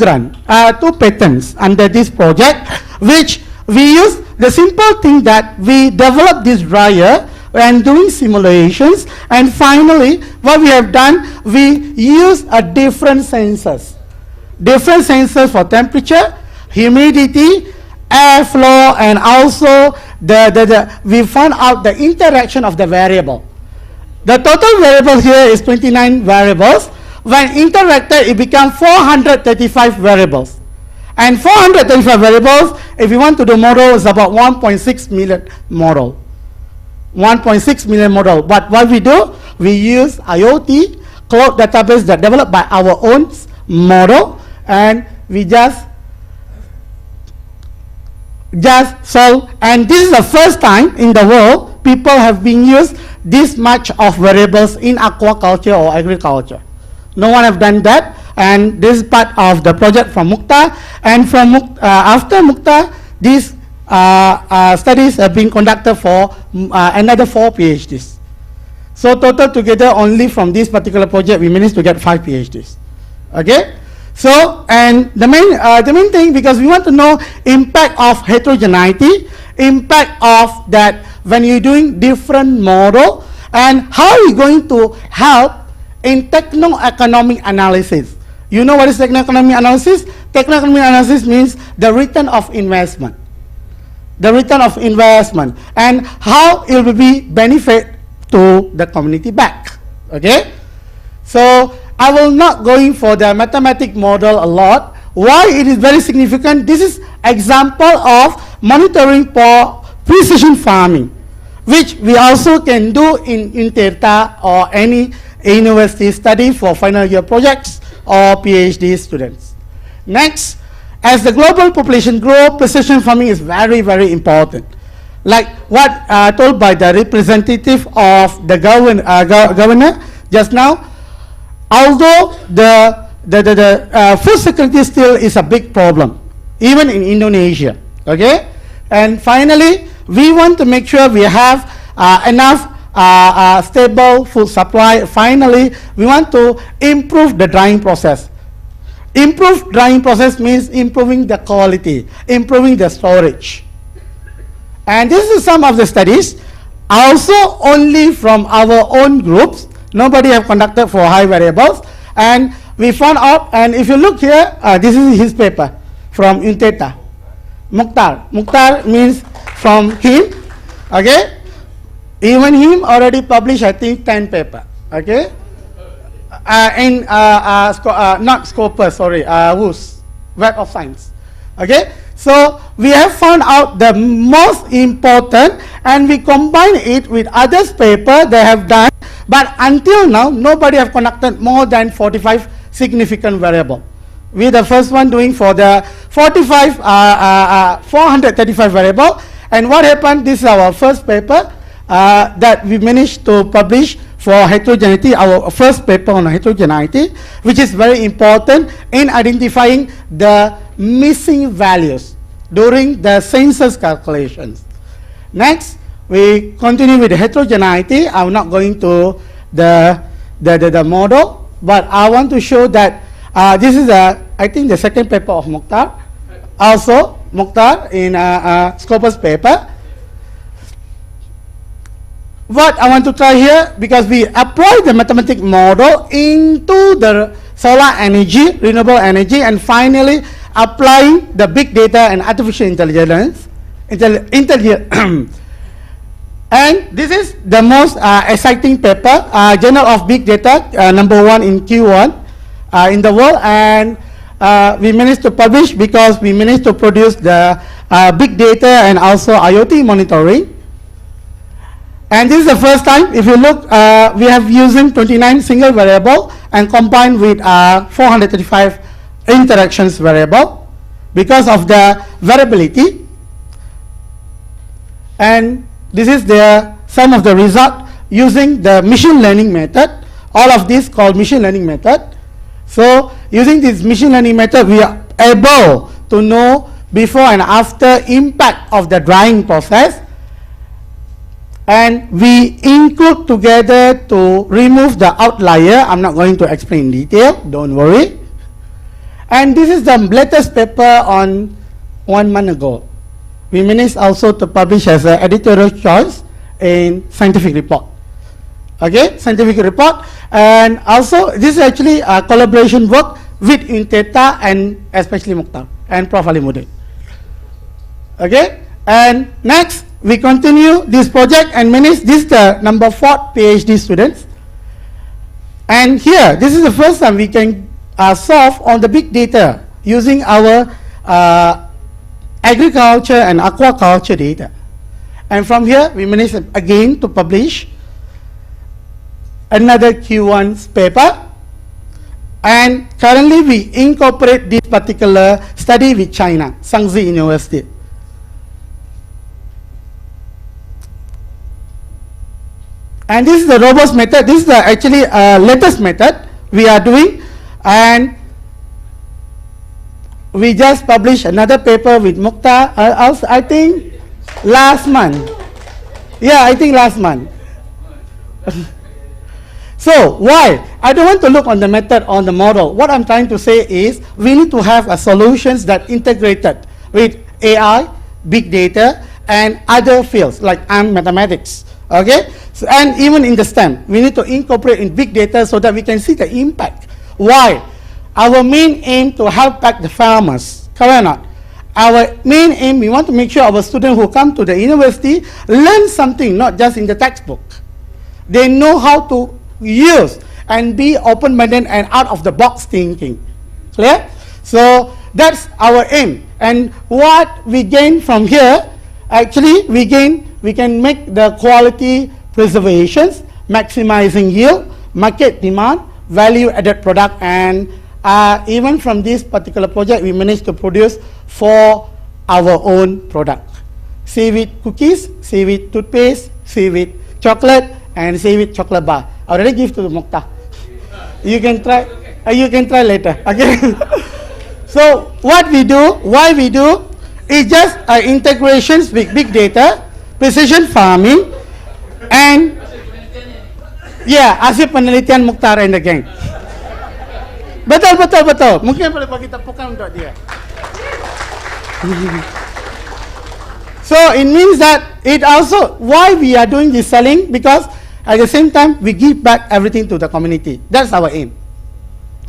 patents under this project, which we use the simple thing that we developed this dryer and doing simulations, and finally what we have done, we use different sensors for temperature, humidity, airflow, and also we found out the interaction of the variable. The total variable here is 29 variables. When interacted, it becomes 435 variables. And 435 variables, if you want to do model, is about 1.6 million model. 1.6 million model. But what we do, we use IoT cloud database that developed by our own model, and we just solve. And this is the first time in the world people have been used this much of variables in aquaculture or agriculture. No one have done that, and this is part of the project from Mukhtar. And from after Mukhtar, these studies have been conducted for another 4 PhDs. So total together, only from this particular project, we managed to get 5 PhDs. Okay. So, and the main thing, because we want to know impact of heterogeneity, impact of that when you're doing different model, and how are you going to help in techno-economic analysis. You know what is techno-economic analysis? Techno-economic analysis means the return of investment. The return of investment and how it will be benefit to the community back. Okay? So I will not going for the mathematic model a lot. Why it is very significant? This is example of monitoring for precision farming, which we also can do in Untirta or any university study for final year projects or PhD students. Next, as the global population grows, precision farming is very, very important. Like what told by the representative of the governor just now, although the food security still is a big problem, even in Indonesia. Okay, and finally, we want to make sure we have enough stable food supply. Finally, we want to improve the drying process. Improve drying process means improving the quality, improving the storage. And this is some of the studies, also only from our own groups. Nobody have conducted for high variables. And we found out, and if you look here, this is his paper from Untirta. Mukhtar. Mukhtar means from him. Okay. Even him already published, I think, 10 paper. Okay, not Scopus, sorry, WHO's Web of Science. Okay, so we have found out the most important, and we combine it with others' paper they have done. But until now, nobody have conducted more than 45 significant variable. We the first one doing for the 435 variable. And what happened? This is our first paper that we managed to publish for heterogeneity, our first paper on heterogeneity, which is very important in identifying the missing values during the census calculations. Next, we continue with the heterogeneity. I'm not going to the model, but I want to show that this is I think the second paper of Mukhtar. Also, Mukhtar in Scopus paper. What I want to try here, because we apply the mathematical model into the solar energy, renewable energy, and finally applying the big data and artificial intelligence. And this is the most exciting paper, Journal of Big Data, #1 in Q1 in the world, and we managed to publish because we managed to produce the big data and also IoT monitoring. And this is the first time, if you look, we have using 29 single variable and combined with 435 interactions variable because of the variability. And this is some of the result using the machine learning method. All of this called machine learning method. So using this machine learning method, we are able to know before and after impact of the drying process. And we include together to remove the outlier. I'm not going to explain in detail, don't worry. And this is the latest paper on 1 month ago. We managed also to publish as an editorial choice in Scientific Report. Okay, Scientific Report. And also, this is actually a collaboration work with Unteta and especially Mukhtar and Prof. Alimuddin. Okay, and next, we continue this project and manage this the number 4 PhD students. And here, this is the first time we can solve on the big data using our agriculture and aquaculture data. And from here, we managed again to publish another Q1 paper. And currently, we incorporate this particular study with China, Shangzi University. And this is the robust method. This is the actually latest method we are doing. And we just published another paper with Mukhtar, I think last month. Yeah, I think last month. So why? I don't want to look on the method, on the model. What I'm trying to say is we need to have a solutions that integrated with AI, big data, and other fields like mathematics. Okay, so, and even in the STEM, we need to incorporate in big data so that we can see the impact. Why? Our main aim to help back the farmers. Correct or not? Our main aim, we want to make sure our students who come to the university learn something, not just in the textbook. They know how to use and be open-minded and out of the box thinking. Clear? So that's our aim. And what we gain from here, actually we can make the quality preservations, maximizing yield, market demand, value-added product, and even from this particular project, we managed to produce for our own product. Seaweed cookies, seaweed toothpaste, seaweed chocolate, and seaweed chocolate bar. I already give to Mukhtar. You can try. You can try later. Okay. So what we do, why we do, is just integrations with big data, precision farming, and hasil penelitian Mukhtar and the gang. Betul. Mungkin boleh bagi tepukan untuk dia. So it means that it also, why we are doing this selling, because at the same time we give back everything to the community. That's our aim.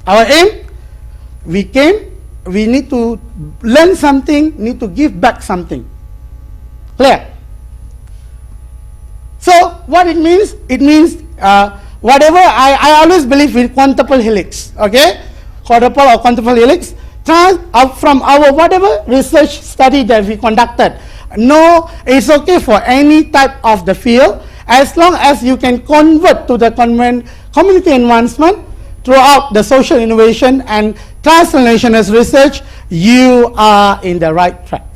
Our aim, we need to learn something, need to give back something. Clear? So what it means? It means whatever, I always believe in quintuple helix, okay? Quadruple or quintuple helix. From our whatever research study that we conducted, no, it's okay for any type of the field, as long as you can convert to the community advancement throughout the social innovation and translational research, you are in the right track.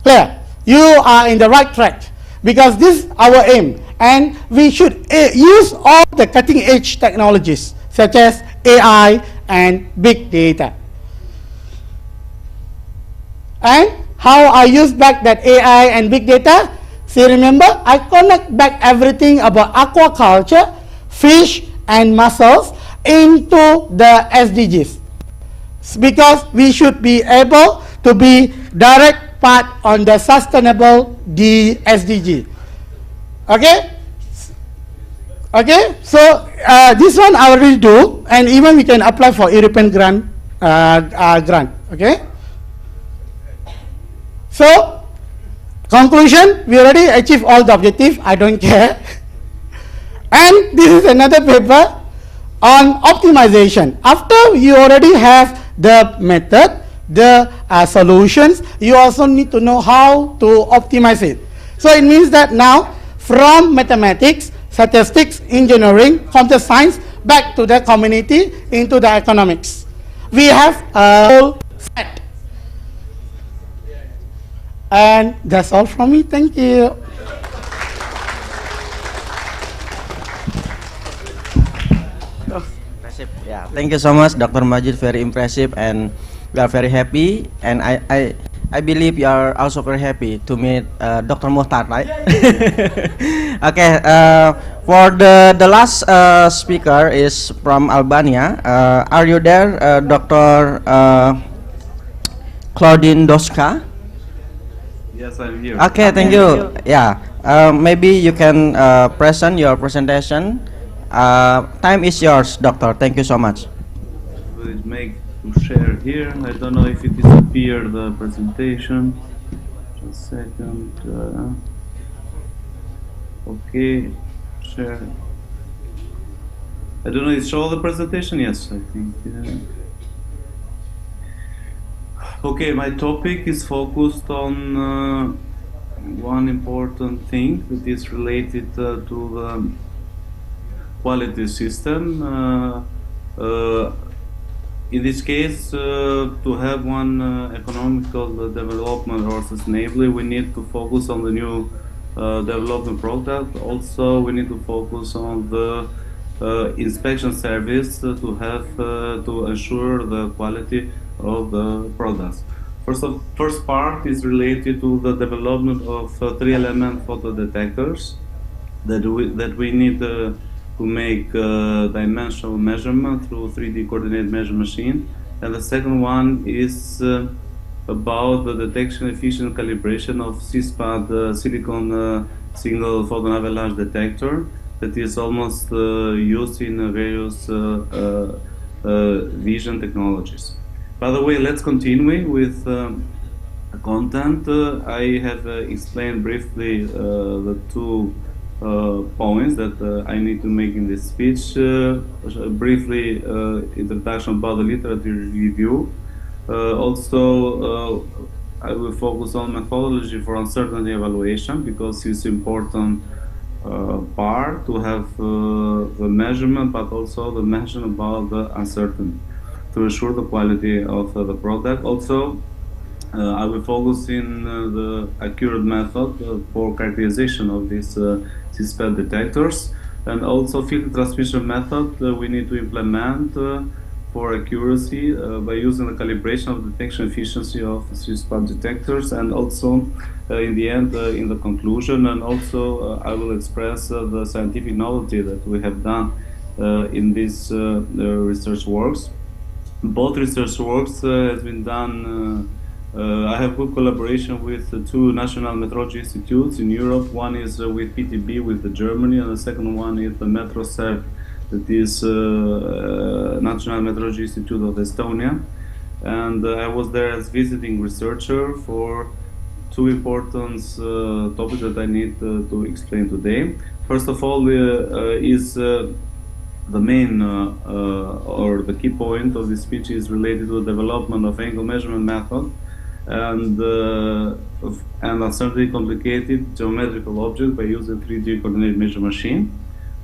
Clear? You are in the right track, because this is our aim, and we should use all the cutting edge technologies such as AI and big data. And how I use back that AI and big data? See, remember, I connect back everything about aquaculture, fish and mussels into the SDGs, because we should be able to be direct part on the sustainable SDG. Okay? Okay, so this one I already do, and even we can apply for European grant. Okay. So, conclusion: we already achieved all the objective. I don't care. And this is another paper on optimization. After you already have the method, the solutions, you also need to know how to optimize it. So it means that now, from mathematics, statistics, engineering, computer science, back to the community, into the economics. We have a whole set. And that's all from me. Thank you. Impressive. Yeah, thank you so much, Dr. Majid. Very impressive, and we are very happy. And I believe you are also very happy to meet Dr. Muhtar, right? Okay. For the last speaker is from Albania. Are you there, Dr. Claudine Doska? Yes, I'm here. Okay, thank you. Yeah, maybe you can present your presentation. Time is yours, Doctor. Thank you so much. Will it make to share here? I don't know if it disappeared the presentation. Just a second. Okay, share. I don't know. It show the presentation? Yes, I think. Yeah. Okay, my topic is focused on one important thing that is related to the quality system. In this case, to have one economical development or sustainably, we need to focus on the new development product. Also, we need to focus on the inspection service to have to ensure the quality of the products. First part is related to the development of 3-element photo detectors that we need to make dimensional measurement through 3D coordinate measure machine. And the second one is about the detection efficient calibration of CSPAD silicon single photon avalanche detector that is almost used in various vision technologies. By the way, let's continue with content. I have explained briefly the two points that I need to make in this speech. Briefly, introduction about the literature review. Also, I will focus on methodology for uncertainty evaluation, because it's important part to have the measurement, but also the mention about the uncertainty to ensure the quality of the product. Also, I will focus in the accurate method for characterization of these CSPAD detectors, and also field transmission method we need to implement for accuracy by using the calibration of detection efficiency of CSPAD detectors, and also in the end, in the conclusion, and also I will express the scientific novelty that we have done in these research works. Both research works has been done. I have good collaboration with two national metrology institutes in Europe. One is with PTB with Germany, and the second one is the MetroServ, that is National Metrology Institute of Estonia. And I was there as visiting researcher to two important topics that I need to explain today. First of all, is the main or the key point of this speech is related to the development of angle measurement method and uncertainty complicated geometrical object by using 3D coordinate measure machine.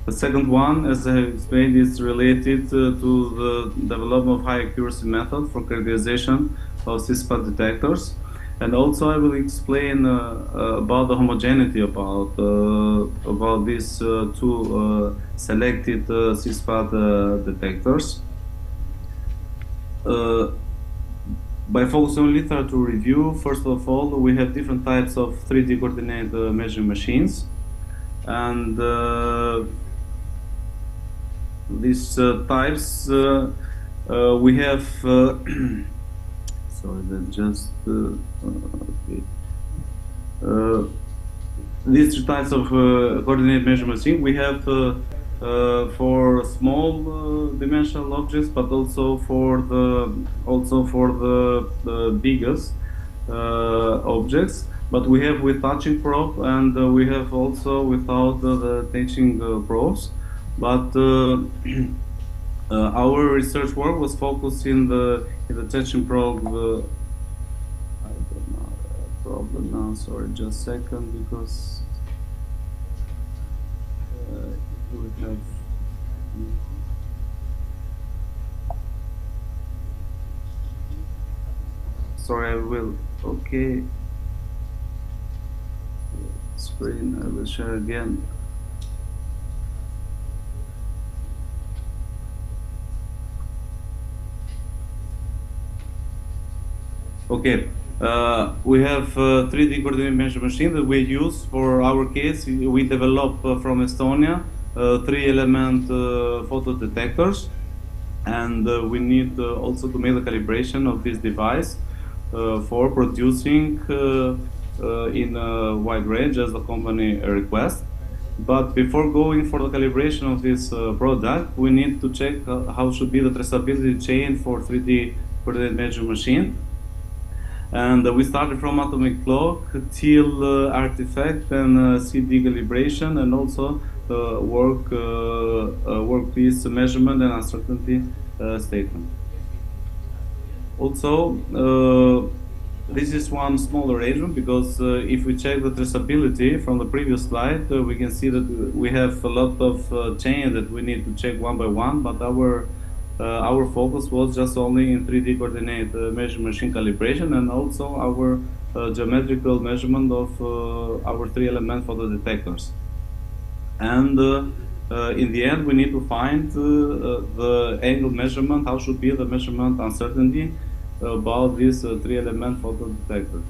The second one, as I have explained, is related to the development of high accuracy method for characterization of C-SPAT detectors. And also I will explain about the homogeneity about these two selected C-SPAT detectors. By focusing on literature review, first of all, we have different types of 3D coordinate measuring machines. And these types, we have, sorry, that just, okay. These two types of coordinate measurement machine, we have for small dimensional objects, but also for the biggest objects. But we have with touching probe, and we have also without the touching probes. But our research work was focused in the touching probe. I don't know problem now. Sorry, just a second, because we have. Sorry, I will. Okay. Screen. I will share again. Okay, we have 3D coordinate measure machine that we use for our case. We developed from Estonia 3-element photo detectors, and we need also to make the calibration of this device for producing in a wide range as the company requests. But before going for the calibration of this product, we need to check how should be the traceability chain for 3D coordinate measure machine. And we started from atomic clock till artifact and CD calibration, and also workpiece measurement and uncertainty statement. Also, this is one small arrangement, because if we check the traceability from the previous slide, we can see that we have a lot of chain that we need to check one by one, but our focus was just only in 3D coordinate measure machine calibration, and also our geometrical measurement of our 3-element photo detectors. And in the end, we need to find the angle measurement, how should be the measurement uncertainty about this 3-element photo detector.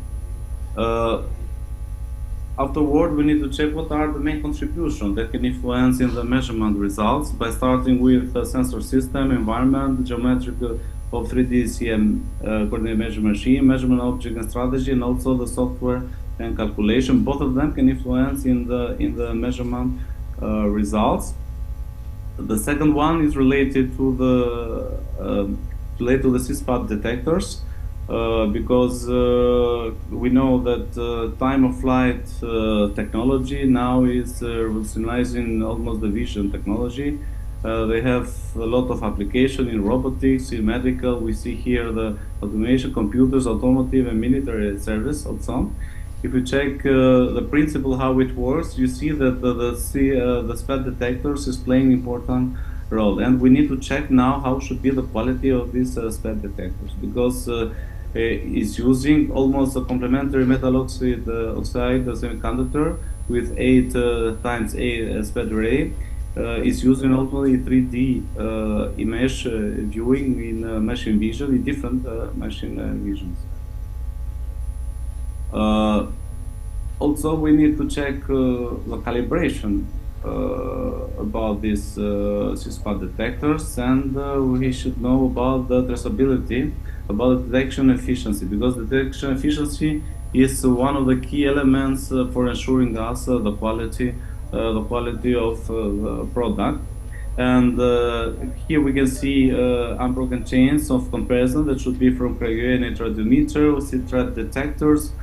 Afterward, we need to check what are the main contributions that can influence in the measurement results, by starting with the sensor system, environment, geometrical of 3D CM coordinate measure machine, measurement object and strategy, and also the software and calculation. Both of them can influence in the measurement results. The second one is related to the C-SPAT detectors. Because we know that time of flight technology now is revolutionizing almost the vision technology. They have a lot of application in robotics, in medical. We see here the automation, computers, automotive, and military service also. If you check the principle how it works, you see that the SPAT detectors is playing important role, and we need to check now how should be the quality of these SPAT detectors, because is using almost a complementary metal oxide semiconductor with 8 times 8 SPAT array. Is using only 3D image viewing in machine vision, in different machine visions. Also, we need to check the calibration about these C-SPAT detectors, and we should know about the traceability, about detection efficiency, because detection efficiency is one of the key elements for ensuring us the quality of the product. And here we can see unbroken chains of comparison that should be from cryogenic radiometer, CTRAT detectors,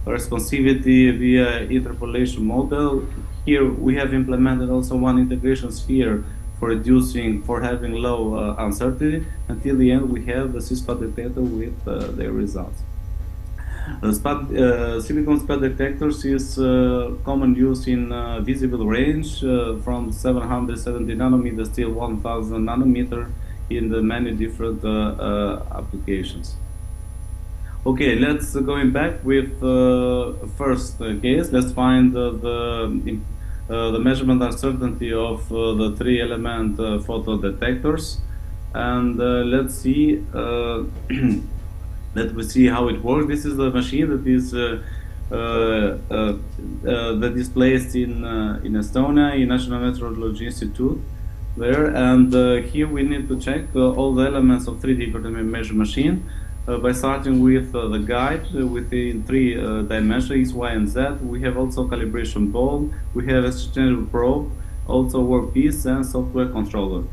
responsivity via interpolation model. Here we have implemented also one integration sphere for having low uncertainty. Until the end, we have the C-spot detector with their results. Silicon spot detectors is common use in visible range from 770 nanometers till 1000 nanometer in the many different applications. Okay, let's going back with first case. Let's find the measurement uncertainty of the 3-element photo detectors, and let's see. Let me see how it works. This is the machine that is placed in Estonia, in National Meteorology Institute there, and here we need to check all the elements of 3D measure machine by starting with the guide within 3 dimensions, X, Y, and Z. We have also calibration ball, we have exchangeable probe, also workpiece and software controller.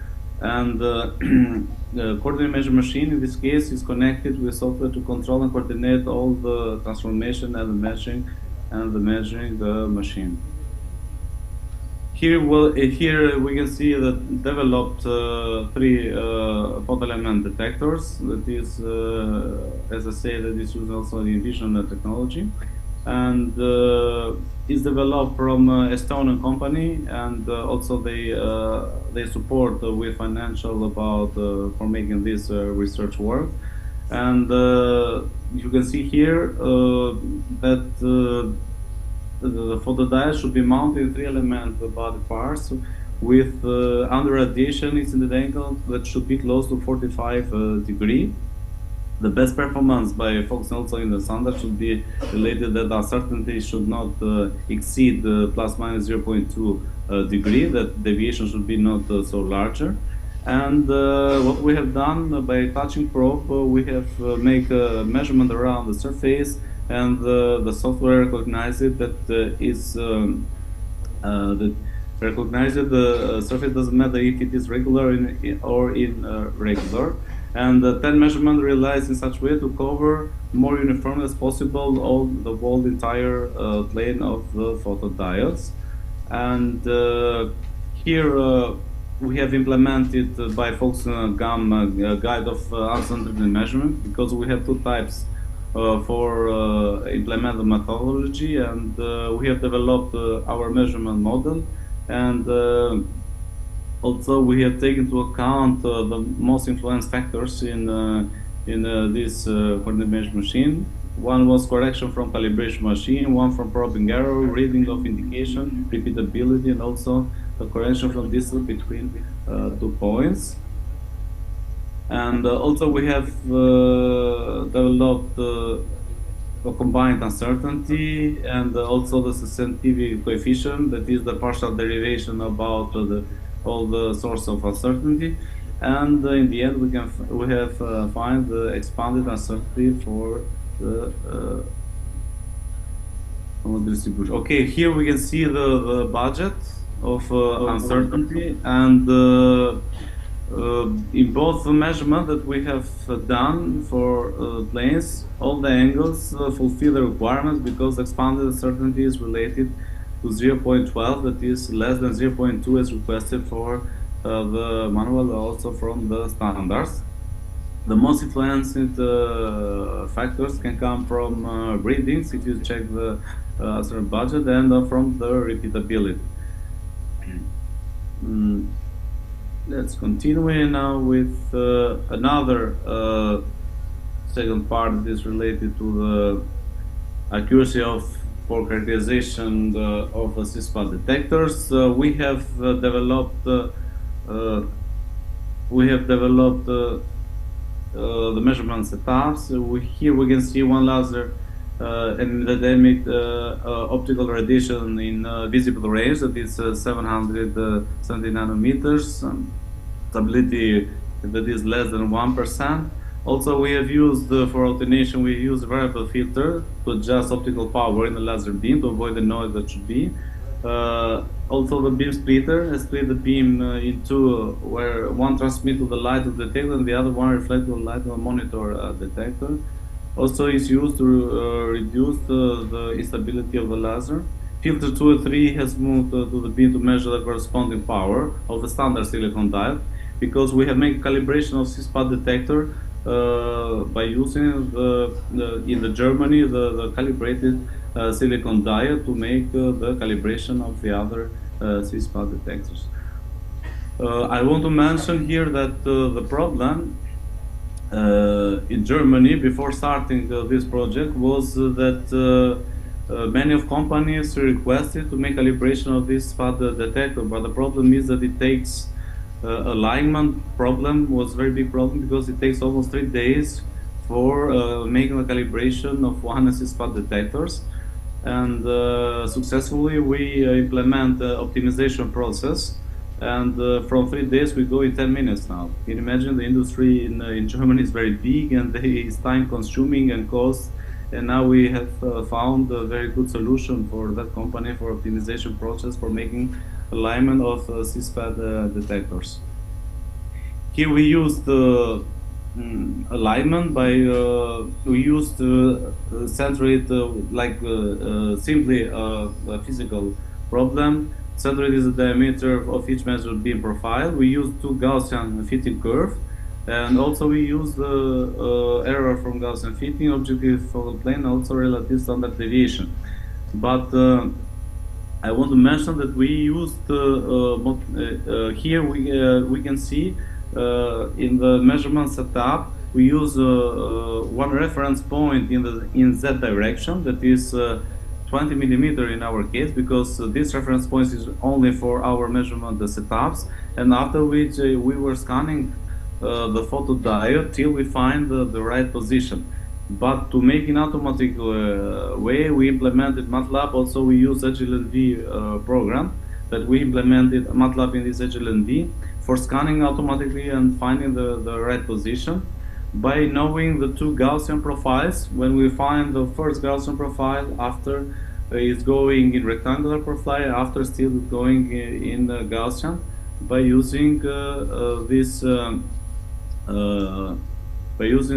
And the coordinate measure machine in this case is connected with software to control and coordinate all the transformation and the measuring the machine. Here we can see the developed 3 photo element detectors. That is, as I say, that is used also in vision technology, and is developed from Estonian company, and also they support with financial about for making this research work. And you can see here that the photodiode should be mounted in 3-element body parts with under radiation incident angle that should be close to 45 degrees. The best performance by focusing also in the standard should be related that uncertainty should not exceed plus minus 0.2 degree, that deviation should be not so larger. And what we have done by touching probe, we have make a measurement around the surface, and the software recognizes that that recognizes the surface doesn't matter if it is regular or irregular. And the 10 measurement realized in such way to cover more uniformly as possible all the whole entire plane of the photodiodes. And here we have implemented by Volkswagen guide of uncertainty measurement, because we have 2 types for implement the methodology, and we have developed our measurement model, and also we have taken into account the most influence factors in this coordinate measure machine. One was correction from calibration machine, one from probing error, reading of indication, repeatability, and also the correction from distance between 2 points. And also we have developed a combined uncertainty and also the sensitivity coefficient, that is the partial derivation about all the source of uncertainty. And in the end we have find the expanded uncertainty for the distribution. Okay, here we can see the budget of uncertainty, and in both the measurement that we have done for planes, all the angles fulfill the requirements, because expanded uncertainty is related to 0.12, that is less than 0.2 as requested for the manual, also from the standards. The most influencing factors can come from readings, if you check the budget, and from the repeatability. Let's continue now with another second part that is related to the accuracy of for characterization of the C-spot detectors. We have developed the measurement setups. Here we can see one laser endemic optical radiation in visible range, that is 770 nanometers, stability that is less than 1%. Also, we have used for alternation, we use variable filter to adjust optical power in the laser beam to avoid the noise that should be. Also, the beam splitter has split the beam in 2, where one transmits to the light of the detector and the other one reflects the light of a monitor detector. Also is used to reduce the instability of the laser. Filter 203 has moved to the bin to measure the corresponding power of the standard silicon diode, because we have made calibration of CISPAT detector by using in Germany the calibrated silicon diode to make the calibration of the other CISPAT detectors. I want to mention here that the problem in Germany before starting this project was that many of companies requested to make calibration of this SPAT detector, but the problem is that it takes alignment problem was very big problem, because it takes almost 3 days for making the calibration of 100 SPAT detectors, and successfully we implement the optimization process. And from 3 days we go in 10 minutes now. You can imagine the industry in Germany is very big, and it's time consuming and cost. And now we have found a very good solution for that company for optimization process for making alignment of CISPAT detectors. Here we used alignment by we used centroid like simply a physical problem. Centroid is the diameter of each measured beam profile. We use 2 Gaussian fitting curve, and also we use the error from Gaussian fitting, objective focal plane, also relative standard deviation. But I want to mention that we used here we can see in the measurement setup we use one reference point in Z direction, that is 20 millimeter in our case, because this reference point is only for our measurement setups, and after which we were scanning the photodiode till we find the right position. But to make in automatic way, we implemented MATLAB. Also, we use HLNV program that we implemented MATLAB in this HLNV for scanning automatically and finding the right position. By knowing the 2 Gaussian profiles, when we find the first Gaussian profile, after is going in rectangular profile, after still going in Gaussian, by using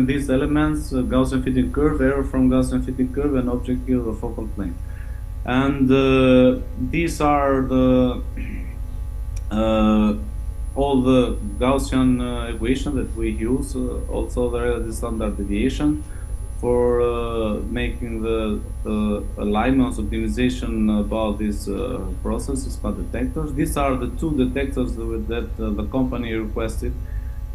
these elements, Gaussian fitting curve, error from Gaussian fitting curve, and objective of focal plane. And these are the all the Gaussian equation that we use, also the relative standard deviation for making the alignments optimization about this process, SPAT detectors. These are the 2 detectors that the company requested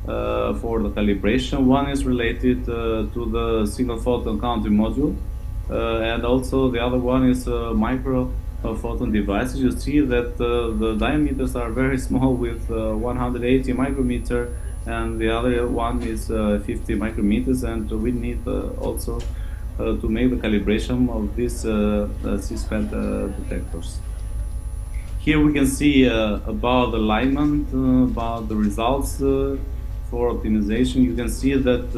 for the calibration. One is related to the single photon counting module, and also the other one is micro photon devices. You see that the diameters are very small with 180 micrometer, and the other one is 50 micrometers, and we need also to make the calibration of these CISPAT detectors. Here we can see about the alignment, about the results for optimization. You can see that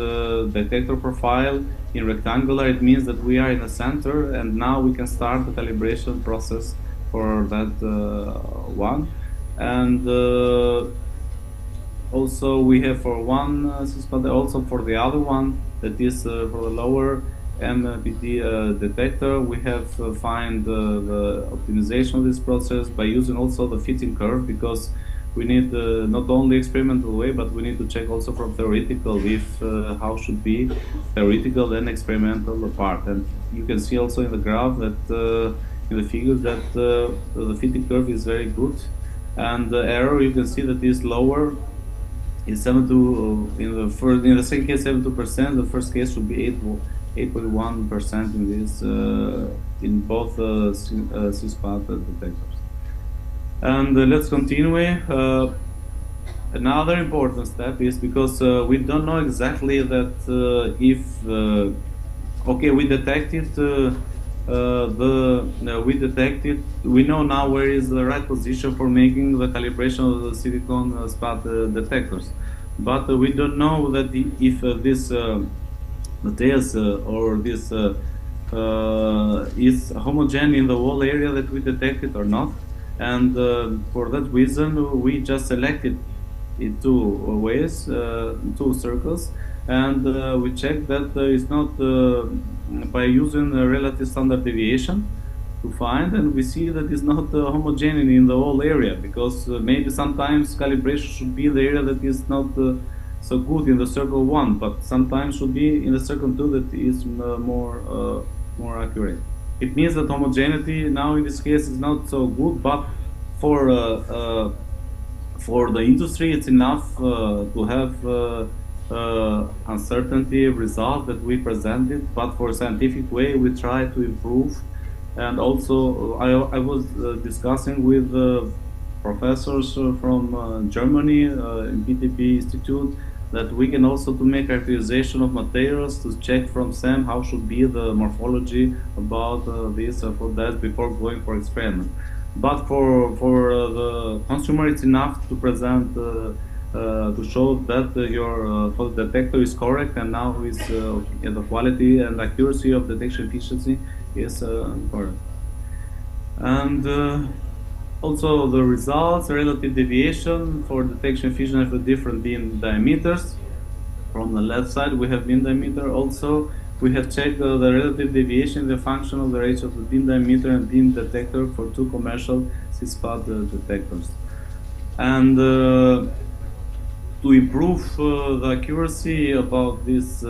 detector profile in rectangular, it means that we are in the center, and now we can start the calibration process for that one. And also we have for one CISPAT, also for the other one, that is for the lower MPD detector, we have find the optimization of this process by using also the fitting curve, because we need not only experimental way, but we need to check also from theoretical if how should be theoretical and experimental part. And you can see also in the graph that in the figures that the fitting curve is very good, and the error you can see that is lower. Is 72 in the second case 72%. The first case should be 8.1% in this in both CISPAT detectors. And let's continue. Another important step is because we don't know exactly that if okay, we detected we know now where is the right position for making the calibration of the silicon SPAT detectors, but we don't know that if this materials or this is homogeneous in the whole area that we detected or not. And for that reason we just selected in 2 ways, 2 circles, and we check that it's not by using a relative standard deviation to find, and we see that it's not homogeneous in the whole area, because maybe sometimes calibration should be the area that is not so good in the circle 1, but sometimes should be in the circle 2 that is more accurate. It means that homogeneity now in this case is not so good, but for the industry it's enough to have uncertainty result that we presented, but for scientific way we try to improve. And also I was discussing with professors from Germany in PTP Institute that we can also to make characterization of materials to check from SEM how should be the morphology about this or for that before going for experiment. But for the consumer it's enough to present to show that your photodetector is correct, and now is the quality and accuracy of detection efficiency is correct. And also the results, relative deviation for detection efficiency for different beam diameters. From the left side we have beam diameter. Also we have checked the relative deviation, the function of the ratio of the beam diameter and beam detector for 2 commercial C-spot detectors. And to improve the accuracy about this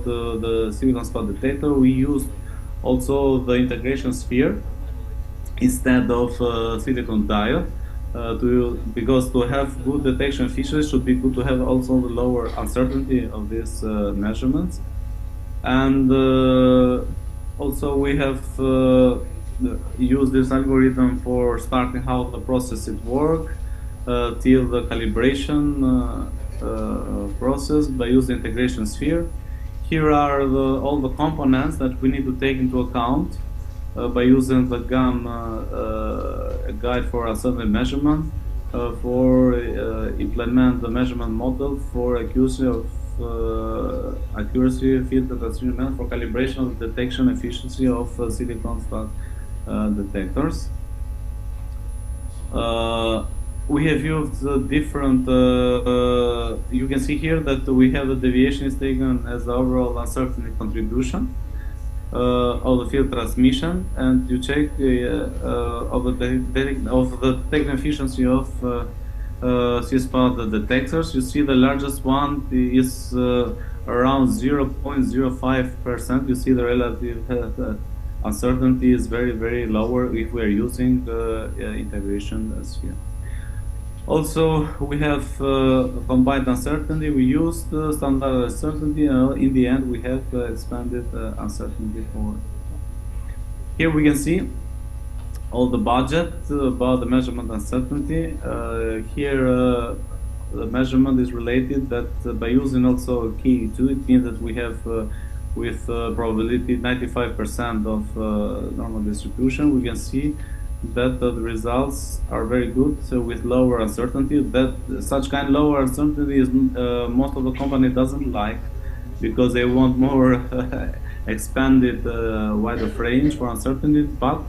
the silicon spot detector, we used also the integration sphere instead of silicon diode, because to have good detection efficiency should be good to have also the lower uncertainty of these measurements. And also we have used this algorithm for starting how the process it works till the calibration process by using integration sphere. Here are all the components that we need to take into account by using the GAM guide for uncertainty measurement for implement the measurement model for accuracy of filter transmission for calibration of detection efficiency of silicon spot detectors. We have used different, you can see here that we have the deviation is taken as the overall uncertainty contribution of the field transmission, and you check of the detection efficiency of C-spot detectors. You see the largest one is around 0.05%. You see the relative uncertainty is very, very lower if we are using the integration sphere. Also, we have combined uncertainty. We used standard uncertainty. In the end, we have expanded uncertainty for. Here we can see all the budget about the measurement uncertainty. Here, the measurement is related that by using also KE2, it means that we have with probability 95% of normal distribution. We can see that the results are very good with lower uncertainty. That such kind of lower uncertainty is most of the company doesn't like, because they want more expanded wider range for uncertainty. But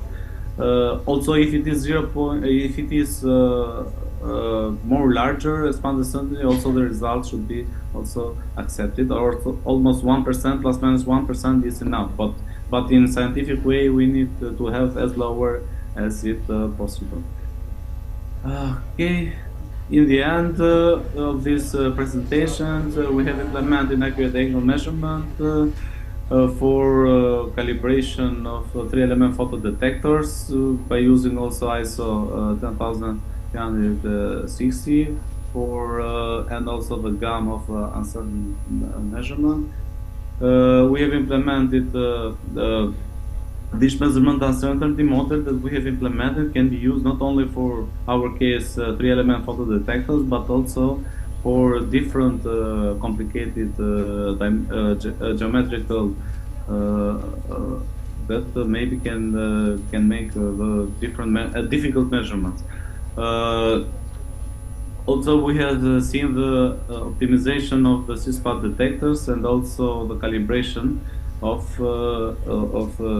also if it is if it is more larger expanded uncertainty, also the results should be also accepted. Or almost 1% plus minus 1% is enough. But in scientific way we need to have as lower as it possible. Okay, in the end of this presentation, we have implemented accurate angle measurement for calibration of 3-element photodetectors by using also ISO 10360 for and also the GAM of uncertain measurement. We have implemented this measurement uncertainty model that we have implemented can be used not only for our case 3-element photodetectors, but also for different complicated geometrical that maybe can make the different difficult measurements. Also, we have seen the optimization of the C-spot detectors and also the calibration of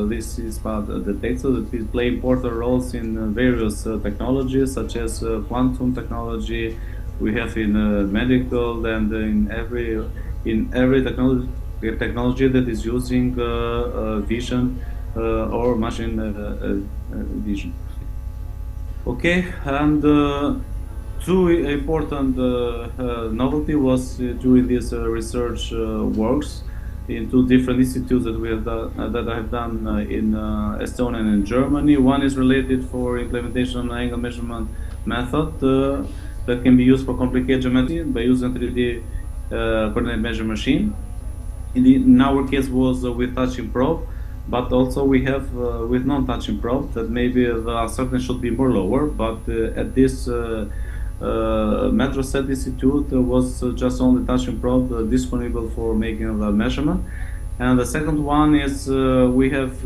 this C-spot detector that play important roles in various technologies such as quantum technology, we have in medical and in every technology that is using vision or machine vision. Okay, and two important novelty was doing these research works in two different institutes that we have done, that I have done in Estonia and in Germany. One is related for implementation of angle measurement method that can be used for complicated geometry by using 3D coordinate measure machine. In our case was with touching probe, but also we have with non-touching probe that maybe the uncertainty should be more lower, but at this Metroset Institute was just only touching probe disponible for making the measurement. And the second one is we have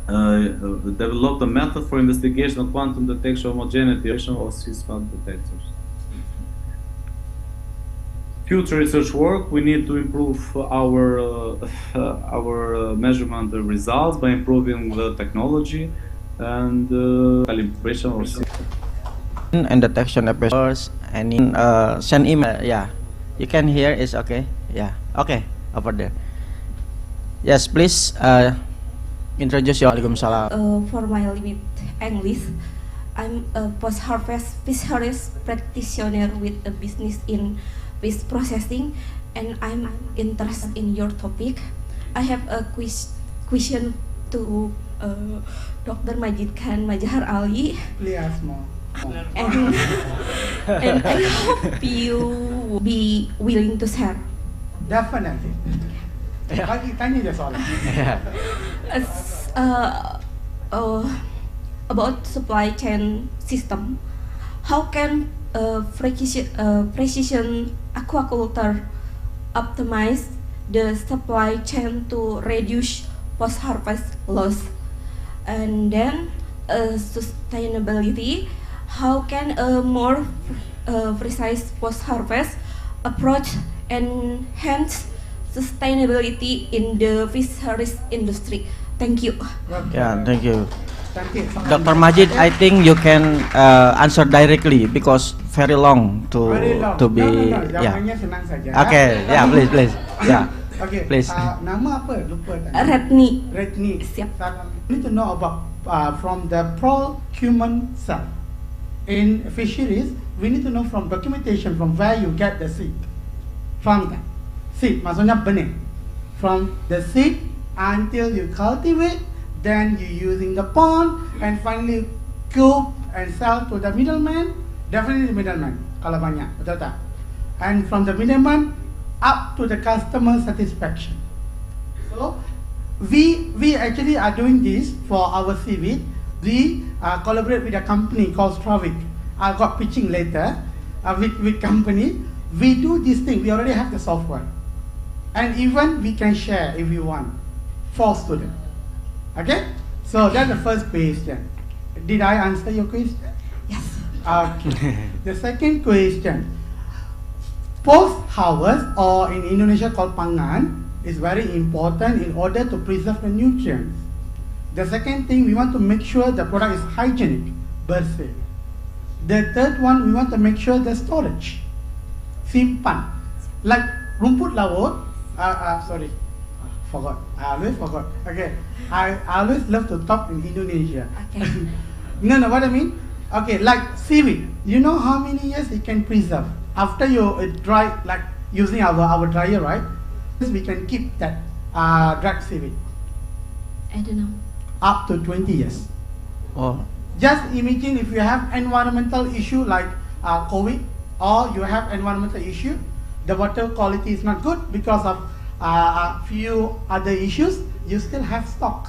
developed a method for investigation of quantum detection homogeneity of C-SPAN detectors. Future research work, we need to improve our measurement results by improving the technology and calibration or and detection episodes and send email. Yeah, you can hear. It's okay. Yeah, okay, over there. Yes, please introduce your. For my limit English, I'm a post-harvest fisheries practitioner with a business in fish processing, and I'm interested in your topic. I have a question to Dr. Majid Khan Majahar Ali. Please ask more. And I hope you be willing to share. Definitely. Tanya je soalan. About supply chain system, how can precision aquaculture optimize the supply chain to reduce post-harvest loss? And then sustainability, how can a more precise post-harvest approach enhance sustainability in the fisheries industry? Thank you. Yeah, thank you. Dr. Majid, I think you can answer directly because very long to be. Yeah. Okay, yeah, please, yeah. Okay. Please. Nama apa? Lupa. Redni. Siap. We need to know about from the procurement side. In fisheries, we need to know from documentation from where you get the seed. From that seed, maksudnya benih. From the seed until you cultivate, then you using the pond, and finally coop and sell to the middleman. Definitely the middleman, kalau banyak, betul tak? And from the middleman up to the customer satisfaction. So we actually are doing this for our seaweed. We collaborate with a company called Stravik. I got pitching later with company. We do this thing. We already have the software, and even we can share if you want for students. Okay, so that's the first question. Did I answer your question? Yes. Okay. The second question. Post-harvest, or in Indonesia called pangan, is very important in order to preserve the nutrients. The second thing, we want to make sure the product is hygienic, bersih. The third one, we want to make sure the storage, simpan. Like rumput laut, forgot. I always forgot. Okay, I always love to talk in Indonesia. Okay. No, what I mean? Okay, like seaweed. You know how many years it can preserve? After you dry, like using our dryer, right? We can keep that dried seaweed. I don't know. Up to 20 years. Oh. Just imagine if you have environmental issue like COVID, or you have environmental issue, the water quality is not good because of a few other issues, you still have stock.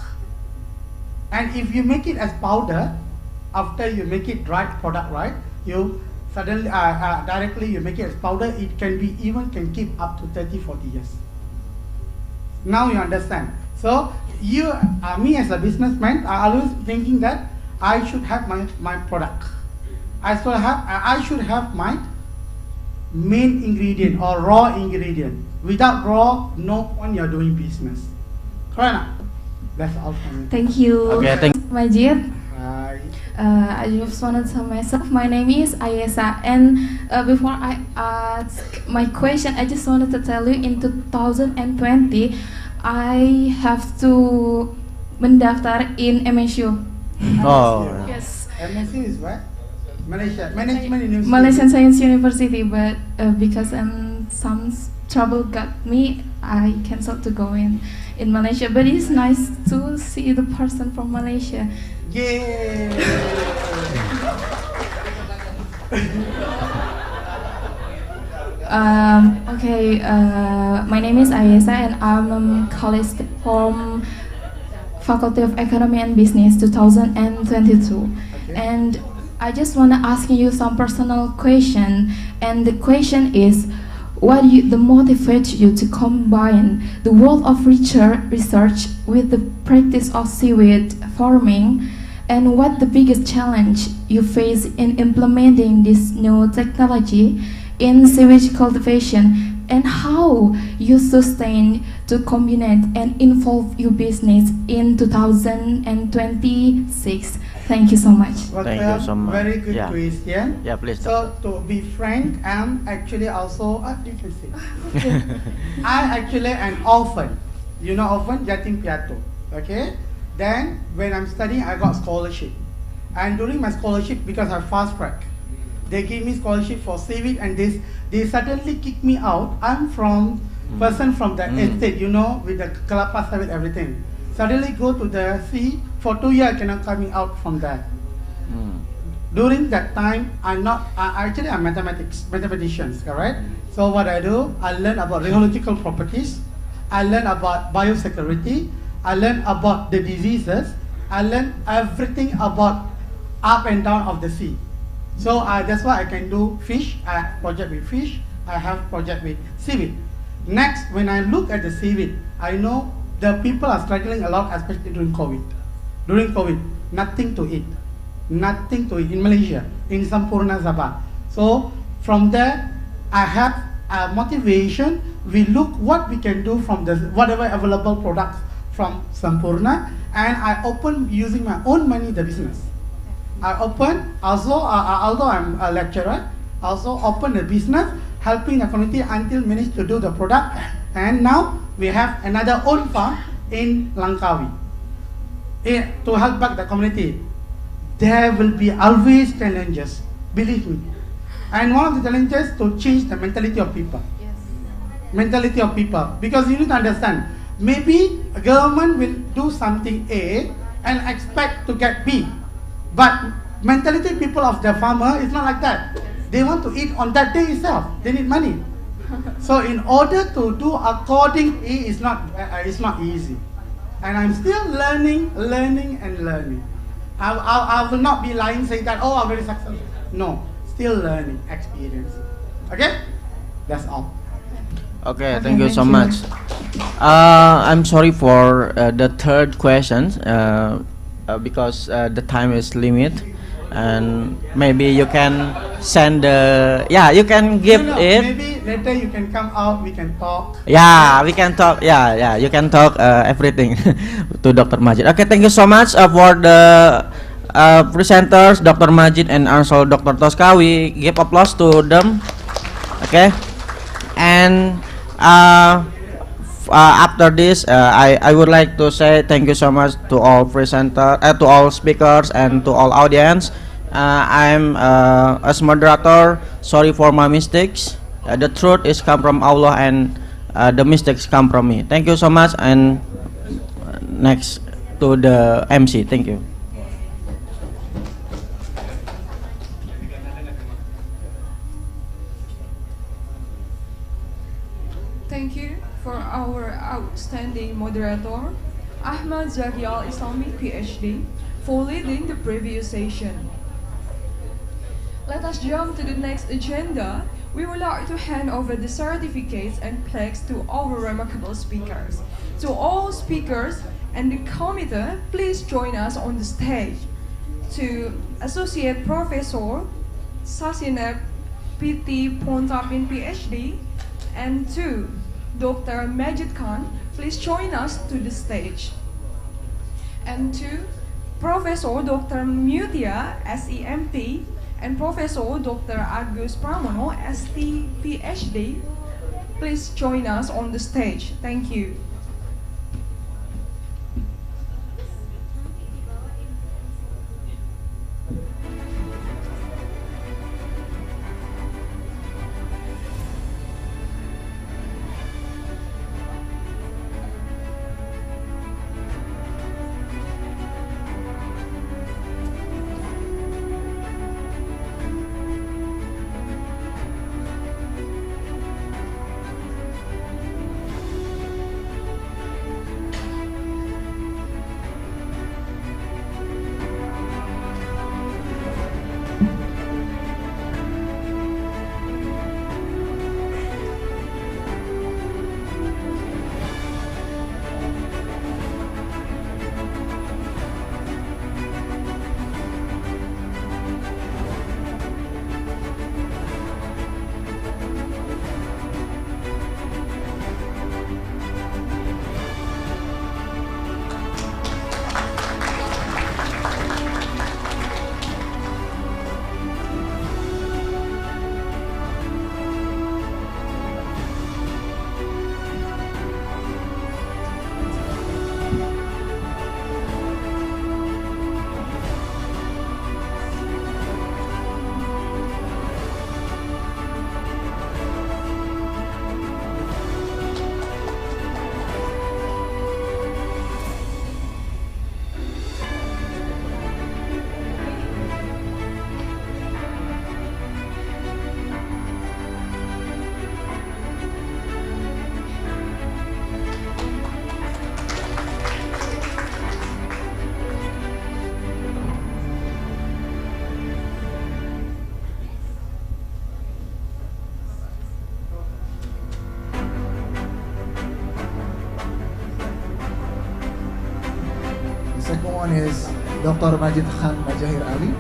And if you make it as powder, after you make it dried product, right? You suddenly directly you make it as powder, it can be even can keep up to 30-40 years. Now you understand. So you me as a businessman, I always thinking that I should have my product. I should have my main ingredient or raw ingredient. Without raw, no point you're doing business. Correct? That's all for me. Thank you. Okay, thank Majid. Right. I just want to tell myself, my name is Ayesa, and before I ask my question, I just wanted to tell you in 2020, I have to mendaftar in MSU. Oh. Yes. MSU is what? Malaysia Management University. Malaysian Science University, but because some trouble got me, I canceled to go in Malaysia. But it's nice to see the person from Malaysia. Yeah. Okay, my name is Ayesa, and I'm a college from Faculty of Economy and Business 2022. And I just want to ask you some personal question, and the question is, what the motivates you to combine the world of research with the practice of seaweed farming, and what the biggest challenge you face in implementing this new technology in seaweed cultivation, and how you sustain to combine and involve your business in 2026. Thank you so much. Thank you so much. Very good Yeah. question. Yeah, please. So to be frank, I'm actually also, you can see, I actually an orphan. You know orphan, Yatim Piatu. Okay. Then when I'm studying, I got scholarship, and during my scholarship, because I fast track, they give me scholarship for seaweed, and they suddenly kick me out. I'm from person from the estate, you know, with the kelapa sawit, everything. Suddenly go to the sea for 2 years, I cannot coming out from that. During that time, I'm mathematicians, correct? So what I do, I learn about rheological properties, I learn about biosecurity, I learn about the diseases, I learn everything about up and down of the sea. So that's why I can do fish. I have project with fish. I have project with seaweed. Next, when I look at the seaweed, I know the people are struggling a lot, especially during COVID. During COVID, nothing to eat. Nothing to eat in Malaysia, in Sampurna Sabah. So from there, I have a motivation. We look what we can do from the whatever available products from Sampurna, and I open using my own money the business. I open also, although I'm a lecturer, also open the business, helping the community until managed to do the product. And now we have another own farm in Langkawi to help back the community. There will be always challenges, believe me. And one of the challenges to change the mentality of people. Yes. Mentality of people, because you need to understand, maybe a government will do something A and expect to get B. But mentality people of the farmer is not like that. They want to eat on that day itself. They need money. So in order to do according is not easy. And I'm still learning. I will not be lying saying that, oh, I'm very successful. No, still learning, experience. Okay? That's all. Okay, thank you so much. I'm sorry for the third question. Because the time is limit, and maybe you can send you can give it. Maybe later you can come out, we can talk. Yeah, we can talk. Yeah, you can talk everything to Dr. Majid. Okay, thank you so much for the presenters, Dr. Majid and also Dr. Tosca. We give applause to them. Okay, and after this, I would like to say thank you so much to all to all speakers, and to all audience. I'm as moderator. Sorry for my mistakes. The truth is come from Allah, and the mistakes come from me. Thank you so much. And next to the MC. Thank you. Thank you for our outstanding moderator, Ahmad Zaki Al-Islami, PhD, for leading the previous session. Let us jump to the next agenda. We would like to hand over the certificates and plaques to our remarkable speakers. To all speakers and the committee, please join us on the stage. To Associate Professor Sasinep P.T. Pontapin, PhD, and to Dr. Majid Khan, please join us to the stage. And to Professor Dr. Mutia, SEMT, and Professor Dr. Agus Pramono, ST PhD, please join us on the stage. Thank you. Second one is Dr. Majid Khan Majahir Ali.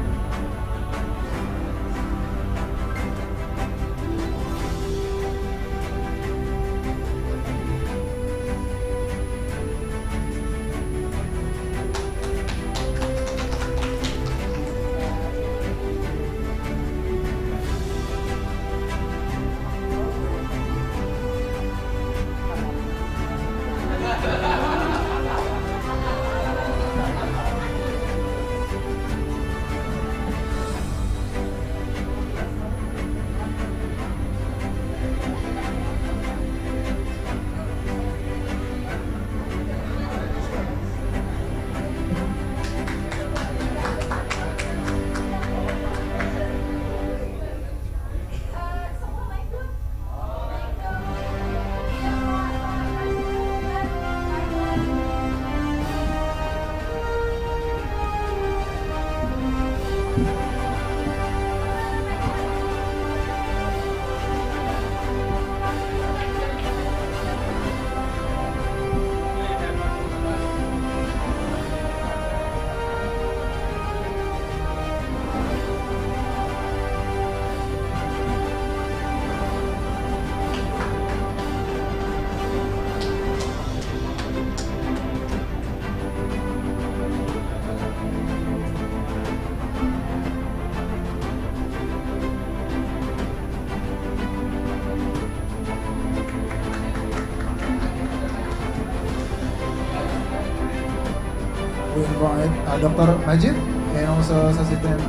We invite Dr. Majid and also Assistant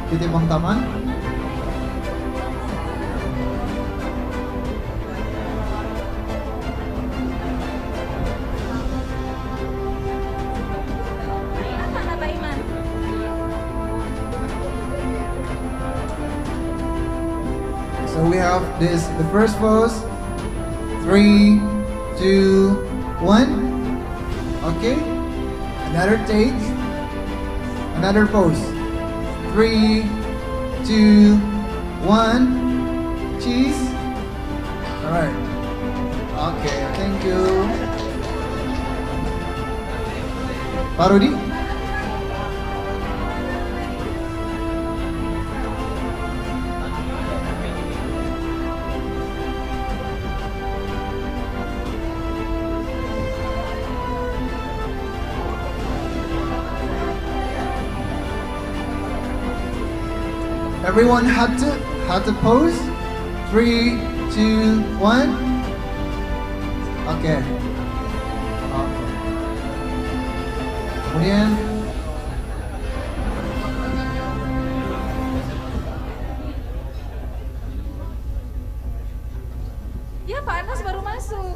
Titi Pangtaman. So we have the first pose. 3, 2, 1. Okay. Another take. Another pose. 3, 2, 1. Cheese. Alright. Okay, thank you. Pak Rudi. Everyone had to pose. 3, 2, 1. Okay. Kemudian Ya Pak Anas baru masuk.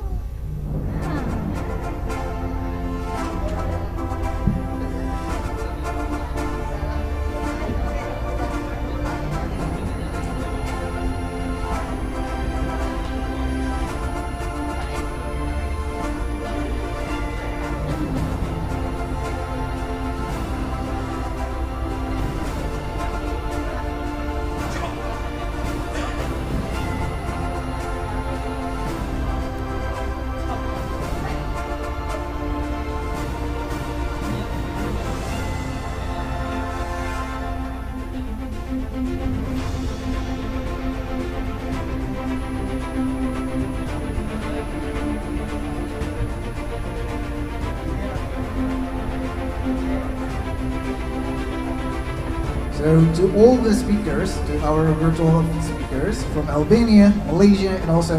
So to all the speakers, to our virtual speakers from Albania, Malaysia, and also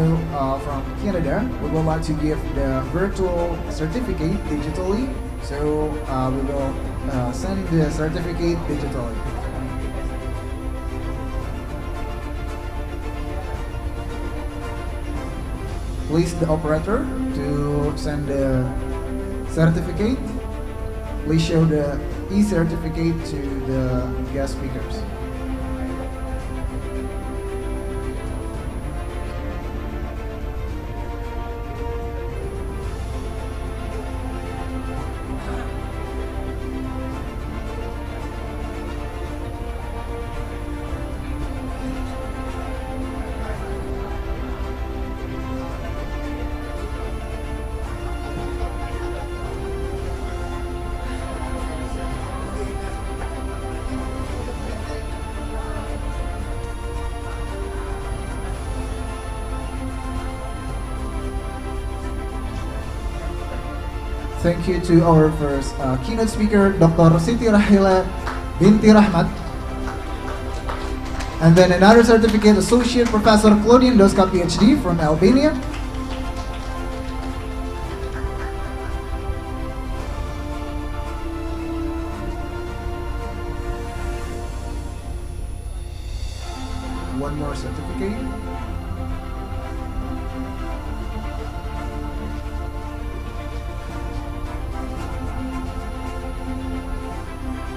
from Canada, we would like to give the virtual certificate digitally. So we will send the certificate digitally. Please the operator to send the certificate. Please show the e-certificate to the guest speakers. Thank you to our first keynote speaker, Dr. Siti Rahila Binti Rahmat. And then another certificate, Associate Professor Claudian Doska, PhD from Albania. One more certificate.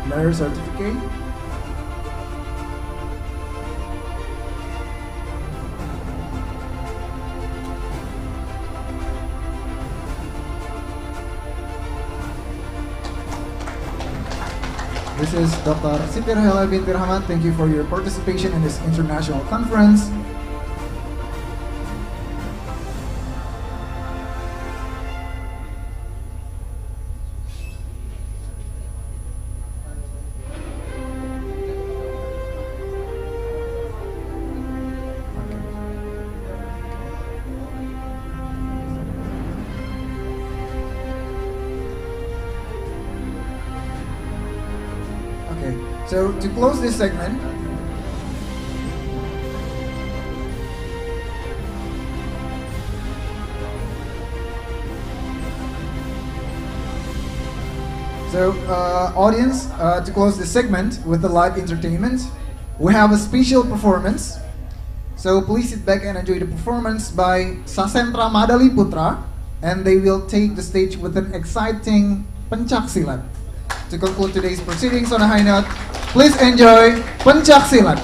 Another certificate. This is Dr. Siti Rahila Binti Rahmat. Thank you for your participation in this international conference. So to close this segment, audience, to close this segment with the live entertainment, we have a special performance. So please sit back and enjoy the performance by Sasentra Madali Putra, and they will take the stage with an exciting Pencak Silat. To conclude today's proceedings on a high note, please enjoy Pencak Silat.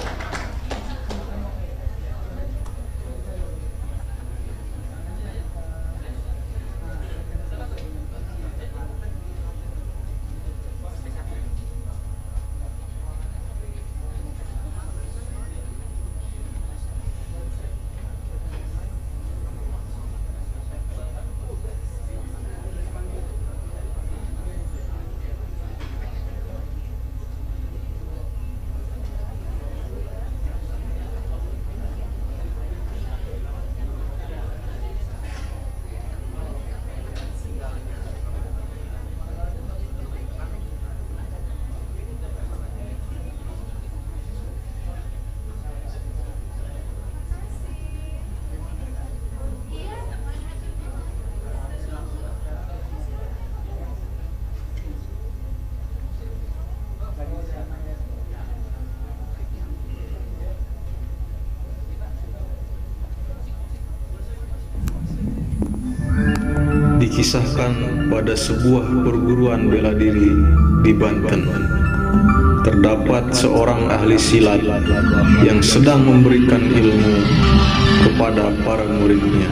Dikisahkan pada sebuah perguruan bela diri di Banten, terdapat seorang ahli silat yang sedang memberikan ilmu kepada para muridnya,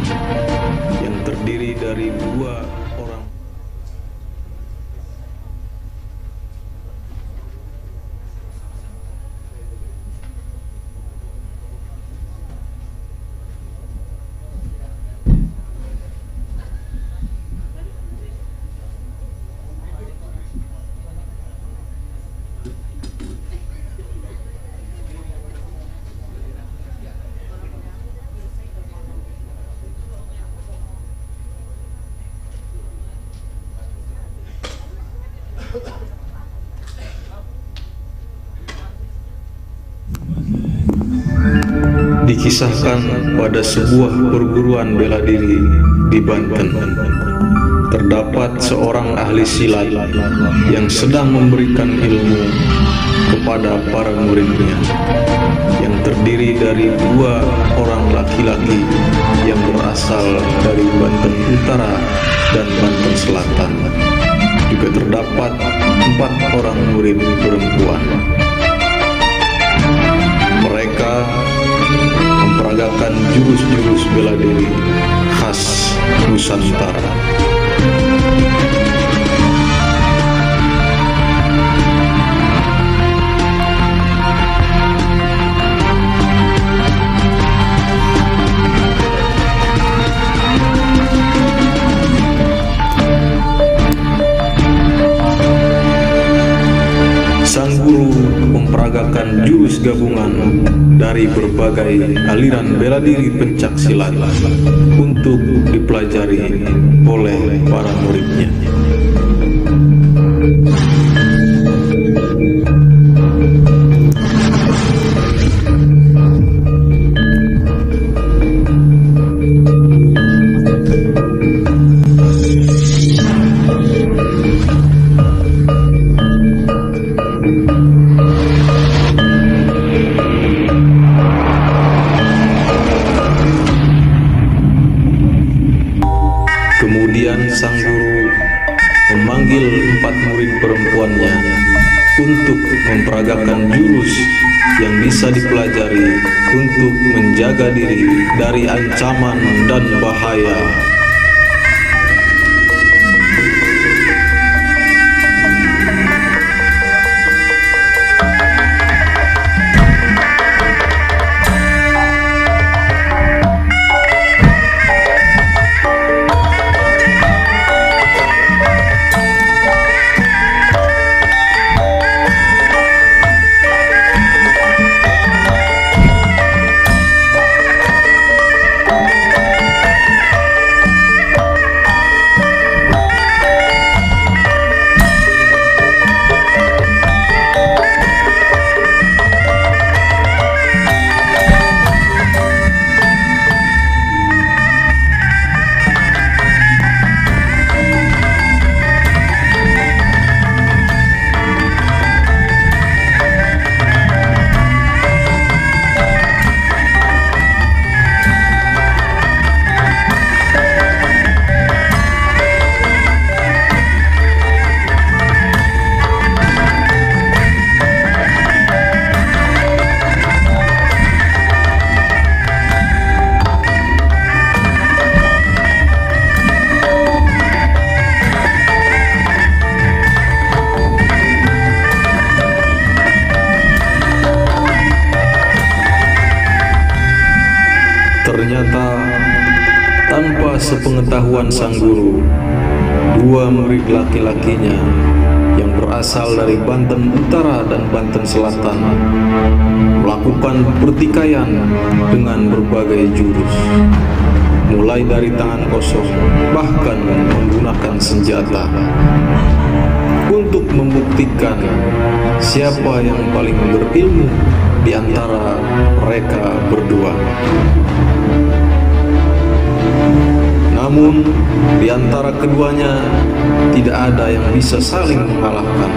yang terdiri dari 2 orang. Dikisahkan pada sebuah perguruan bela diri di Banten, terdapat seorang ahli silat yang sedang memberikan ilmu kepada para muridnya, yang terdiri dari 2 orang laki-laki yang berasal dari Banten Utara dan Banten Selatan. Juga terdapat 4 orang murid perempuan. Mereka memperagakan jurus-jurus bela diri khas Nusantara. Sang guru memperagakan jurus gabungan dari berbagai aliran bela diri pencak silat untuk dipelajari oleh para muridnya. Sang guru memanggil 4 murid perempuannya untuk memperagakan jurus yang bisa dipelajari untuk menjaga diri dari ancaman dan bahaya. Ternyata tanpa sepengetahuan sang guru, 2 murid laki-lakinya yang berasal dari Banten Utara dan Banten Selatan melakukan pertikaian dengan berbagai jurus, mulai dari tangan kosong bahkan menggunakan senjata, untuk membuktikan siapa yang paling berilmu di antara mereka berdua. Namun, di antara keduanya tidak ada yang bisa saling mengalahkan.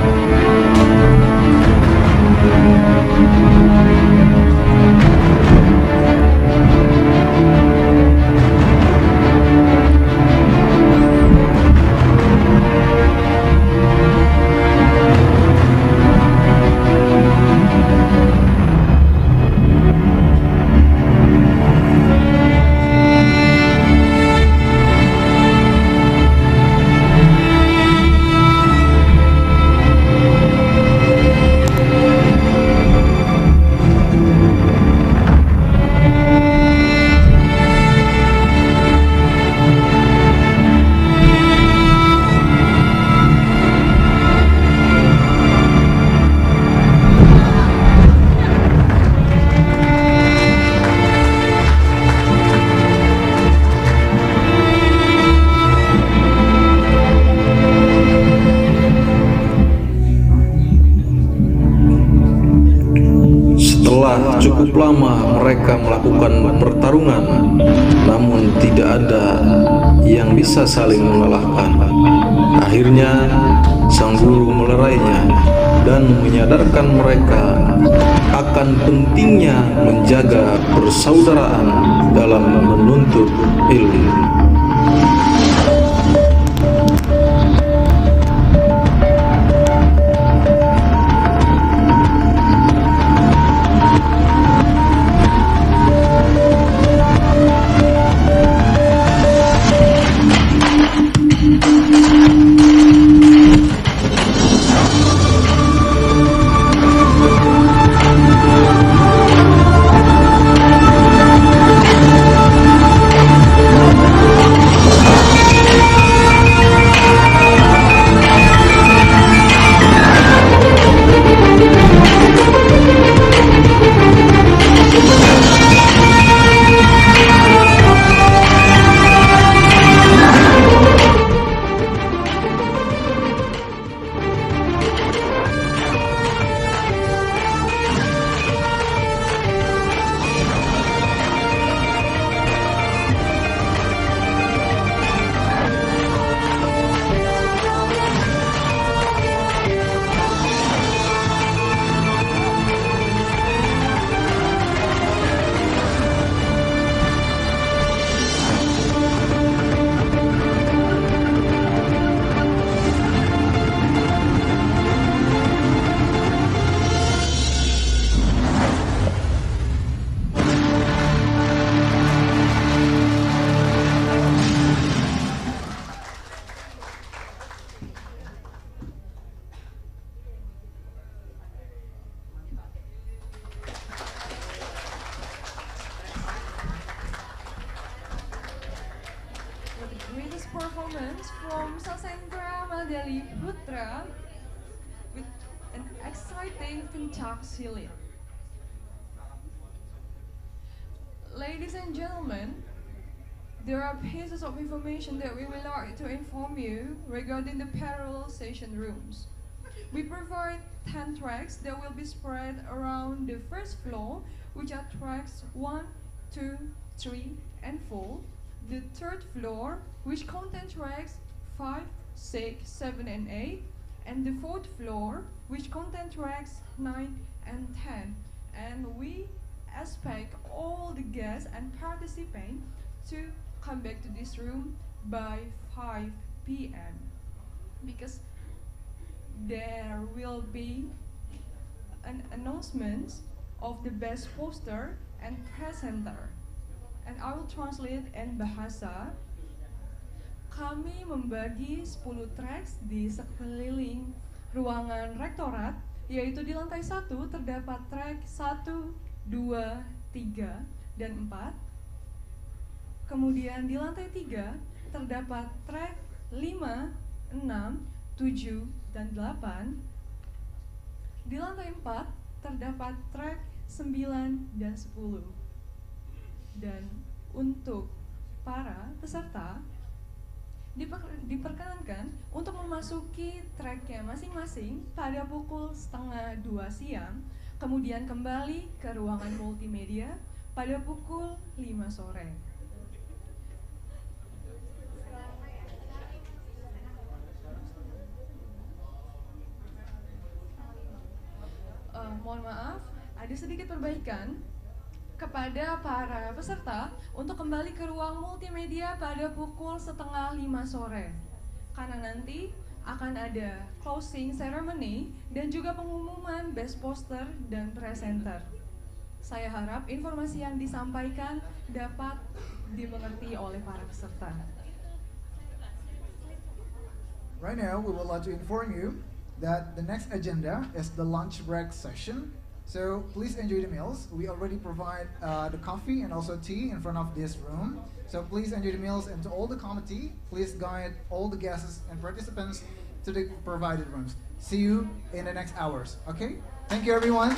cukup lama mereka melakukan pertarungan, namun tidak ada yang bisa saling mengalahkan. Akhirnya, sang guru melerainya dan menyadarkan mereka akan pentingnya menjaga persaudaraan dalam menuntut ilmu. Performance from Sasendra Magali Putra with an exciting pentak silat. Ladies and gentlemen, there are pieces of information that we would like to inform you regarding the parallel session rooms. We provide 10 tracks that will be spread around the first floor, which are tracks 1, 2, 3, and 4. The third floor, which contains tracks 5, 6, 7, and 8, and the fourth floor, which contains tracks 9 and 10. And we expect all the guests and participants to come back to this room by 5 p.m. because there will be an announcement of the best poster and presenter. And I will translate in bahasa. Kami membagi 10 tracks di sekeliling ruangan rektorat, yaitu di lantai 1 terdapat track 1, 2, 3, dan 4. Kemudian di lantai 3 terdapat track 5, 6, 7, dan 8. Di lantai 4 terdapat track 9 dan 10. Dan untuk para peserta diperkenankan untuk memasuki tracknya masing-masing pada pukul 1:30 siang, kemudian kembali ke ruangan multimedia pada pukul 5 sore. Mohon maaf, ada sedikit perbaikan kepada para peserta untuk kembali ke ruang multimedia pada pukul 4:30 sore, karena nanti akan ada closing ceremony dan juga pengumuman best poster dan presenter. Saya harap informasi yang disampaikan dapat dimengerti oleh para peserta. Right now, we would like to inform you that the next agenda is the lunch break session. So please enjoy the meals. We already provide the coffee and also tea in front of this room. So please enjoy the meals, and to all the committee, please guide all the guests and participants to the provided rooms. See you in the next hours. Okay? Thank you, everyone.